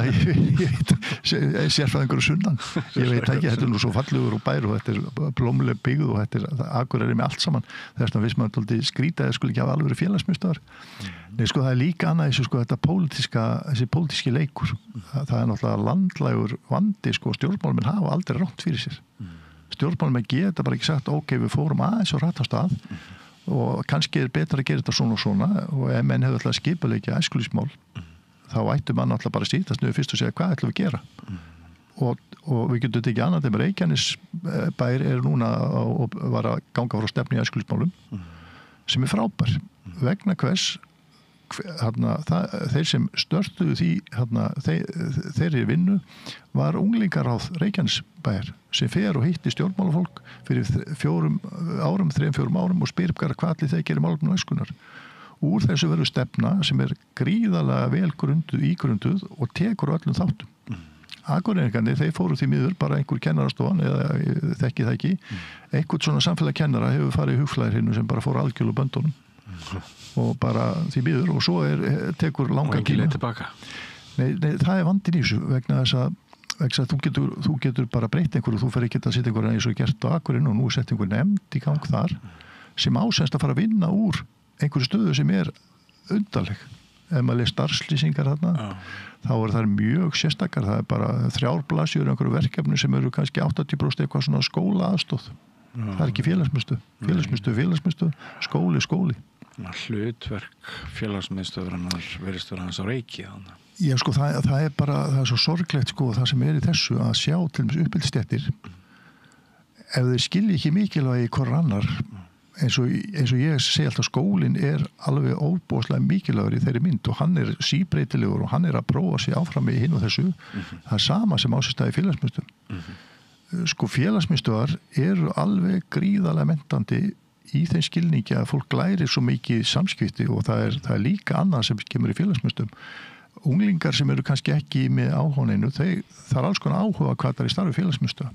sérfræðingur og sunnan ég veit ekki, þetta er nú svo fallegur og bær og þetta er blómuleg byggð og þetta er Akureyri með allt saman þess vegna viss maður dálítið skrýta eða skulle ekki hafa alveg verið félagsmiðstöðvar Nei, sko það er líka annað þessu sko þetta þessi pólitíski leikur það er náttúrulega landlægur vandi sko stjórnmálamenn hafa aldrei rátt fyrir sér stjórnmálamenn geta bara ekki sagt ok, við fórum aðeins og rættast að og kannski er betra að gera þetta svona og ef menn hefur alltaf skipuleikja æskulísmál þá ættum mann alltaf bara sýtast niður fyrst og segja hvað ætlum við að gera og við getum þetta ekki annað en Reykjanesbær er núna og var að ganga frá stefnu í æskulísmálum sem er frábær vegna hvers þeir sem störtuðu því þeirri vinnu var unglingaráð Reykjanesbæjar sem fer og hitti stjórnmálafólk fyrir 3-4 árum og spyr hvað allir þeir gerir málefnum æskunnar. Úr þessu verður stefna sem er gríðarlega vel ígrunduð og tekur öllum þáttum. Akureyringarnir, þeir fóru því miður bara einhver kennarastofan eða þekki það ekki. Einhvern svona samfélag kennara hefur farið í hugflæðir sem bara fór algjörlu böndunum. Og bara því miður og svo tekur langa tíma tilbaka. Nei, það er vandinn í þessu vegna þess að þú getur bara breytt einhverju, þú fer ekki að setja einhverju eins og gert á Akureyri og nú sett einhverju nefnd í gang þar sem ásemst að fara að vinna úr einhverju stöðu sem er undarleg. Ef maður les starfslýsingar þarna, þá það mjög sérstakar, það er bara 3 blaðsíður einhverju verkefni sem eru kannski 80% eitthvað svona skóla aðstóð. Það er ekki félagsmiðstöð, skóli. Hlutverk félagsmiðstöðurinnar verðist vera hans á Reiki þannig. Já, sko, það er bara, það er svo sorglegt, sko, það sem er í þessu að sjá til dæmis uppeldisstéttir ef þeir skilji ekki mikilvægi hver annar, eins og ég segi alltaf, skólinn er alveg óbúslega mikilvægur í þeirri mynd og hann er síbreytilegur og hann er að prófa sig áfram í hinn og þessu, það er sama sem á sér stað í félagsmiðstöðum. Sko, félagsmiðstöðvar eru alveg gríðarlega mentandi í þeim skilningi að fólk lærir svo mikið samskipti og það er líka annað sem kemur í félagsmiðstöðum. Unglingar sem eru kannski ekki með áhuganeinu, það er alls konar áhuga hvað það er í starfi félagsmiðstöða.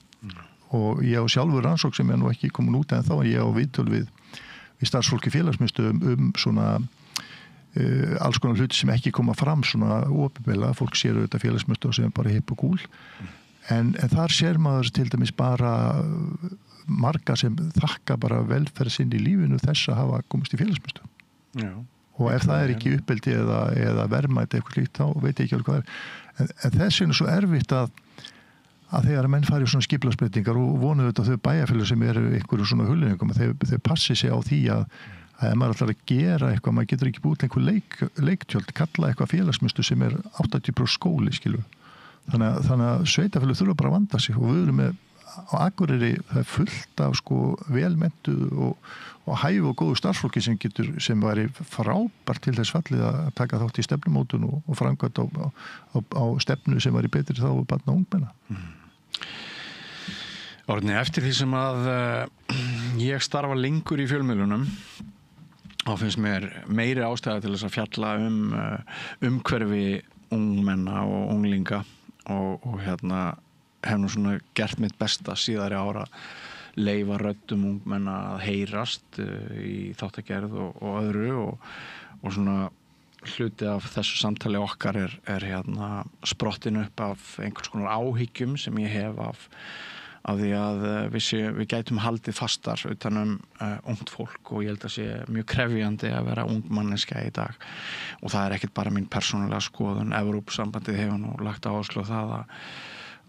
Og ég á sjálfur rannsókn sem er nú ekki komin út en þá ég á viðtöl við starfsfólki félagsmiðstöðum svona alls konar hluti sem ekki koma fram svona opinberlega, fólk sér auðvitað félagsmiðstöða sem er bara hipp og cool. En þar sér maður til dæmis bara marga sem þakka bara velferð sinn í lífinu þess að hafa komist í félagsmiðstöð. Já. Og ef það er ekki uppeldi eða verðmæti eitthvað slíkt, þá veit ég ekki alveg hvað er. En þess vegna er svo erfitt að þegar menn fari svona skipulagsbreytingar og vonuðu þetta þau bæjarfélög sem eru einhverju svona hullingum, þau passi sig á því að ef maður ætlar að gera eitthvað, maður getur ekki búið einhver leiktjöld, kalla eitthvað félagsmiðstöð sem er 80% skóli, skilur. Þannig að sveitafélög þurfa bara að vanda sig og við erum með á Akureyri það er fullt af sko velmentuð og hæfu og góðu starfsfólki sem væri frábært til þess fallið að taka þátt í stefnumótun og framkvæmt á stefnu sem væri betri þá barna og ungmenna. Árni, eftir því sem að ég starfa lengur í fjölmiðlunum þá finnst mér meiri ástæða til þess að fjalla umhverfi ungmenna og unglinga og hef nú svona gert mitt besta síðari ára leyfa röddum ungmenna að heyrast í þáttagerð og öðru og svona hluti af þessu samtali okkar er hérna sprottin upp af einhvers konar áhyggjum sem ég hef af því að við gætum haldið fastar utanum ungt fólk og ég held að sé mjög krefjandi að vera ung manneskja í dag og það er ekkert bara mín persónulega skoðun. Evrópusambandið hefur nú lagt áherslu á það að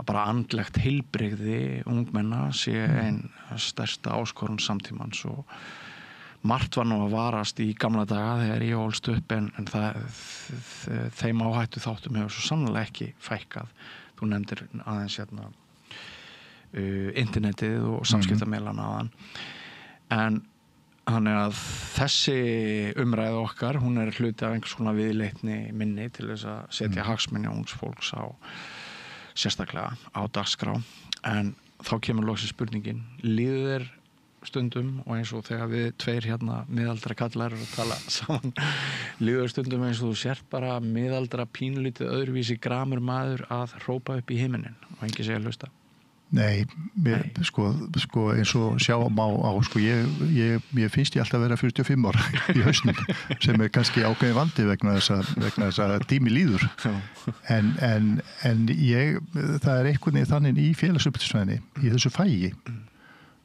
bara andlegt heilbrigði ungmenna sé ein stærsta áskorun samtímans og margt var nú að varast í gamla daga þegar ég ólst upp en þeim áhættu þáttum hefur svo sannlega ekki fækkað. Þú nefndir aðeins hérna internetið og samskiptamiðlana aðan. En þannig að þessi umræða okkar, hún er hluti af einhvers konar viðleitni minni til þess að setja hagsmuni ungs fólks sérstaklega á dagskrá. En þá kemur loksins spurningin, líður þér stundum og eins og þegar við tveir hérna miðaldra kallar að tala saman líður stundum eins og þú sért bara miðaldra pínlítið öðruvísi gramur maður að hrópa upp í himinin og engi segja hlusta. Nei, sko eins og sjá má á, sko ég finnst ég alltaf að vera 45 ára í hausnum sem kannski ákveðin vandi vegna þess að tími líður en það einhvern veginn þannig í félagsupplýsisvæðinni í þessu fægi.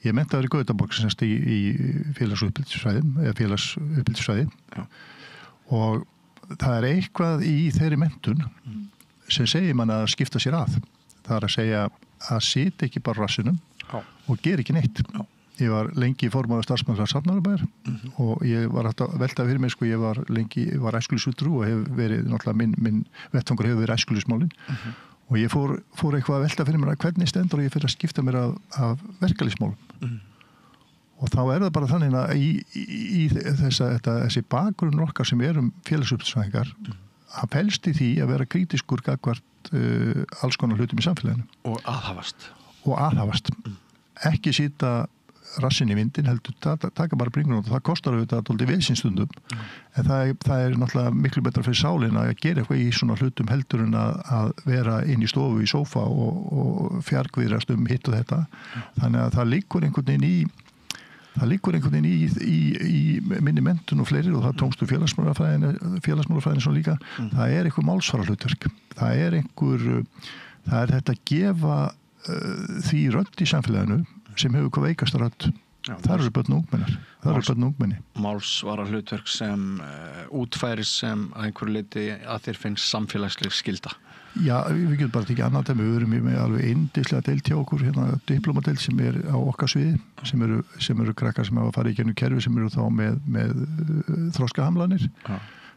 Ég menntaður í Gautaborg semst í félagsupplýsisvæði og það er eitthvað í þeirri menntun sem segir mann að skipta sér að. Það er að segja að sitja ekki bara rassinum og gera ekki neitt. Ég var lengi formaður starfsmanns Safnarabæjar og ég var alltaf veltað fyrir mig, sko, ég var æskulýsfulltrúi og hefur verið, náttúrulega minn vettfangur hefur verið æskulýsmálin og ég fór eitthvað að velta fyrir mér að hvernig stendur og ég fyrir að skipta mér af verkalýsmálum. Og þá er það bara þannig að í þessi bakgrunn okkar sem erum félagsupplýsingar að felst í því að vera krítiskur gagnvart alls konar hlutum í samfélaginu. Og aðhafast. Ekki sýta rassin í vindin, heldur taka bara bringun og það kostar auðvitað dálítið vesinsstundum en það er náttúrulega miklu betra fyrir sálina að gera eitthvað í svona hlutum heldur en að vera inn í stofu í sófa og fjarkviðrast hitt og þetta. Þannig að það liggur einhvern veginn í minni menntun og fleiri og það tókstu félagsmálafræðin svo líka. Það er einhver málsvara hlutverk. Það er þetta að gefa því rödd í samfélaginu sem hefur hvað veikast rödd. Það eru börn og ungmenni. Málsvara hlutverk sem útfæris sem að einhverju leyti að þér finnst samfélagsleg skylda. Já, við getum bara ekki annað en við erum með alveg yndislega deild hjá okkur, hérna diplómadeild sem er á okkar sviði, sem eru krakkar sem hafa farið í gennum kerfi sem eru þá með þroskahamlanir,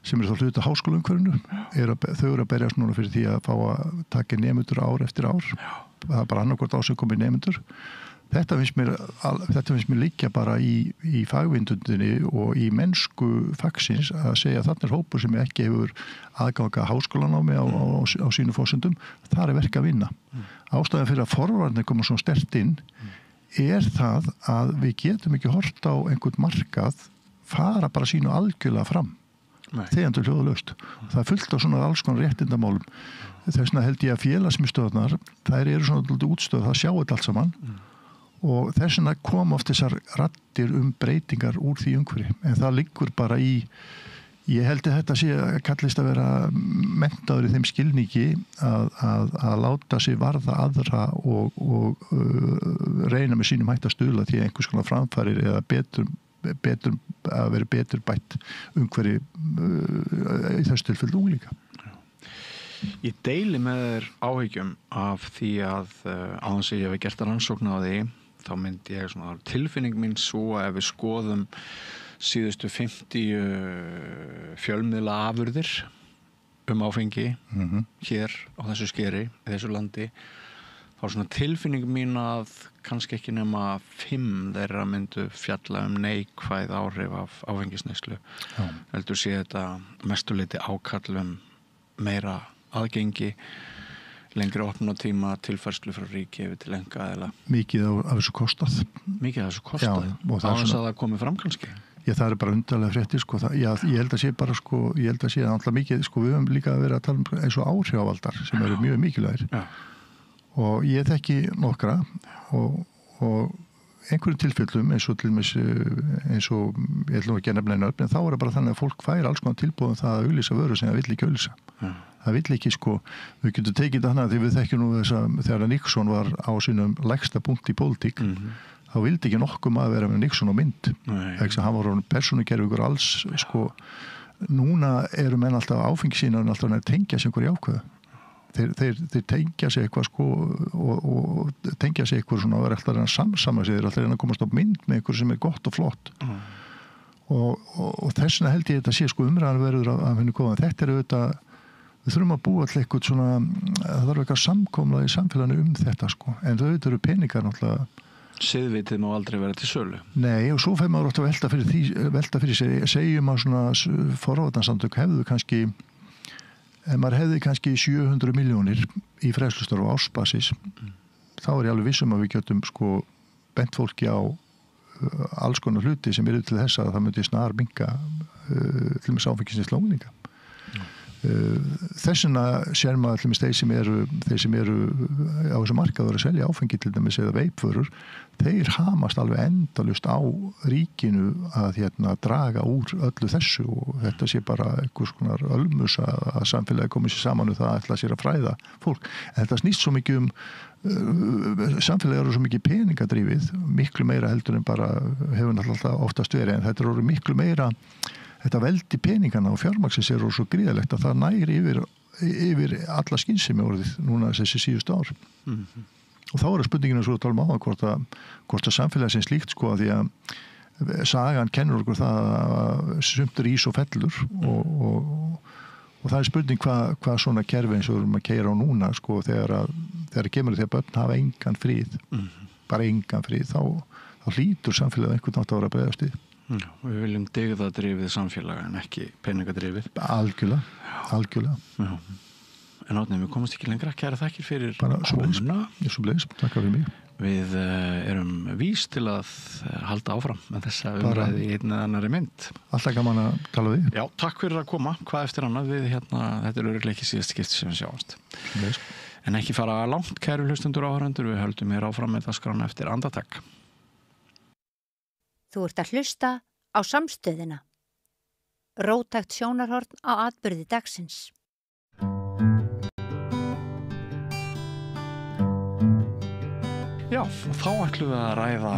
sem eru þá hluta háskólaumhverfinu. Þau eru að berjast núna fyrir því að fá að taka nemendur ár eftir ár. Það er bara annarkvort ár sem komið nemendur. Þetta finnst mér liggja bara í fagvindundinni og í mennsku fagsins að segja að þarna er hópur sem ekki hefur aðganga háskólanámi á sínu forsendum. Það er verk að vinna. Ástæðan fyrir að forvarnir koma svo sterkt inn er það að við getum ekki hort á einhvern markað fara bara sínu algjörlega fram. Þegar hljóðalaust. Það er fullt af svona alls konar réttindamálum. Þess vegna held ég að félagsmiðstöðnar, þær eru svona útstöð, það sjá þetta allt saman. Og þess vegna kom oft þessar raddir breytingar úr því umhverfi. En það liggur bara ég held að þetta sé að kallist að vera menntaður í þeim skilningi að láta sig varða aðra og reyna með sínum hægt að stuðla því einhvers konar framfarir eða að vera betur bætt umhverfi í þessu tilfellu unglinga. Ég deili með þér áhyggjum af því að áðans ég hef gert rannsókn á því þá myndi ég svona tilfinning mín svo að ef við skoðum síðustu 50 fjölmiðla afurðir áfengi hér á þessu skeri, í þessu landi þá svona tilfinning mín að kannski ekki nema 5 þeirra myndu fjalla neikvæð áhrif af áfengisneyslu. Heldur sé þetta mestuleyti ákall meira aðgengi, lengri opnunartíma, tilfærslu frá ríki yfir til einkaaðila. Mikið af þessu kostað. Já, og það komi fram kannski. Já, það er bara undarlega fréttir, sko. Ég held að sé bara, sko, alltaf mikið, sko, við höfum líka að vera að tala um eins og áhrifavaldar sem eru mjög mikilvægir. Og ég þekki nokkra og einhverjum tilfellum eins og til dæmis eins og ég ætlum ekki að nefna einu öfn en þá það bara þannig að fólk fær alls konar tilboð það að auglýsa vöru sem það vill ekki auglýsa. Það vill ekki við getum tekið það hana því við þekkjum nú þess að þegar Nixon var á sínum lægsta punkt í pólitík þá vildi ekki nokkuð maður vera með Nixon á mynd. Hann var persónugerfingur alls núna eru menn alltaf áfengisínar en alltaf að tengja sig einhverju ákveðu. Þeir tengja sig eitthvað og tengja sig eitthvað svona og er alltaf að reyna að samsama sig, þeir er alltaf að reyna að komast á mynd með eitthvað sem er gott og flott og þess vegna held ég þetta sé umræðan verður að finna góðan. Þetta er auðvitað, við þurfum að búa til eitthvað svona, það þarf eitthvað samkomlað í samfélaginu þetta en þau auðvitað eru peningar náttúrulega. Siðvitið má aldrei vera til sölu. Nei, og svo fer maður átt að velta fyrir sig, segjum að svona forvarnasamtök hefðu kannski ef maður hefði kannski 700 milljónir í fræðslustarf á ársbasis þá er ég alveg vissum að við getum bent fólki á alls konar hluti sem eru til þess að það myndi snar minnka til með áfengisins lóninga. Þess vegna sér maður til með þeir sem eru á þessu markaður að selja áfengi til dæmis eða veipvörur, þeir hamast alveg endalaust á ríkinu að draga úr öllu þessu og þetta sé bara einhvers konar ölmus að samfélagi komið sér saman það ætla sér að fræða fólk. En þetta snýst svo mikið samfélagi eru svo mikið peningadrífið, miklu meira heldur en bara hefur náttúrulega oftast verið en þetta eru miklu meira þetta veldi peningana og fjármaksins eru svo gríðalegt að það næri yfir alla skynsemi orðið núna þessi síðustu ár. Og þá er spurningin svo að tala um hvort að samfélagi sem slíkt að því að sagan kennur okkur það að sumt er ís og fellur og það er spurning hvað svona kerfi eins og við erum að keyra á núna þegar kemur þegar börn hafa engan frið, bara engan frið þá hlýtur samfélagið einhvern nátt að vera að bregðast við. Já, við viljum dyggðadrifið samfélag en ekki peningadrifið. Algjörlega. Já. En Árni, við komumst ekki lengra. Kæra þakkir fyrir komuna. Takk fyrir mig. Við erum vís til að halda áfram með þessa umræði í einn eða annarri mynd. Alltaf gaman að tala við. Já, takk fyrir að koma. Hvað eftir annað við þetta er örugglega ekki síðast skipti sem við sjáumst. En ekki fara langt, kæru hlustendur og áhorfendur. Við höldum hér áfram með dagskrána eftir andartak. Þú ert að hlusta á Samstöðina. Róttækt sjónarhorn á atburði dagsins. Já, og þá ætlum við að ræða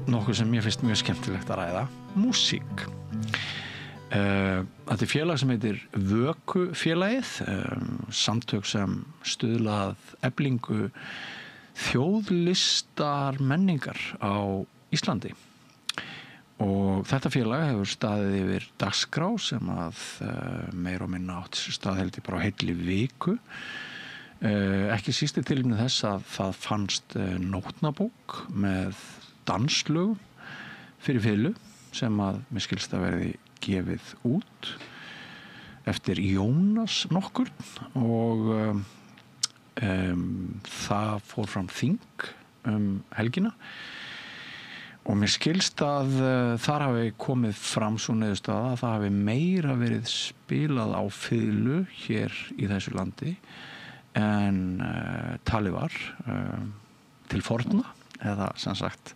nokkuð sem mér finnst mjög skemmtilegt að ræða. Músík. Þetta er félag sem heitir Vökufélagið, samtök sem stuðla að eflingu þjóðlistar menningar á Íslandi. Og þetta félag hefur staðið yfir dagskrá sem að meir og minna átt staðheldi bara á heilli viku. Ekki síst í tilefni þess að það fannst nótnabók með danslögum fyrir fiðlu sem að mér skilst að verði gefið út eftir Jónas nokkur og það fór fram þing helgina. Og mér skilst að þar hafi komið fram svo niðurstaða að það hafi meira verið spilað á fiðlu hér í þessu landi en talið var til forna eða sem sagt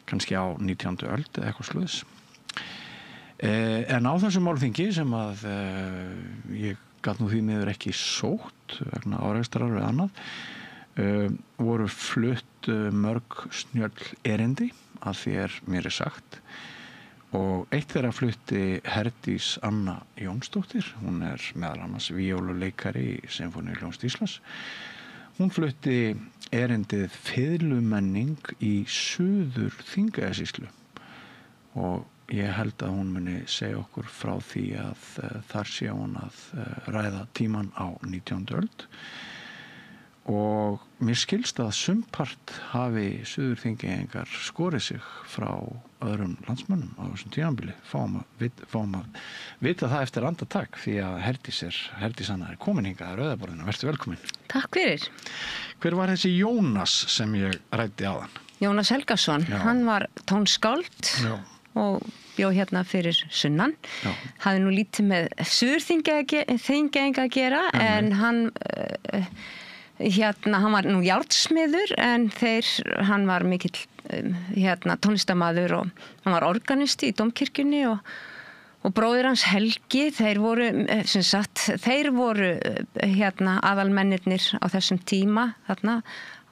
kannski á 19. öld eða eitthvað sluðis. En á þessum málþingi sem að ég gat nú því miður ekki sótt vegna árekstrar við annað voru flutt mörg snjöll erindi að þér mér er sagt og eitt þeirra flutti Herdís Anna Jónsdóttir, hún er meðal annars víóluleikari í Sinfóníuhljómsveit Íslands. Hún flutti erindið fiðlumenning í Suður Þingeyjarsýslu og ég held að hún muni segja okkur frá því að þar sé hún að ræða tíman á 19. öld. Og mér skilst að sumpart hafi Suður-Þingeyingar skorið sig frá öðrum landsmönnum á þessum tímabili. Fáum að vita það eftir andartak því að Herdís Anna er komin hingað að rauðaborðinu. Vertu velkomin. Takk fyrir. Hver var þessi Jónas sem ég ræddi áðan? Jónas Helgason, hann var tónskáld og bjó hérna fyrir sunnan. Hafði nú lítið með Suður-Þingeyinga að gera en hann hann var nú járnsmiður en hann var mikill tónlistamaður og hann var organisti í Dómkirkjunni og bróðir hans Helgi, þeir voru aðalmennirnir á þessum tíma þarna á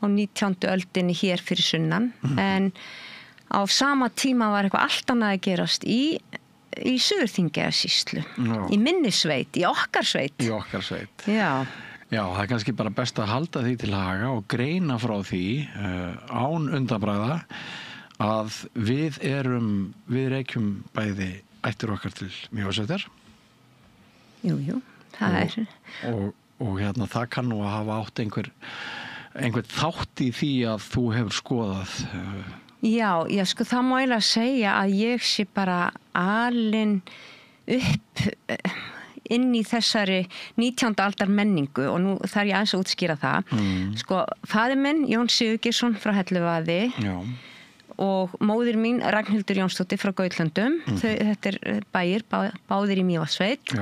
19. öldinni hér fyrir sunnan en á sama tíma var eitthvað allt annað að gerast í Suðurþingeyjarsýslu, í minni sveit, í okkar sveit. Í okkar sveit. Já. Já, það kannski bara best að halda því til haga og greina frá því án undanbragða að við reykjum bæði ættir okkar til Mývatnssveitar. Jú, það og það kann nú að hafa átt einhver þátt í því að þú hefur skoðað. Já, sko það má eiginlega segja að ég sé bara alin upp inn í þessari 19. aldar menningu og nú þarf ég aðeins að útskýra það. Sko, faðir minn, Jón Sigurgeirsson frá Helluvaði og móðir mín, Ragnhildur Jónsdóttir frá Gautlöndum. Þetta bæir, báðir í Mývatnssveit.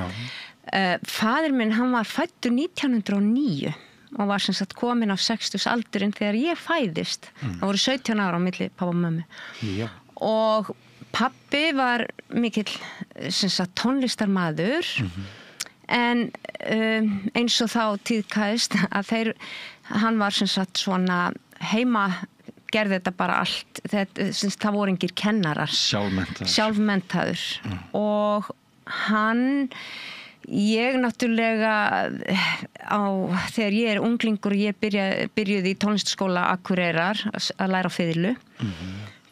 Faðir minn, hann var fæddur 1909 og var sem sagt komin á 60 aldurinn þegar ég fæðist. Það voru 17 ára á milli pappa og mömmu. Já. Og pappi var mikill sem sagt tónlistarmaður en eins og þá tíðkaðist að hann var sem sagt svona heima gerði þetta bara allt það voru engir kennarar sjálfmenntaður og ég náttúrulega þegar ég unglingur og ég byrjuði í tónlistaskóla Akureyrar að læra á fiðlu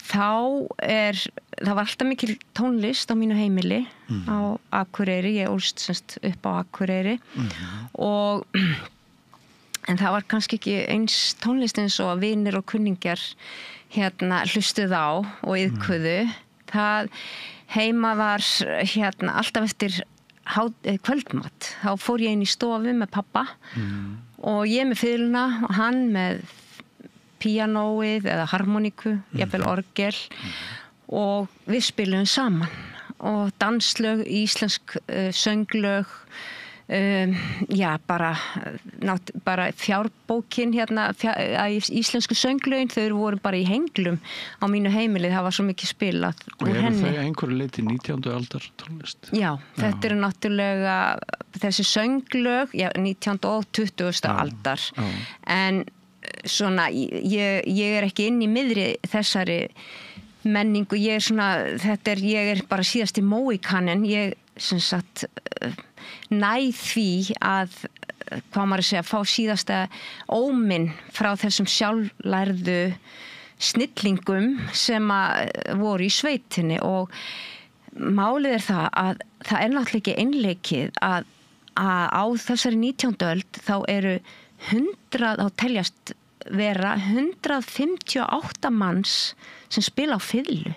það var alltaf mikil tónlist á mínu heimili á Akureyri, ég ólst semst upp á Akureyri en það var kannski ekki eins tónlist eins og vinir og kunningjar hlustuð á og iðkuðu það heima var alltaf eftir kvöldmat þá fór ég inn í stofu með pappa og ég með fiðluna og hann með píanóið eða harmoníku, jafnvel orgel og við spilum saman og danslög, íslensk sönglög bara fjárbókin íslensku sönglögin þau voru bara í henglum á mínu heimili, það var svo mikið spilað og eru þau einhverju leyti 19. aldar tónlist? Já, þetta eru náttúrulega þessi sönglög 19. og 20. aldar en svona, ég ekki inn í miðri þessari menningu, ég bara síðast í Móikanin, ég sem sagt næð því að hvað maður að segja, fá síðasta óminn frá þessum sjálflærðu snillingum sem voru í sveitinni og málið það að það náttúrulega ekki einleikið að á þessari 19. öld þá eru 100 á teljast vera 158 manns sem spila á fiðlu.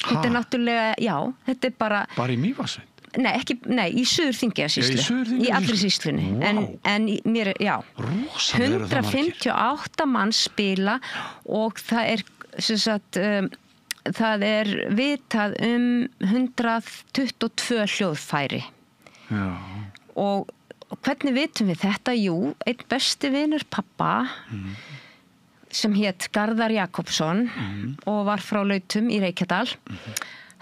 Þetta náttúrulega, já, þetta bara í Mývatnssveit? Nei, í Suður-Þingeyjarsýslu, í allri sýslunni. Wow. En mér, já, 158 manns spila og það sem sagt, það vitað 122 hljóðfæri. Já. Og hvernig vitum við þetta? Jú, einn besti vinur pappa sem hét Garðar Jakobsson og var frá Lautum í Reykjadal.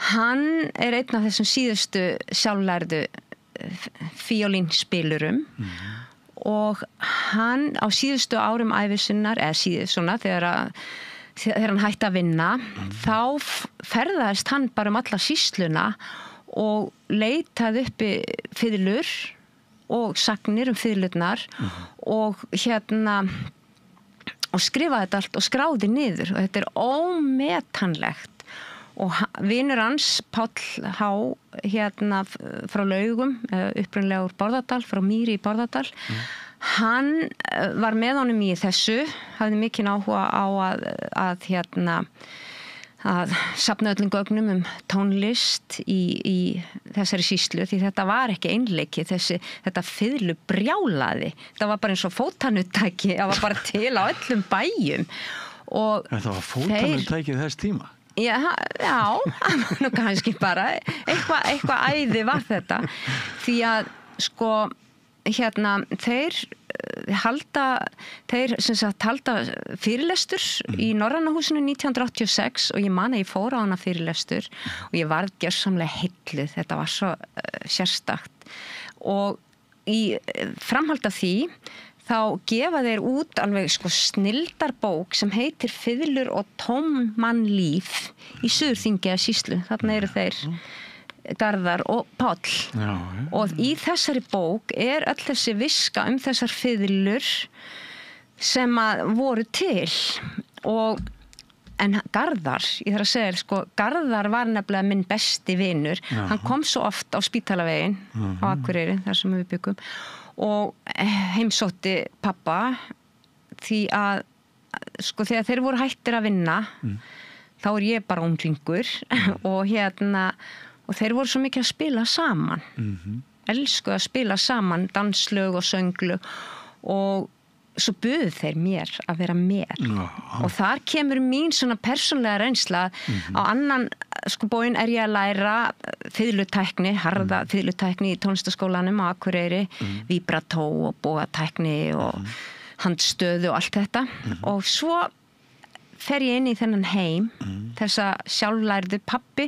Hann einn af þessum síðustu sjálflærðu fíólínspilurum og hann á síðustu árum ævi sinnar, svona þegar hann hætti að vinna, þá ferðaðist hann bara alla sýsluna og leitaði uppi fiðlur og sagnir fiðlurnar og og skrifaði þetta allt og skráði niður og þetta ómetanlegt og vinur hans Páll H frá Laugum, upprunlega úr Bárðardal, frá Mýri í Bárðardal hann var með honum í þessu, hafði mikinn áhuga á að safna öllum gögnum tónlist í þessari sýslu því þetta var ekki einleiki þetta fiðlu brjálaði það var bara eins og fótanuttæki það var bara til á öllum bæjum og þetta var fótanuttæki þess tíma? Já, nú kannski bara eitthvað æði var þetta því að sko þeir þeir sem sagt halda fyrirlestur í Norræna húsinu 1986 og ég man að ég fór á hana fyrirlestur og ég varð gjörsamlega heilluð, þetta var svo sérstakt og í framhald af því þá gefa þeir út alveg snildarbók sem heitir Fiðlur og tómmannlíf í Suðurþingeyjar sýslu. Þarna eru þeir Garðar og Páll. Já. Og í þessari bók öll þessi viska þessar fiðlur sem að voru til en Garðar, ég þarf að segja Garðar var nefnilega minn besti vinur. Hann kom svo oft á Spítalaveginn á Akureyri, þar sem við byggum og heimsótti pappa því að þegar þeir voru hættir að vinna þá ég bara unglingur og og þeir voru svo mikið að spila saman elsku að spila saman danslög og sönglög og svo buðu þeir mér að vera með og þar kemur mín svona persónlega reynsla á annan bóin ég að læra fiðlutækni, harða fiðlutækni í tónlistaskólanum á Akureyri vibrató og bógatækni og handstöðu og allt þetta og svo fer ég inn í þennan heim þessa sjálflærðu pappi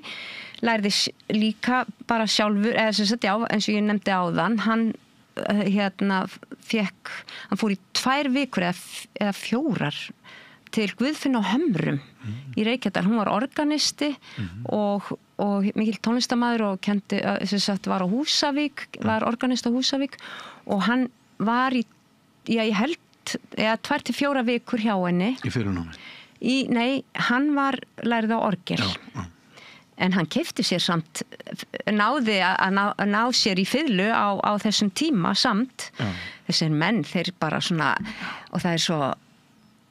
lærði líka bara sjálfur eða sem sagt eins og ég nefndi áðan hann hann fór í 2 vikur eða 4 til Guðfinnu á Hömrum í Reykjadal, hún var organisti og mikill tónlistarmaður og kendi, sem sagt var á Húsavík var organist á Húsavík og hann var ég held 2 til 4 vikur hjá henni í fyrirnámi? Nei, hann var lærði á orgel en hann keypti sér samt náði að ná sér í fiðlu á þessum tíma samt þessir menn, þeir bara svona og það svo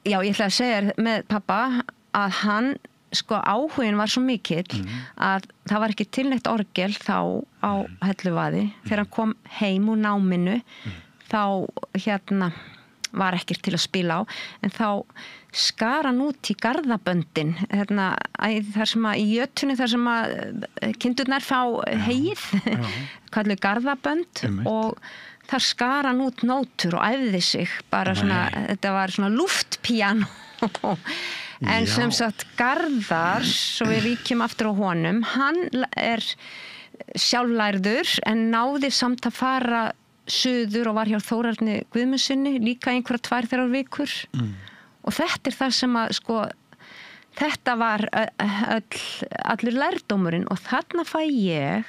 ég ætla að segja með pappa að hann áhugin var svo mikill að það var ekki tilneitt orgel þá á Helluvaði þegar hann kom heim úr náminu þá var ekkert til að spila á en þá skar hann út í garðaböndin þar sem að í jötunni þar sem að kindurnar fá heyið kallu garðabönd og þar skar hann út nótur og æfði sig bara svona, þetta var svona luftpíano en sem sagt Garðar svo við víkjum aftur á honum hann sjálflærður en náði samt að fara suður og var hjá Þórarni Guðmundsssyni líka einhverjar 2-3 vikur og þetta það sem að þetta var allur lærdómurinn og þarna fæ ég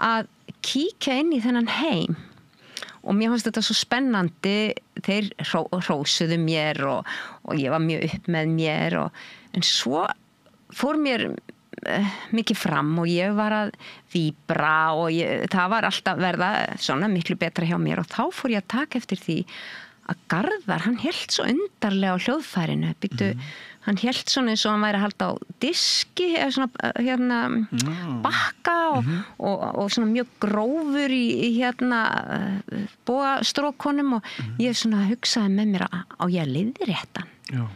að kíkja inn í þennan heim og mér fannst þetta svo spennandi þeir hrósuðu mér og ég var mjög upp með mér en svo fór mér mikið fram og ég var að víbra og það var alltaf verða svona miklu betra hjá mér og þá fór ég að taka eftir því að Garðar, hann hélt svo undarlega á hljóðfærinu hann hélt svona eins og hann væri að halda á diski eða svona bakka og svona mjög grófur í bógastrókonum og ég svona hugsaði með mér á ég að leiðrétta hann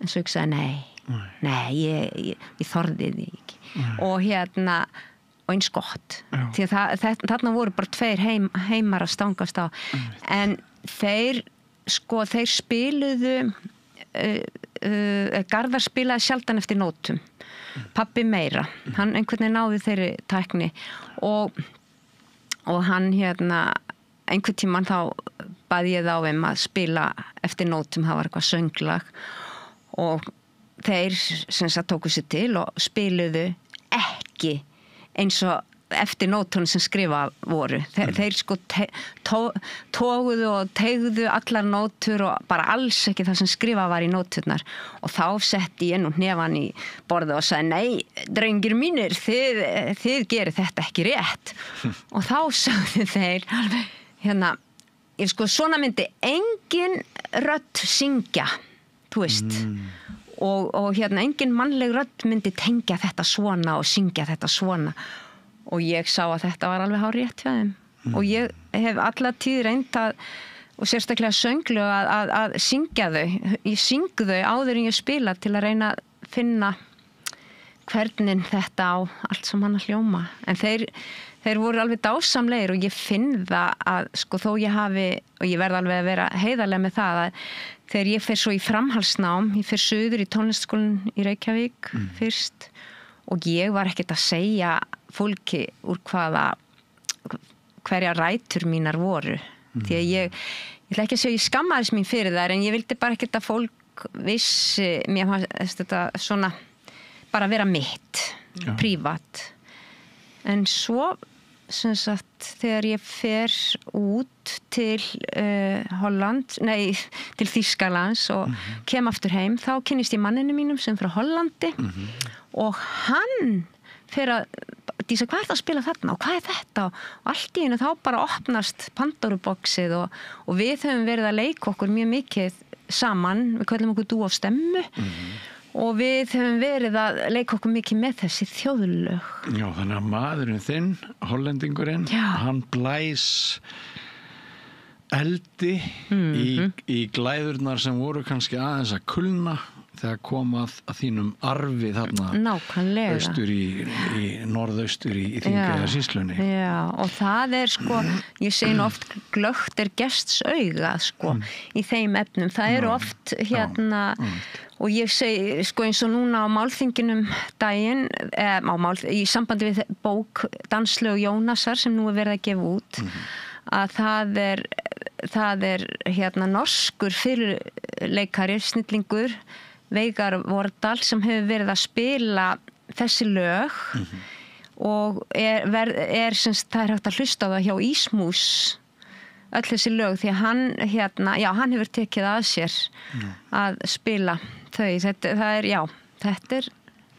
en svo hugsaði nei, ég þorði því ekki og og eins gott því að þarna voru bara 2 heimar að stangast á en þeir spiluðu Garðar spilaði sjaldan eftir nótum pappi meira hann einhvern veginn náði þeirri tækni og hann einhvern tímann þá baði ég þá að spila eftir nótum, það var eitthvað sönglag og þeir sem sagt tóku sér til og spiluðu ekki eins og eftir nótunum sem skrifa voru þeir tóguðu og teygðu allar nótur og bara alls ekki það sem skrifa var í nóturnar og þá setti ég nú hnefan í borðið og sagði nei, drengir mínir þið gerir þetta ekki rétt og þá sagði þeir svona myndi engin rödd syngja þú veist og engin mannleg rödd myndi tengja þetta svona og syngja þetta svona og ég sá að þetta var alveg hárrétt hjá þeim og ég hef alla tíð reynt og sérstaklega sönglög að syngja þau ég syng þau áður en ég spila til að reyna að hvernig þetta á allt sem hann að hljóma. En þeir voru alveg dásamlegir og ég finn það að sko þó ég hafi, og ég verð alveg að vera heiðarlega með það að þegar ég fer svo í framhaldsnám, ég fer suður í tónlistarskólann í Reykjavík fyrst og ég var ekkert að segja fólki úr hverja rætur mínar voru. Því að ég ætla ekki að segja ég skammaðist mín fyrir þær en ég vildi bara ekkert að fólk vissi, mér fannst þetta svona bara vera mitt, prívat. En svo, sem sagt, þegar ég fer út til til Þýskalands og kem aftur heim, þá kynnist ég manninu mínum sem frá Hollandi og hann fer að Dísa, hvað að spila þarna og hvað þetta? Og allt í einu þá bara opnast Pandoruboxið og við höfum verið að leika okkur mjög mikið saman, við kallum okkur dú á stemmu og við höfum verið að leika okkur mikið með þessi þjóðlög. Já, þannig að maðurinn þinn, hollendingurinn, hann blæs eldi í glæðurnar sem voru kannski aðeins að kulna þegar kom að þínum arfi þarna austur í norðaustur í Þingeyjarsýslunni. Já, og það sko, ég segi nú oft glöggt gests auga sko, í þeim efnum. Það eru oft og ég segi sko eins og núna á málþinginum daginn, í sambandi við bók Danslög Jónasar sem nú verið að gefa út, að það er norskur fyrirleikari, snillingur, Veigar Vordal sem hefur verið að spila þessi lög og semst það hægt að hlusta á það hjá Ísmús öll þessi lög því að hann hefur tekið að sér að spila þau. Þetta er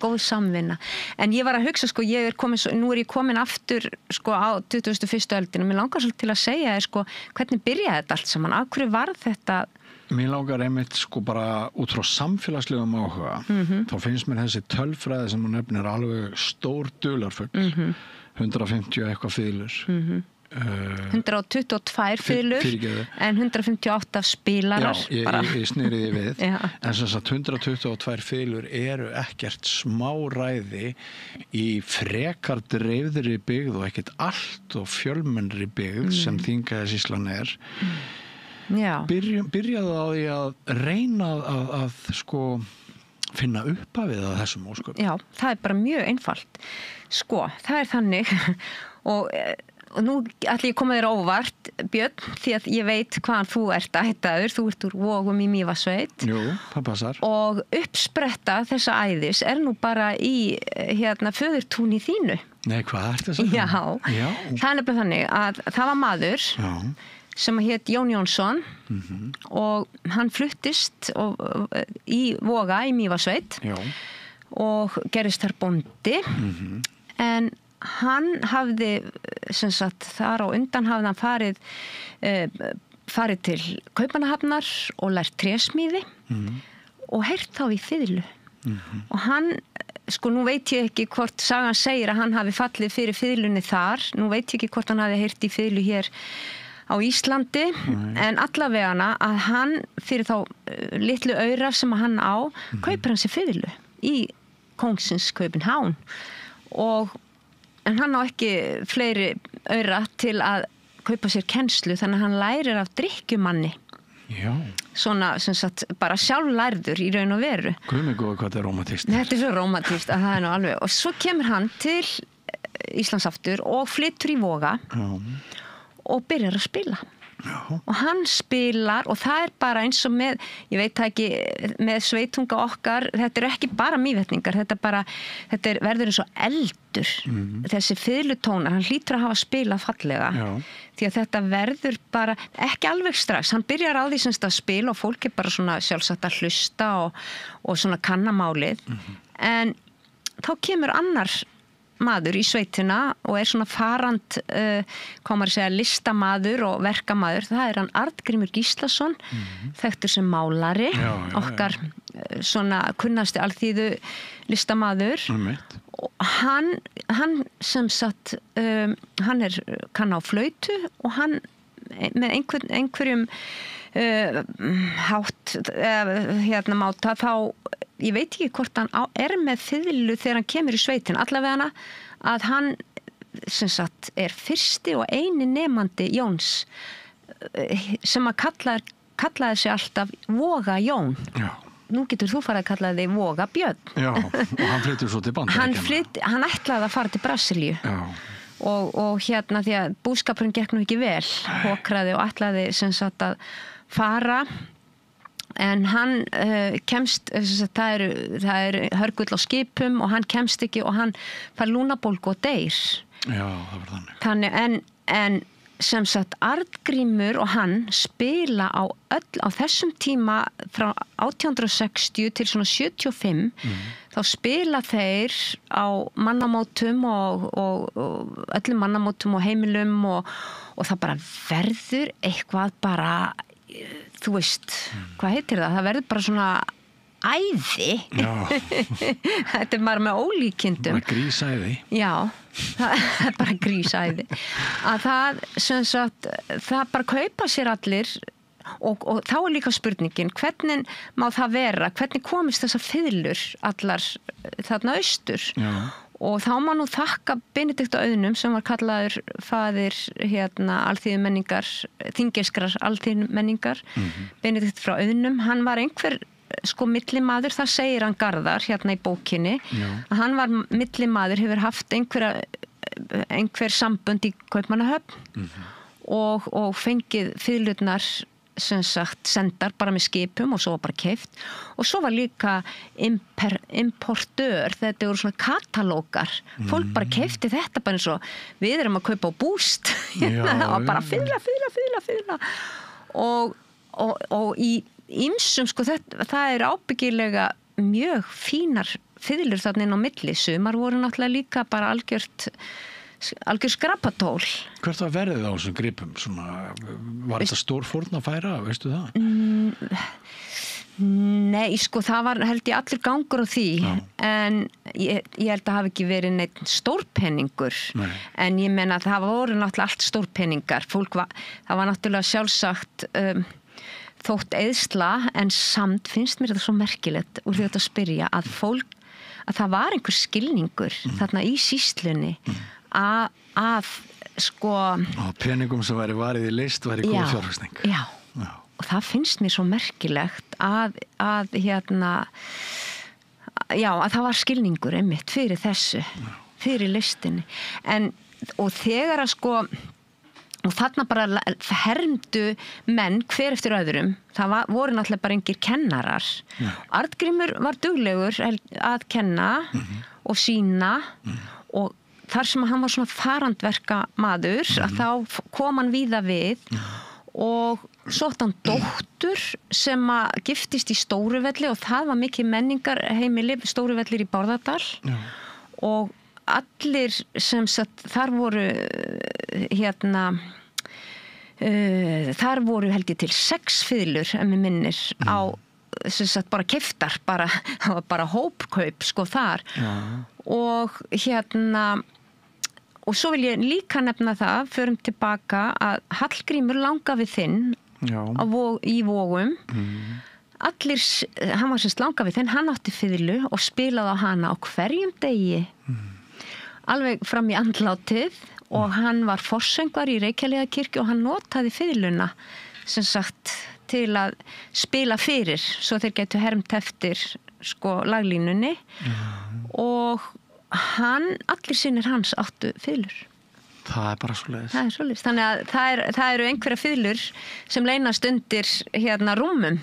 góð samvinna. En ég var að hugsa sko, nú er ég komin aftur sko á 21. öldinu. Mér langar svolítið til að segja sko, hvernig byrjaði þetta allt saman? Af hverju varð þetta? Mér langar einmitt sko bara út frá samfélagslegum áhuga. Þá finnst mér þessi tölfræði sem hún nefnir alveg stór dularfugl. 150 eitthvað fiðlur. 122 fiðlur en 158 spilarar. Já, ég snýri því við. En sem sagt 122 fiðlur eru ekkert smáræði í frekar dreifðri byggð og ekkert allt og fjölmennri byggð sem Þingeyjarsýslan er. Byrjaðu á því að reyna að sko finna upphafið að þessum ósköpum. Já, það er bara mjög einfalt. Sko, það er þannig og nú ætla ég að koma þér óvart, Björn, því að ég veit hvaðan þú ert ættaður, þú ert úr Vogum í Mývatnssveit. Jú, það passar. Og uppspretta þessa æðis er nú bara í föðurtúni þínu. Nei, hvað er þetta? Já, það er nefnilega þannig að það var maður sem hét Jón Jónsson og hann fluttist í Voga í Mývatnssveit og gerist þar bóndi en hann hafði sem sagt þar á undan hafði hann farið til Kaupmannahafnar og lært trésmíði og heyrt þá í fiðlu og hann sko nú veit ég ekki hvort sagan segir að hann hafi fallið fyrir fiðlunni þar, nú veit ég ekki hvort hann hafi heyrt í fiðlu hér á Íslandi, en allavegana að hann fyrir þá litlu aura sem hann á, kaupir hann sér fiðlu í Kóngsins Kaupinhán en hann á ekki fleiri aura til að kaupa sér kennslu þannig að hann lærir af drykkjumanni. Já. Svona sem sagt bara sjálflærður í raun og veru. Guð mig góður hvað þetta er rómantískt. Þetta er svo rómantískt að það er nú alveg og svo kemur hann til Íslands aftur og flyttur í Voga og byrjar að spila. Já. Og hann spilar og það er bara eins og með, ég veit ekki með sveitunga okkar, þetta er ekki bara mývetningar, þetta verður eins og eldur þessi fiðlutónar, hann hlýtur að hafa spilað fallega. Já. Því að þetta verður bara ekki alveg strax, hann byrjar á því semst að spila og fólk er bara svona sjálfsagt að hlusta og svona kannamálið en þá kemur annar maður í sveitina og er svona farand hvað maður segja listamaður og verkamaður, það er hann Arngrímur Gíslason þekktur sem málari okkar svona kunnasti alþýðu listamaður og hann sem sagt hann kann á flautu og hann með einhverjum hátt máta þá ég veit ekki hvort hann með fiðlu þegar hann kemur í sveitin, allavega að hann sem sagt fyrsti og eini nemandi Jóns sem að kallaði sig alltaf Voga Jón. Já. Nú getur þú farið að kalla þig Voga Björn. Já, og hann flyttur svo til Bandaríkjanna. Hann ætlaði að fara til Brasilíu. Já. Og hérna því að búskapurinn gekk nú ekki vel, hokraði og ætlaði sem sagt að fara, en hann kemst, það er hörgull á skipum og hann kemst ekki og hann fær lúnabólgu og deyr. Já, það var þannig. En sem sagt Arngrímur og hann spila á þessum tíma frá 1860 til svona 75 þá spila þeir á mannamótum og öllum mannamótum og heimilum og það bara verður eitthvað bara, þú veist, hvað heitir það? Það verður bara svona æði. Þetta maður með ólíkindum. Bara grísæði. Já, það bara grísæði. Að það, sem sagt, það bara kaupa sér allir og þá líka spurningin, hvernig má það vera, hvernig komist þessar fiðlur allar þarna austur? Já. Og þá má nú þakka Benedikt Auðnum sem var kallaður faðir alþýðumenningar, þingeskrar alþýðumenningar, Benedikt frá Auðnum, hann var einhver millimaður, það segir hann Garðar hérna í bókinni, að hann var millimaður, hefur haft einhver sambönd í Kaupmannahöfn og fengið fiðlurnar sem sagt sendar bara með skipum og svo var bara keypt og svo var líka importör, þetta voru svona katalógar, fólk bara keypti þetta bara eins og við erum að kaupa á Boost og bara fiðla og í ýmsum, sko, það er ábyggilega mjög fínar fiðlur þarna inn á milli, sumar voru náttúrulega líka bara algjör skrapatól. Hvert var verðið á þessum gripum? Var þetta stór fórn að færa, veistu það? Nei, sko, það var held ég allur gangur á því, en ég held að hafi ekki verið neitt stórpenningur, en ég meina að það voru náttúrulega allt stórpenningar, það var náttúrulega sjálfsagt þótt eyðsla, en samt finnst mér þetta svo merkilegt úr því að spyrja að það var einhver skilningur þarna í sýslunni að sko peningum sem væri varið í list væri góð fjárfesting. Já, og það finnst mér svo merkilegt að það var skilningur einmitt fyrir þessu, fyrir listinni, og þegar að sko og þarna bara hermdu menn hver eftir öðrum, það voru náttúrulega bara engir kennarar. Arngrímur var duglegur að kenna og sýna og þar sem hann var svona farandverka maður, að þá kom hann víða við og svo átti hann dóttur sem að giftist í Stóruvelli og það var mikið menningarheimili, Stóruvellir í Bárðardal og allir sem sagt, þar voru þar voru held ég til 6 fiðlur ef mig minnir á sem sagt bara keyptar, það var bara hópkaup sko þar og og svo vil ég líka nefna það, förum tilbaka að Hallgrímur Langafið þinn í Vogum allir, hann var semst Langafið þinn, hann átti fiðlu og spilaði á hana á hverjum degi alveg fram í andlátið og hann var forsöngvar í Reykjavíkurkirkju og hann notaði fiðluna sem sagt til að spila fyrir svo þeir getu hermt eftir sko laglínunni og allir synir hans áttu fiðlur. Það er bara svoleiðis. Það er svoleiðis. Þannig að það eru einhverja fiðlur sem leynast undir rúmum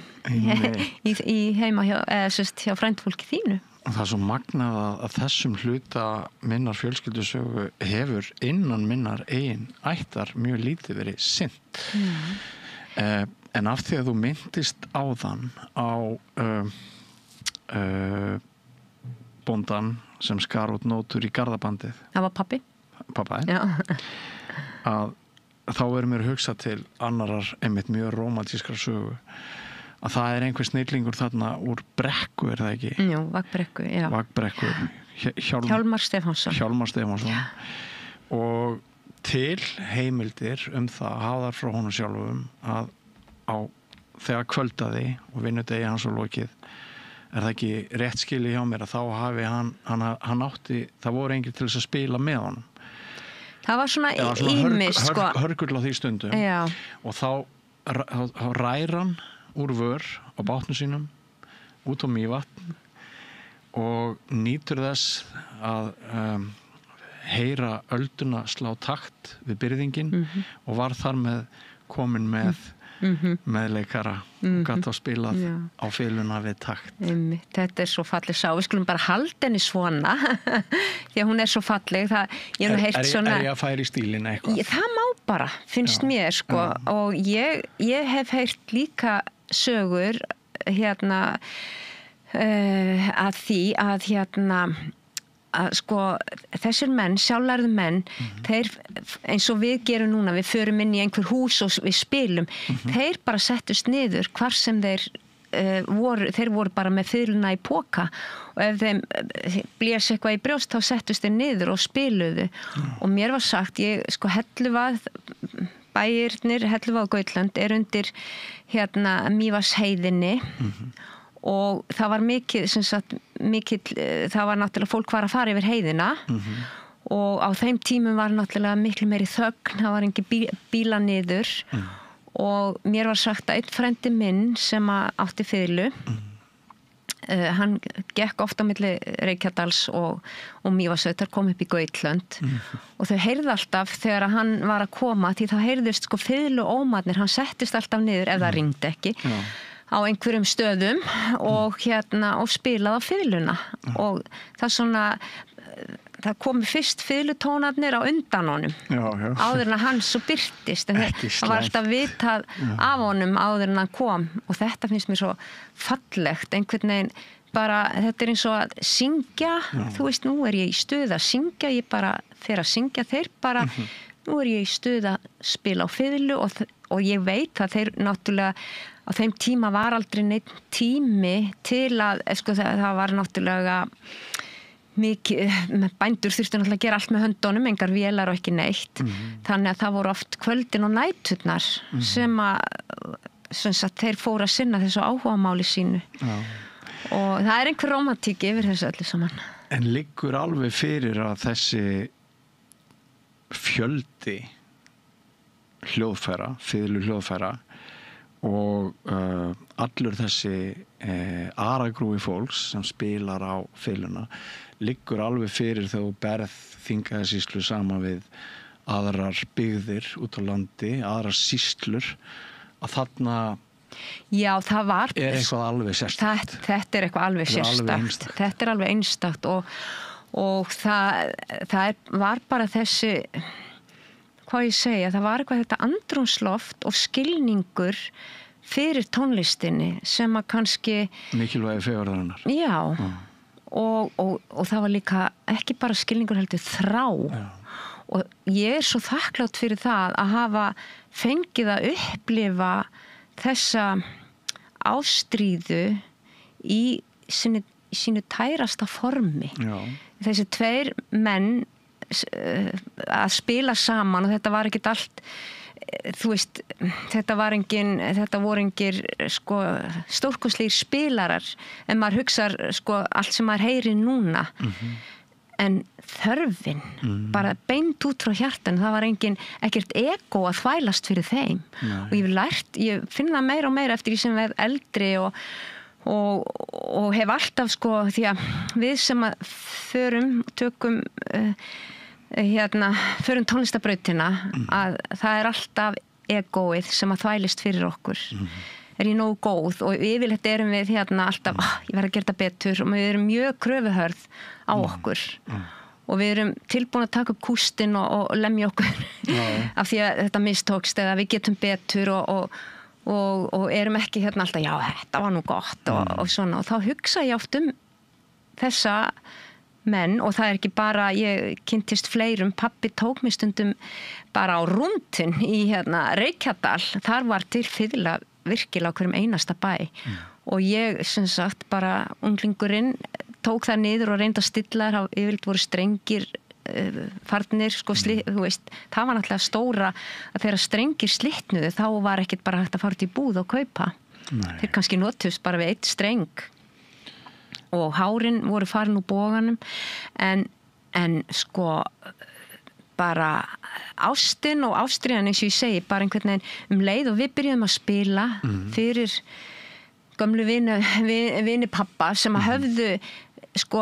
í heima hjá frændfólki þínu. Það er svo magnað að þessum hluta minnar fjölskyldusögu hefur innan minnar eigin ættar mjög lítið verið sinnt. En af því að þú myndist áðan á bóndan sem skar út nótur í garðabandið. Það var pabbi. Pappaði. Að þá mér hugsað til annarar einmitt mjög rómantískrar sögu. Að það er einhver snillingur þarna úr Brekku, er það ekki? Jú, Vagbrekku, já. Vagbrekku. Hjálmar Stefánsson. Hjálmar Stefánsson. Já. Og til heimildir það hafa þar frá honum sjálfum að þegar kvöldaði og vinnudegi hans og lokið það ekki rétt skili hjá mér að þá hafi hann átti, það voru engir til þess að spila með honum. Það var svona ýmist sko. Hörgull á því stundum. Já. Og þá ræra hann úr vör á bátnum sínum út á Mývatn og nýtur þess að heyra ölduna slá takt við byrðingin og var þar með komin með meðleikara og gat á spilað á fyluna við takt. Þetta svo falleg sá, við skulum bara halda henni svona því að hún svo falleg. Ég hef heyrt svona... Er ég að færa í stílinn eitthvað? Það má bara, finnst mér sko, og ég hef heyrt líka sögur að því að að sko þessir menn, sjálflærðu menn, þeir eins og við gerum núna, við förum inn í einhver hús og við spilum, þeir bara settust niður hvar sem þeir voru bara með fiðluna í poka og ef þeim blés eitthvað í brjóst þá settust þeir niður og spiluðu og mér var sagt, sko Helluvað bæirnir, Helluvað og Gautland undir Mývatnsheiðinni og það var mikið, það var náttúrulega fólk var að fara yfir heiðina og á þeim tímum var náttúrulega miklu meiri þögn, það var engin bíla niður og mér var sagt að einn frendi minn sem átti fiðlu, hann gekk ofta á milli Reykjadals og Mývatnssveitar, kom upp í Gautland og þau heyrðu alltaf þegar hann var að koma, því þá heyrðust sko fiðlu ómatnir, hann settist alltaf niður ef það ringdi ekki á einhverjum stöðum og og spilað á fiðluna og það komi fyrst fiðlutónarnir á undan honum áður en hann svo birtist en það var alltaf vitað af honum áður en hann kom og þetta finnst mér svo fallegt einhvern veginn bara, þetta eins og að syngja þú veist, nú ég í stuð að syngja ég bara fer að syngja, þeir bara nú ég í stuð að spila á fiðlu og ég veit að þeir náttúrulega á þeim tíma var aldrei neitt tími til að, sko það var náttúrulega mikið, bændur þurftu náttúrulega að gera allt með höndunum, engar vélar og ekki neitt, þannig að það voru oft kvöldin og næturnar sem að þeir fóru að sinna þessu áhugamáli sínu og það einhver rómantík yfir þessu öllu saman. En liggur alveg fyrir að þessi fjöldi hljóðfæra, fiðlu hljóðfæra og allur þessi aragrúi fólks sem spilar á fiðluna liggur alveg fyrir þegar þú berð Þingeyjarsýslu saman við aðrar byggðir út á landi, aðrar sýslur að þarna það var eitthvað alveg sérstakt. Þetta eitthvað alveg sérstakt. Þetta alveg einstakt og það var bara þessi hvað ég segja, það var eitthvað þetta andrúmsloft og skilningur fyrir tónlistinni sem að kannski mikilvægi fegurðarinnar. Já, og það var líka ekki bara skilningur heldur þrá og ég svo þakklátt fyrir það að hafa fengið að upplifa þessa ástríðu í sínu tærasta formi. Þessi tveir menn að spila saman og þetta var ekkert allt þú veist, þetta voru engir sko stórkostlegir spilarar en maður hugsar sko allt sem maður heyrir núna en þörfin bara beint út frá hjartan, það var ekkert ego að þvælast fyrir þeim og ég finn það meira og meira eftir því sem við eldri og hef alltaf sko því að við sem að tökum förum tónlistabrautina að það alltaf egoið sem að þvælist fyrir okkur ég nógu góð og yfirleitt erum við alltaf, ég verð að gera þetta betur og við erum mjög kröfuhörð á okkur og við erum tilbúin að taka upp kústinn og lemja okkur af því að þetta mistókst eða við getum betur og erum ekki alltaf, já þetta var nú gott og svona og þá hugsa ég oft þessa menn og það ekki bara, ég kynntist fleirum, pabbi tók mig stundum bara á rúndin í Reykjadal, þar var til fiðla virkilega á hverjum einasta bæ og ég sem sagt bara unglingurinn tók það niður og reyndi að stilla þær, yfirleitt voru strengir farnir, sko, þú veist, það var náttúrulega stóra að þegar strengir slitnuðu þá var ekkert bara hægt að fara út í búð og kaupa þeir kannski notust bara við eitt streng og hárin voru farin úr bóganum en sko bara ástin og ástríðan eins og ég segi, bara einhvern veginn leið og við byrjuðum að spila fyrir gömlu vini pappa sem að höfðu sko,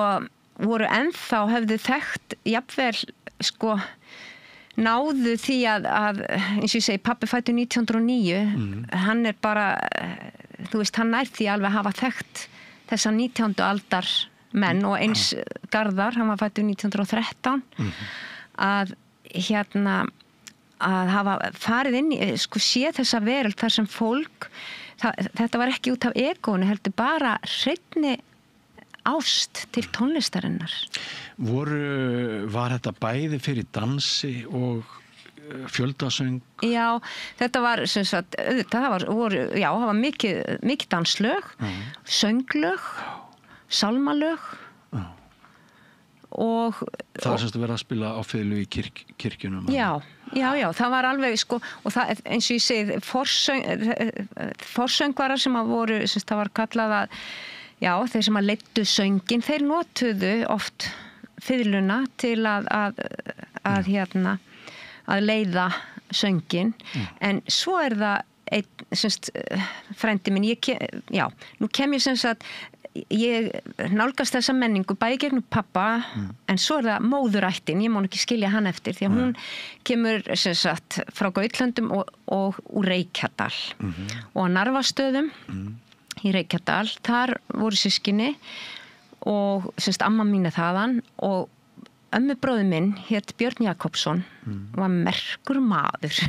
voru ennþá höfðu þekkt jafnvel sko náðu því að eins og ég segi, pappi fæddur 1909 hann bara, þú veist, hann nær því alveg að hafa þekkt þessa 19. aldar menn og eins Garðar, hann var fæddur 1913 að að hafa farið inn í, sko, sé þessa veröld þar sem fólk, þetta var ekki út af egónu, heldur bara hreinni ást til tónlistarinnar. Var þetta bæði fyrir dansi og fjöldasöng? Já, þetta var sem sagt, það var mikið danslög, sönglög, sálmalög og það var semst að vera að spila á fiðlu í kirkjunum. Já, það var alveg sko, og það, eins og ég segi forsöngvarar sem að voru, semst það var kallað að þeir sem að leiddu söngin, þeir notuðu oft fiðluna til að leiða söngin en svo það semst frændi minn, nú kem ég semst að ég nálgast þessa menningu bæði gegnum pappa en svo það móðurættin, ég má ekki skilja hann eftir því að hún kemur sem sagt frá Gautlöndum og úr Reykjadal og á Narfastöðum í Reykjadal, þar voru systkini og sem sagt amma mín þaðan og ömmubróðir minn hét Björn Jakobsson var merkur maður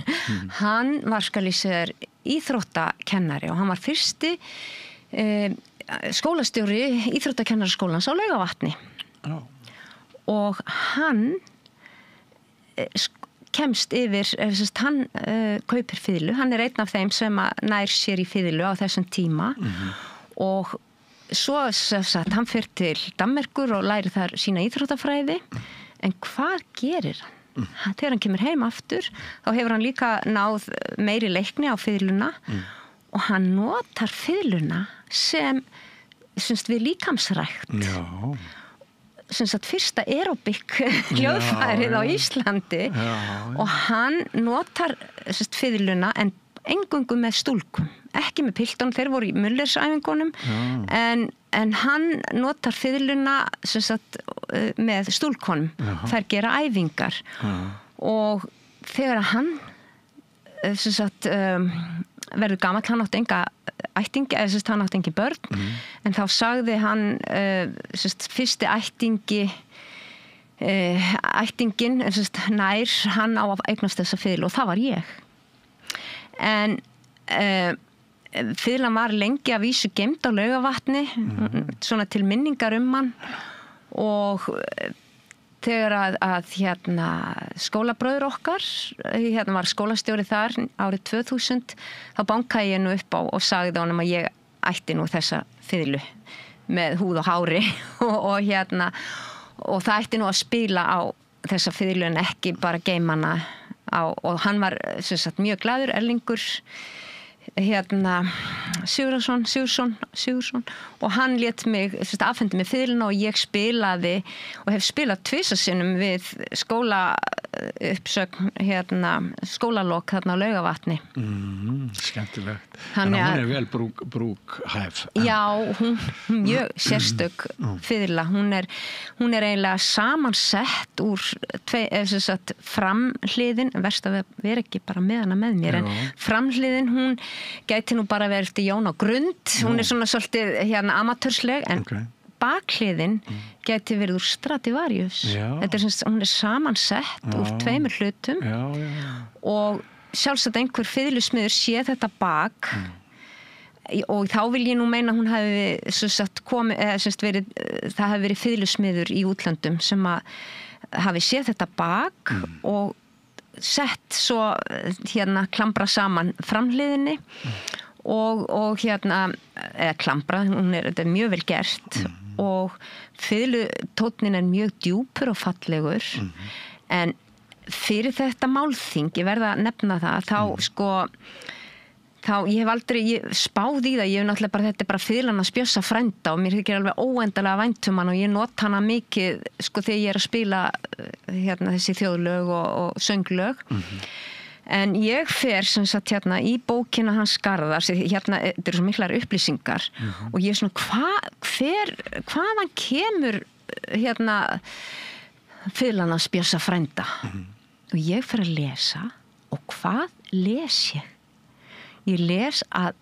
hann var skal ég segja íþróttakennari og hann var fyrsti skólastjóri íþróttakennaraskólans á Laugavatni og hann kemst yfir, hann kaupir fiðlu, hann einn af þeim sem nær sér í fiðlu á þessum tíma og svo hann fer til Danmerkur og lærir þar sína íþróttafræði en hvað gerir hann? Þegar hann kemur heim aftur þá hefur hann líka náð meiri leikni á fiðluna og hann notar fiðluna sem við líkamsrækt fyrsta aerobik hljóðfærið á Íslandi og hann notar fiðluna en eingöngu með stúlkum, ekki með piltun, þeir voru í mullersæfingunum en hann notar fiðluna með stúlkonum, þær gera æfingar og þegar hann verður gamall, hann átti enga ættingi, eða hann átti engi börn en þá sagði hann fyrsti ættingin nær hann á að eignast þessa fiðlu og það var ég en fiðlan var lengi að vísu geymd á Laugavatni svona til minningar hann og þegar að skólabróður okkar var skólastjóri þar árið 2000 þá bankaði ég nú upp á og sagði honum að ég ætti nú þessa fiðlu með húð og hári og það ætti nú að spila á þessa fiðlu en ekki bara geyma hana og hann var mjög glaður, Erlingur Sigursson og hann lét mig afhendi mig fiðluna og ég spilaði og hef spilað tvisasinnum við skólauppsögn skólalok þarna á Laugavatni skemmtilegt þannig að hún vel brúkhæf já, hún mjög sérstök fiðla, hún er eiginlega samansett úr framhliðin, verst að vera ekki bara með hana með mér en framhliðin hún gæti nú bara verið eftir Jón á Grund hún er svona svolítið amatörsleg en bakhliðin gæti verið úr Stradivarius þetta hún er samansett úr tveimur hlutum og sjálfsagt einhver fiðlusmiður sé þetta bak og þá vil ég nú meina hún hafi komið það hafi verið fiðlusmiður í útlöndum sem að hafi séð þetta bak og sett svo klambra saman framhliðinni og eða klambra, þetta er mjög vel gert og fiðlutónnin er mjög djúpur og fallegur en fyrir þetta málþing, ég verða að nefna það þá ég hef aldrei spáð í það, ég hef náttúrulega bara, þetta bara fiðlan að Bjössa frænda og mér þykir alveg óendanlega vænt hann og ég nota hana mikið, sko, þegar ég að spila þessi þjóðlög og sönglög. En ég fer sem sagt í bókina hans Garðars, þetta eru svo miklar upplýsingar og ég svona, hvaðan kemur fiðlan að Bjössa frænda? Og ég fer að lesa og hvað les ég? Ég les að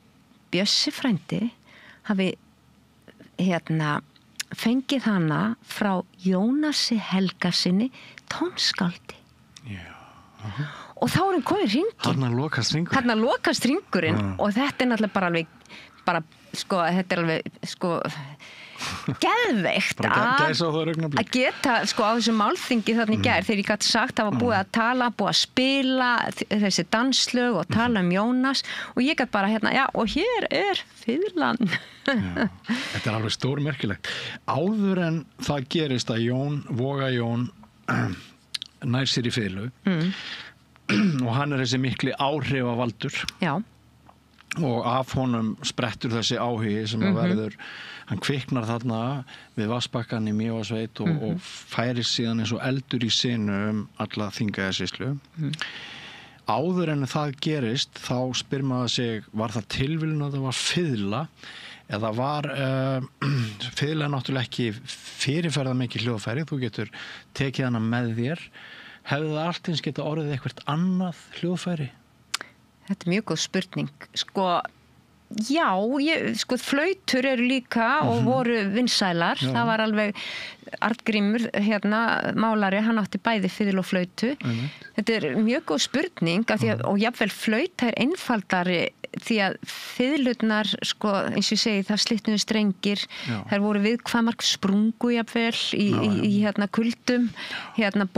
Bjössi frændi hafi fengið hana frá Jónasi Helgasyni tónskáldi. Já. Og þá er hann komið hringinn. Þarna lokast hringurinn og þetta er náttúrulega bara þetta er alveg geðveikt að geta á þessu málþingi þarna í gær þegar ég gæti sagt að var búið að tala, búið að spila þessi danslög og tala Jónas og ég gæti bara og hér er fiðlan. Þetta er alveg stórmerkilegt. Áður en það gerist að Jón nær sér í fiðlu og hann er þessi mikli áhrifavaldur. Já. Og af honum sprettur þessi áhugi sem að verður, hann kviknar þarna við Vatnsbakkann í Mývatnssveit og færist síðan eins og eldur í sinu alla Þingeyjarsýslu. Áður en það gerist þá spyr maður sig, var það tilviljun að það var fiðla eða var fiðla náttúrulega ekki fyrirferða mikið hljóðfæri, þú getur tekið hana með þér, hefði það allt eins geta orðið eitthvað annað hljóðfæri? Þetta er mjög góð spurning. Flautur eru líka og voru vinsælar. Já. Það var alveg Arngrímur, málari, hann átti bæði fiðil og flautu. Þetta er mjög góð spurning og jafnvel flauta er einfaldari því að fiðlurnar, eins og ég segi, það slitnuðu strengir, þær voru viðkvæmar, sprungu jafnvel í kuldum,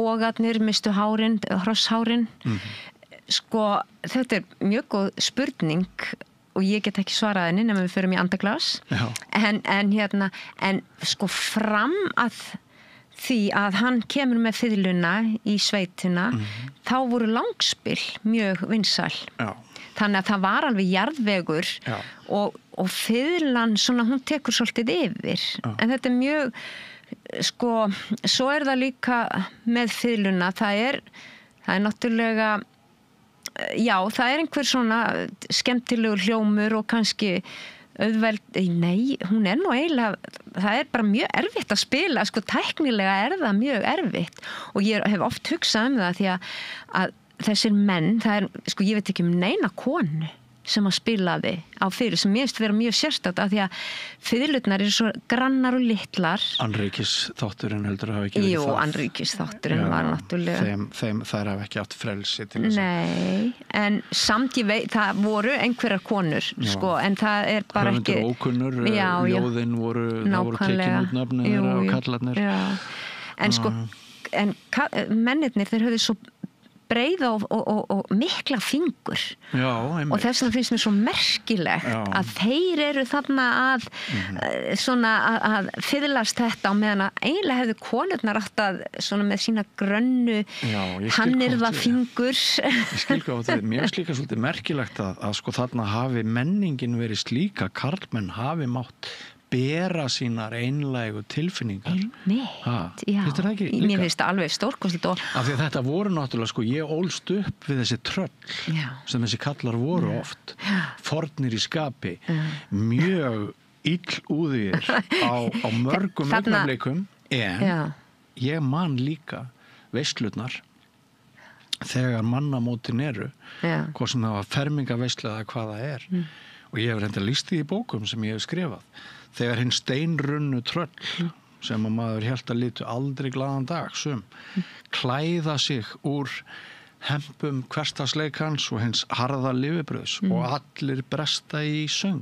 bogarnir, mistu hárin, hrosshárin. Þetta er mjög góð spurning og ég get ekki svarað henni nema við förum í andaglas. En fram að því að hann kemur með fiðluna í sveitina þá voru langspil mjög vinsæl. Þannig að það var alveg jarðvegur og fiðlan svona, hún tekur svolítið yfir. En þetta er mjög svo er það líka með fiðluna, það er náttúrulega það er einhver svona skemmtilegur hljómur og kannski hún er nú eiginlega, það er bara mjög erfitt að spila, tæknilega er það mjög erfitt og ég hef oft hugsað það því að þessir menn, það er, ég veit ekki neina konu sem að spilaði á fiðlu sem mér finnst vera mjög sérstakt af því að fiðlurnar eru svo grannar og litlar. Annríkisþátturinn heldur hafa ekki verið það. Jú, annríkisþátturinn var náttúrulega. Þær hafa ekki átt frelsi til þess. Nei, en samt ég veit, það voru einhverjar konur, en það er bara ekki. Höfundur ókunnur, ljóðin voru, það voru tekin út nöfnin og kallarnir. En mennirnir, þeir höfðu svo breiða og mikla fingur. Já, einmitt. Og þess vegna finnst mér svo merkilegt að þeir eru þarna að fiðlast þetta á meðan að eiginlega hefðu konurnar átt að svona með sína grönnu hannyrða fingur. Ég skil hvað þetta, mér finnst líka svolítið merkilegt að þarna hafi menningin verið slíka, karlmenn hafi mátt bera sínar einlægu tilfinningar. Einmitt, já. Mér finnst það alveg stórkostlegt. Af því að þetta voru náttúrulega, ég ólst upp við þessi tröll sem þessi kallar voru oft, fornir í skapi, mjög illúðir á mörgum augnablikum, en ég man líka veislurnar þegar mannamótin eru, hvað sem það var fermingaveisla eða hvað það er. Og ég hef reynda lýst því í bókum sem ég hef skrifað. Þegar hinn steinrunnu tröll sem að maður hélt að litu aldrei glaðan dag klæða sig úr hempum hversdagsleikans og hins harða lifibrauðs og allir bresta í söng.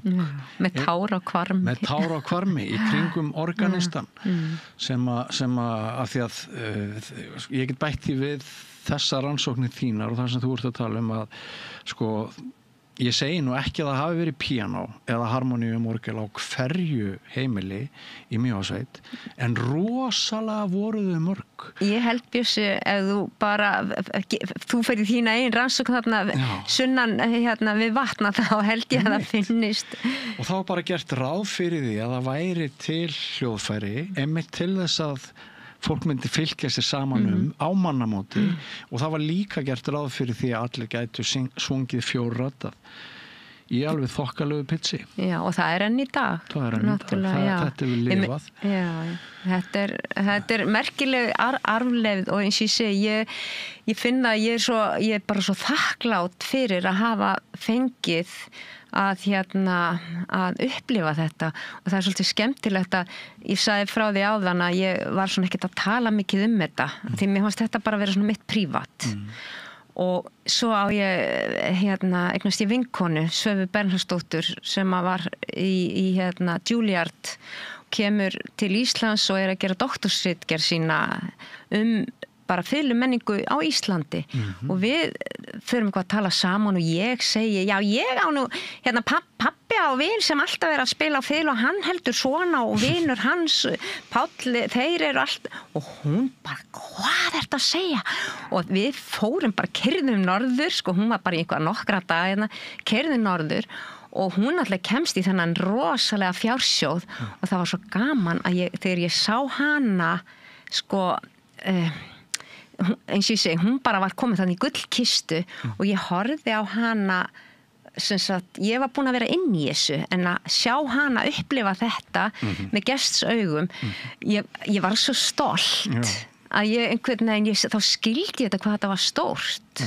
Með tár á hvarmi. Með tár á hvarmi í kringum organistan sem að því að ég get bætt því við þessa rannsóknir þínar og það sem þú ert að tala að ég segi nú ekki að það hafi verið píanó eða harmoníumorgel á hverju heimili í Mývatnssveit, en rosalega voru þau mörg. Ég held, Bjössi, ef þú fer í þína eigin rannsókn þarna sunnan við vatna, þá held ég að það finnist. Og þá var bara gert ráð fyrir því að það væri til hljóðfæri, einmitt til þess að fólk myndi fylgja sér saman á mannamóti og það var líka gert ráð fyrir því að allir gætu sungið fjórraddað í alveg þokkalegu pitsi. Já, og það er enn í dag. Það er enn í dag. Þetta er við lifað. Þetta er merkileg arfleifð og eins og ég segi, ég finna að ég er bara svo þakklátt fyrir að hafa fengið að upplifa þetta og það er svolítið skemmtilegt að ég sagði frá því áðan að ég var svona ekkert að tala mikið þetta því mér fannst þetta bara vera svona mitt prívat og svo á ég eignast ég vinkonu Svövu Bernhardsdóttur sem var í Juilliard, kemur til Íslands og er að gera doktorsritgerð sína bara fiðlumenningu á Íslandi og við förum eitthvað að tala saman og ég segi, já ég á nú pappi á vin sem alltaf er að spila á fiðlu og hann heldur svona og vinur hans Páll, þeir eru allt og hún bara, hvað er þetta að segja? Og við fórum bara, keyrðum norður, hún var bara í einhverja nokkra daga, keyrðum norður og hún alltaf kemst í þennan rosalega fjársjóð og það var svo gaman að þegar ég sá hana eins og ég segi, hún bara var komin þannig í gullkistu og ég horfði á hana sem sagt, ég var búin að vera inn í þessu en að sjá hana upplifa þetta með gestsaugum ég var svo stolt að ég einhvern veginn, þá skildi ég þetta hvað þetta var stórt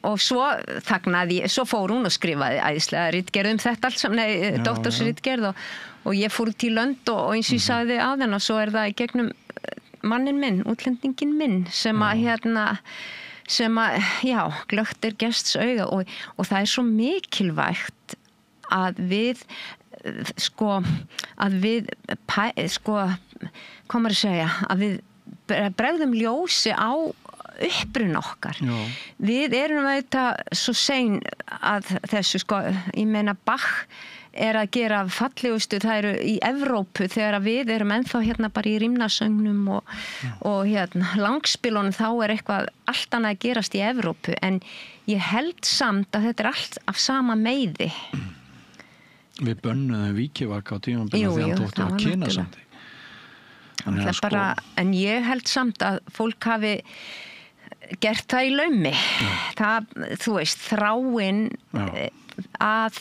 og svo þagnaði ég, svo fór hún og skrifaði æðislega ritgerð þetta allt saman, doktorsritgerð og ég fór út í lönd og eins og ég sagði á þenn og svo er það í gegnum mannin minn, útlendingin minn sem glögt er gests auga og það er svo mikilvægt að við hvað maður að segja, að við bregðum ljósi á uppruna okkar. Við erum auðvitað svo sein að þessu, ég meina Bach er að gera fallegustu, það eru í Evrópu þegar við erum ennþá bara í rímnasöngnum og langspilunum, þá er eitthvað allt annað að gerast í Evrópu en ég held samt að þetta er allt af sama meiði. Við bönnuðum Víkivaka á tímabilinu þegar hann tóktu að kynna samt. En ég held samt að fólk hafi gert það í laumi. Það, þú veist, þráin að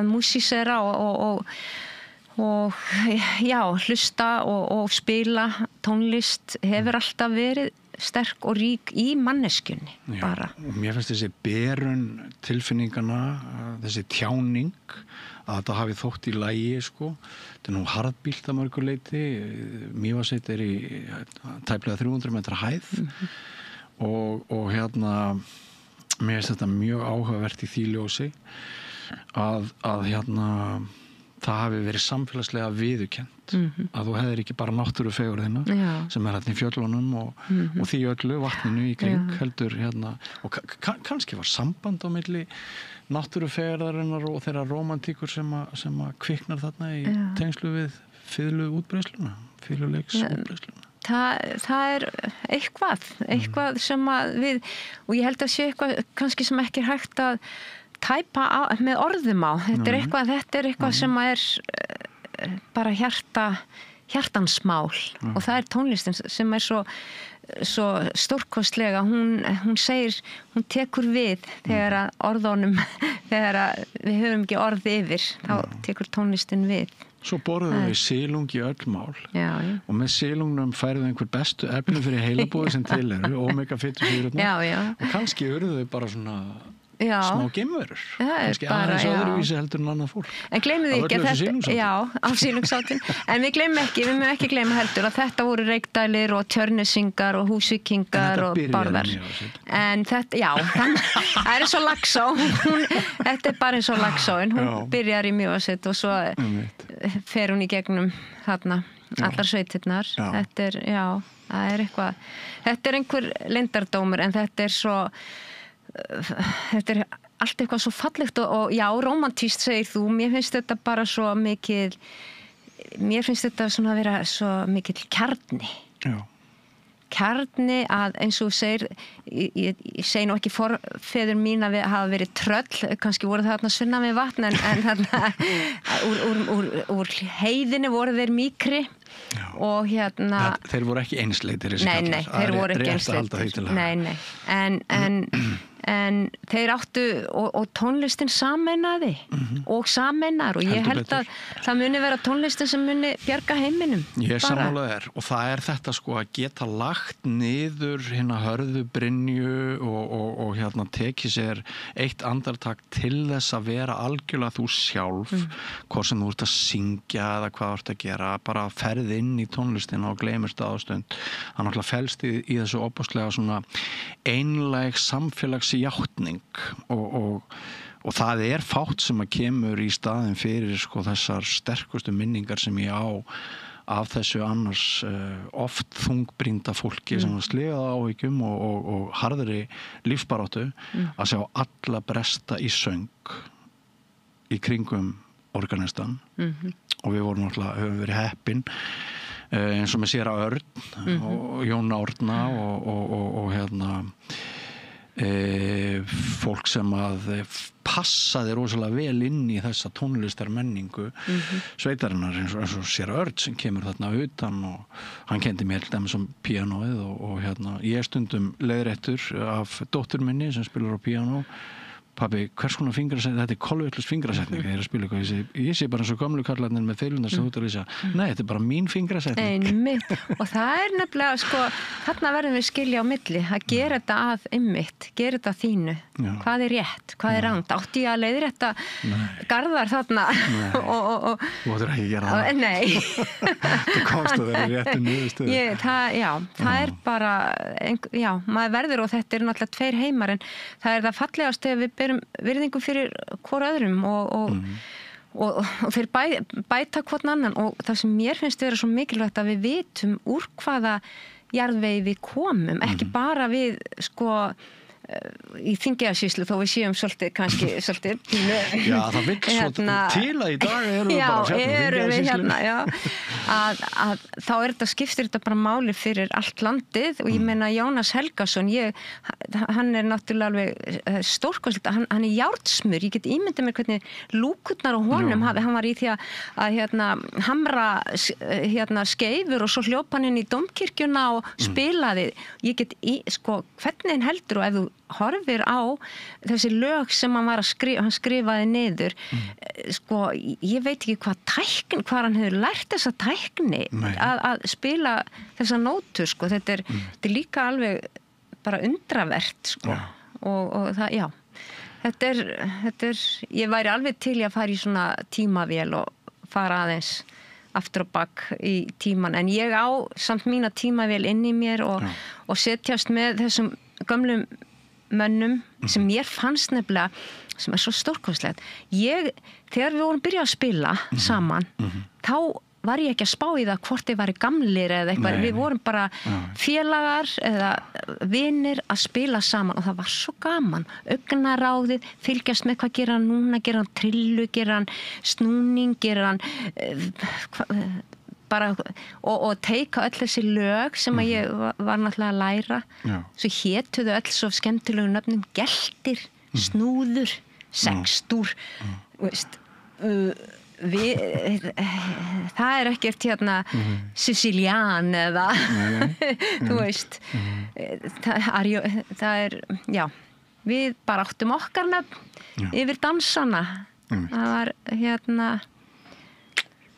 músísera og hlusta og spila tónlist hefur alltaf verið sterk og rík í manneskjunni bara. Og mér finnst þessi berun tilfinningana, þessi tjáning að þetta hafi þótt í lagi þetta er nú harðbýlt að mörgu leyti. Mývatnssveit er í tæplega 300 metra hæð og mér finnst þetta mjög áhugavert í því ljósi að það hafi verið samfélagslega viðurkennt að þú hefðir ekki bara náttúrufegurðina sem er í fjöllunum og því öllu vatninu í kring heldur og kannski var samband á milli náttúrufegurðarinnar og þeirra rómantíkur sem að kviknar þarna í tengslu við fiðluútbreiðsluna, fiðluleiksútbreiðsluna. Það er eitthvað sem að við, og ég held að sé eitthvað kannski sem ekki er hægt að tæpa með orðum á. Þetta er eitthvað sem að er bara hjartansmál og það er tónlistin sem er svo stórkostlega. Hún segir, hún tekur við þegar að orðunum, þegar að við höfum ekki orð yfir, þá tekur tónlistin við. Svo borðum við silung í öll mál og með silungnum færðu einhver bestu efni fyrir heilabúið sem til eru, omega-fitusýrurnar og kannski urðu þau bara svona smá geimverur, kannski aðeins öðruvísi heldur en annað fólk. En gleymið ekki að þetta, á sílungsáttin, en við mögum ekki gleyma heldur að þetta voru reykdælir og tjörnesingar og húsvíkingar og bárðar. En þetta, það er eins og Laxá, þetta er bara eins og Laxáin, hún byrjar í Mývatnssveit og svo fer hún í gegnum þarna, allar sveitirnar. Þetta er, það er eitthvað, þetta er einhver leyndardómur en þetta er svo, þetta er allt eitthvað svo fallegt og já, romantískt segir þú, mér finnst þetta bara svo mikil, mér finnst þetta svona að vera svo mikil kjarni. Já. Kjarni að eins og þú segir, ég segi nú ekki forfeður mín að hafa verið tröll, kannski voru það þarna svinna með vatn en þarna úr heiðinni voru þeir mýkri. Já. Og þeir voru ekki einsleitir þessi kallar. Nei, þeir voru ekki einsleitir. Nei, en þeir áttu og tónlistin sameinaði og sameinar og ég held að það muni vera tónlistin sem muni bjarga heiminum. Ég sammála og það þetta sko að geta lagt niður hérna hörðu brynju og tekið sér eitt andartak til þess að vera algjörlega þú sjálf, hvort sem þú ert að syngja eða hvað þú ert að gera, bara ferð inn í tónlistina og gleymist það á stund. Það náttúrulega felst í þessu opaslega svona einlæg samfélagsjátning og það fátt sem að kemur í staðin fyrir sko þessar sterkustu minningar sem ég á af þessu annars oft þungbrýnda fólki sem að sliga áhyggjum og harðri lífsbaráttu að sjá alla bresta í söng í kringum organistan og við vorum náttúrulega, höfum verið heppin eins og með Séra Örn og Jón Árna og fólk sem að passaði rosalega vel inn í þessa tónlistarmenningu sveitarinnar eins og Séra Örn sem kemur þarna utan og hann kendi mér til dæmis píanóið og ég stundum leiðréttur af dóttur minni sem spilar á píanó. Pabbi, hvers konar fingrasetning, þetta kolvitlaus fingrasetning þegar ég spila eitthvað, ég sé bara eins og gömlu karlarnir með feilundar sem þú ert að lýsa. Nei, þetta bara mín fingrasetning. Einmitt, og það nefnilega, sko, þarna verðum við skilja á milli, að gera þetta að einmitt, gera þetta þínu. Já. Hvað rétt, hvað rangt? Átti ég að leiðrétta Garðar þarna? Þú áttir ekki að gera það. Nei. Þú komst að vera réttu niðurstöðu. Það bara, já, maður verður og þetta náttúrulega tveir heimar en það það fallegast þegar við berum virðingu fyrir hvor öðrum og þeir bæta hvorn annan og það sem mér finnst vera svo mikilvægt að við vitum úr hvaða jarðvegi við komum, ekki bara við sko í Þingeyjarsýslu þó við séum svolítið kannski svolítið Já, það vill svolítið til að í dag erum við bara Þingeyjarsýslu að þá þetta skiptir þetta bara máli fyrir allt landið og ég meina Jónas Helgason hann náttúrulega alveg stórkostlegt, hann járnsmur, ég get ímyndið mér hvernig lúkurnar á honum hann var í því að hamra skeifur og svo hljóp hann inn í dómkirkjuna og spilaði, ég get sko hvernig heldur og ef þú horfir á þessi lög sem hann var að hann skrifaði niður sko, ég veit ekki hvað hann hefur lært þessa tækni að spila þessa nótur sko, þetta er líka alveg bara undravert sko og það, já þetta er, ég væri alveg til að fara í svona tímavél og fara aðeins aftur og bak í tíman, en ég á samt mína tímavél inn í mér og setjast með þessum gömlum mönnum sem mér fannst nefnilega sem svo stórkostlegt þegar við vorum byrjað að spila saman þá var ég ekki að spá í það hvort þeir væri gamlir eða eitthvað, við vorum bara félagar eða vinir að spila saman og það var svo gaman augnaráðið, fylgjast með hvað gera hann núna, gera hann trillu, gera hann snúning, gera hann bara, og teika öll þessi lög sem að ég var náttúrulega að læra svo hétuðu öll svo skemmtilegu nöfnum geltir, snúður sextúr veist, það ekkert Sicilian eða þú veist það já við bara áttum okkar nöfn yfir dansana það var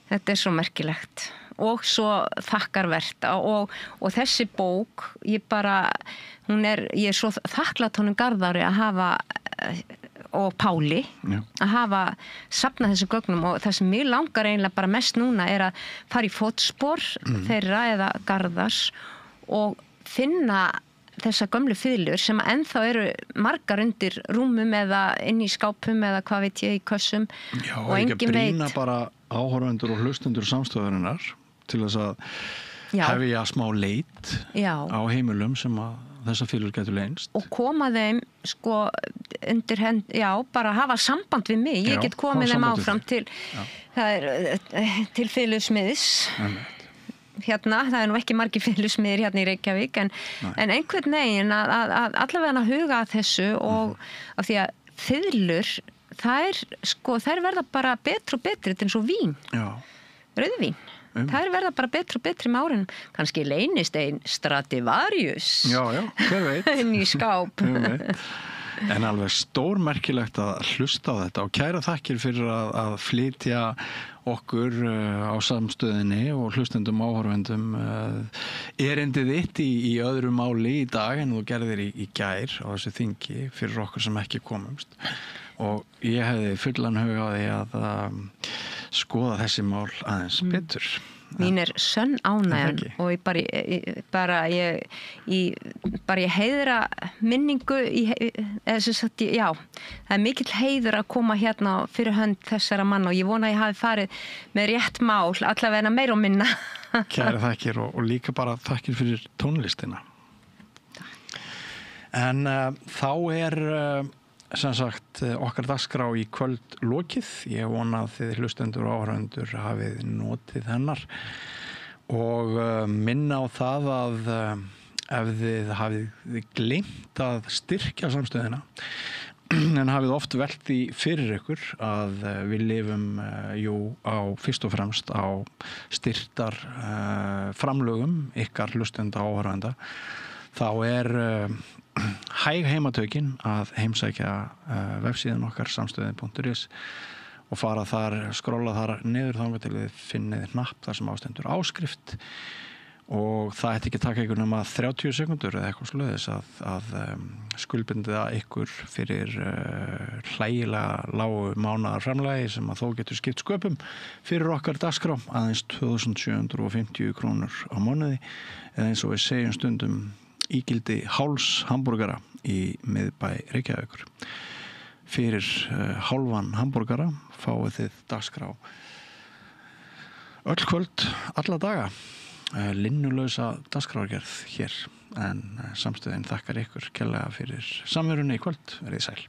þetta svo merkilegt og svo þakkarvert og þessi bók ég er svo þakklátt honum Garðari að hafa og Páli að hafa safnað þessum gögnum og það sem mig langar eiginlega bara mest núna er að fara í fótspor þeirra eða Garðars og finna þessa gömlu fiðlur sem ennþá eru margar undir rúmum eða inn í skápum eða hvað veit ég í kössum og engin veit. Brýna bara áhorfendur og hlustendur samstöðurinnar til þess að hefja smá leit á heimilum sem að þessar fylgur getur leynst. Og koma þeim sko undir hend, bara hafa samband við mig. Ég get komið þeim áfram til, til fylgsmiðs. Hérna, það nú ekki margir fylgsmiðir hérna í Reykjavík, en einhvern veginn að allavega huga að þessu og af því að fiðlur, þær verða bara betri og betri, þetta er eins og vín. Rauðvín. Það verða bara betri og betri með árunum. Kannski leynist ein Stradivarius. Hver veit. Inn í skáp. En alveg stórmerkilegt að hlusta á þetta og kæra þakkir fyrir að flytja okkur á samstöðinni og hlustendum áhorfendum erindið þitt í öðru máli í dag en þú gerðir í gær á þessu þingi fyrir okkur sem ekki komumst. Og ég hefði fullan huga á því að skoða þessi mál aðeins betur. Mín sönn ánægjan og ég heiðra minningu það mikill heiður að koma hérna fyrir hönd þessara manna og ég vona að ég hafi farið með rétt mál allavega meira og minna. Kæra þakkir og líka bara þakkir fyrir tónlistina. En þá sem sagt okkar dagskrá í kvöld lokið. Ég vona að þið hlustendur og áhorfendur hafið notið hennar og minna á það að ef þið hafið gleymt að styrkja samstöðina en hafið oft velt því fyrir ykkur að við lifum fyrst og fremst á styrktar framlögum ykkar hlustenda og áhorfenda, þá hæg heimatökin að heimsækja vefsíðan okkar samstöðin.is og fara þar, skrolla þar niður þangað til þið finnið hnapp þar sem ástendur áskrift og það ætti ekki taka ykkur nema 30 sekundur eða eitthvað svoleiðis að skuldbinda ykkur fyrir hlægilega lágu mánaðar framlagi sem að þó getur skipt sköpum fyrir okkar dagskrá aðeins 2.750 krónur á mánuði eða eins og við segjum stundum ígildi háls hamborgara í miðbæ Reykjavíkur. Fyrir hálfan hamborgara fáið þið dagskrá öll kvöld, alla daga, linnulausa dagskrárgerð hér, en samstöðin þakkar ykkur kærlega fyrir samverunni í kvöld. Verið sæl.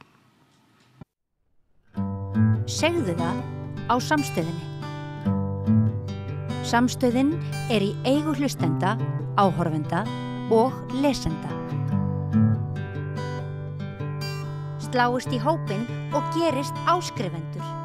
Segðu það á samstöðinni. Samstöðin í eigu hlustenda, áhorfenda og lesenda. Sláist í hópinn og gerist áskrifendur.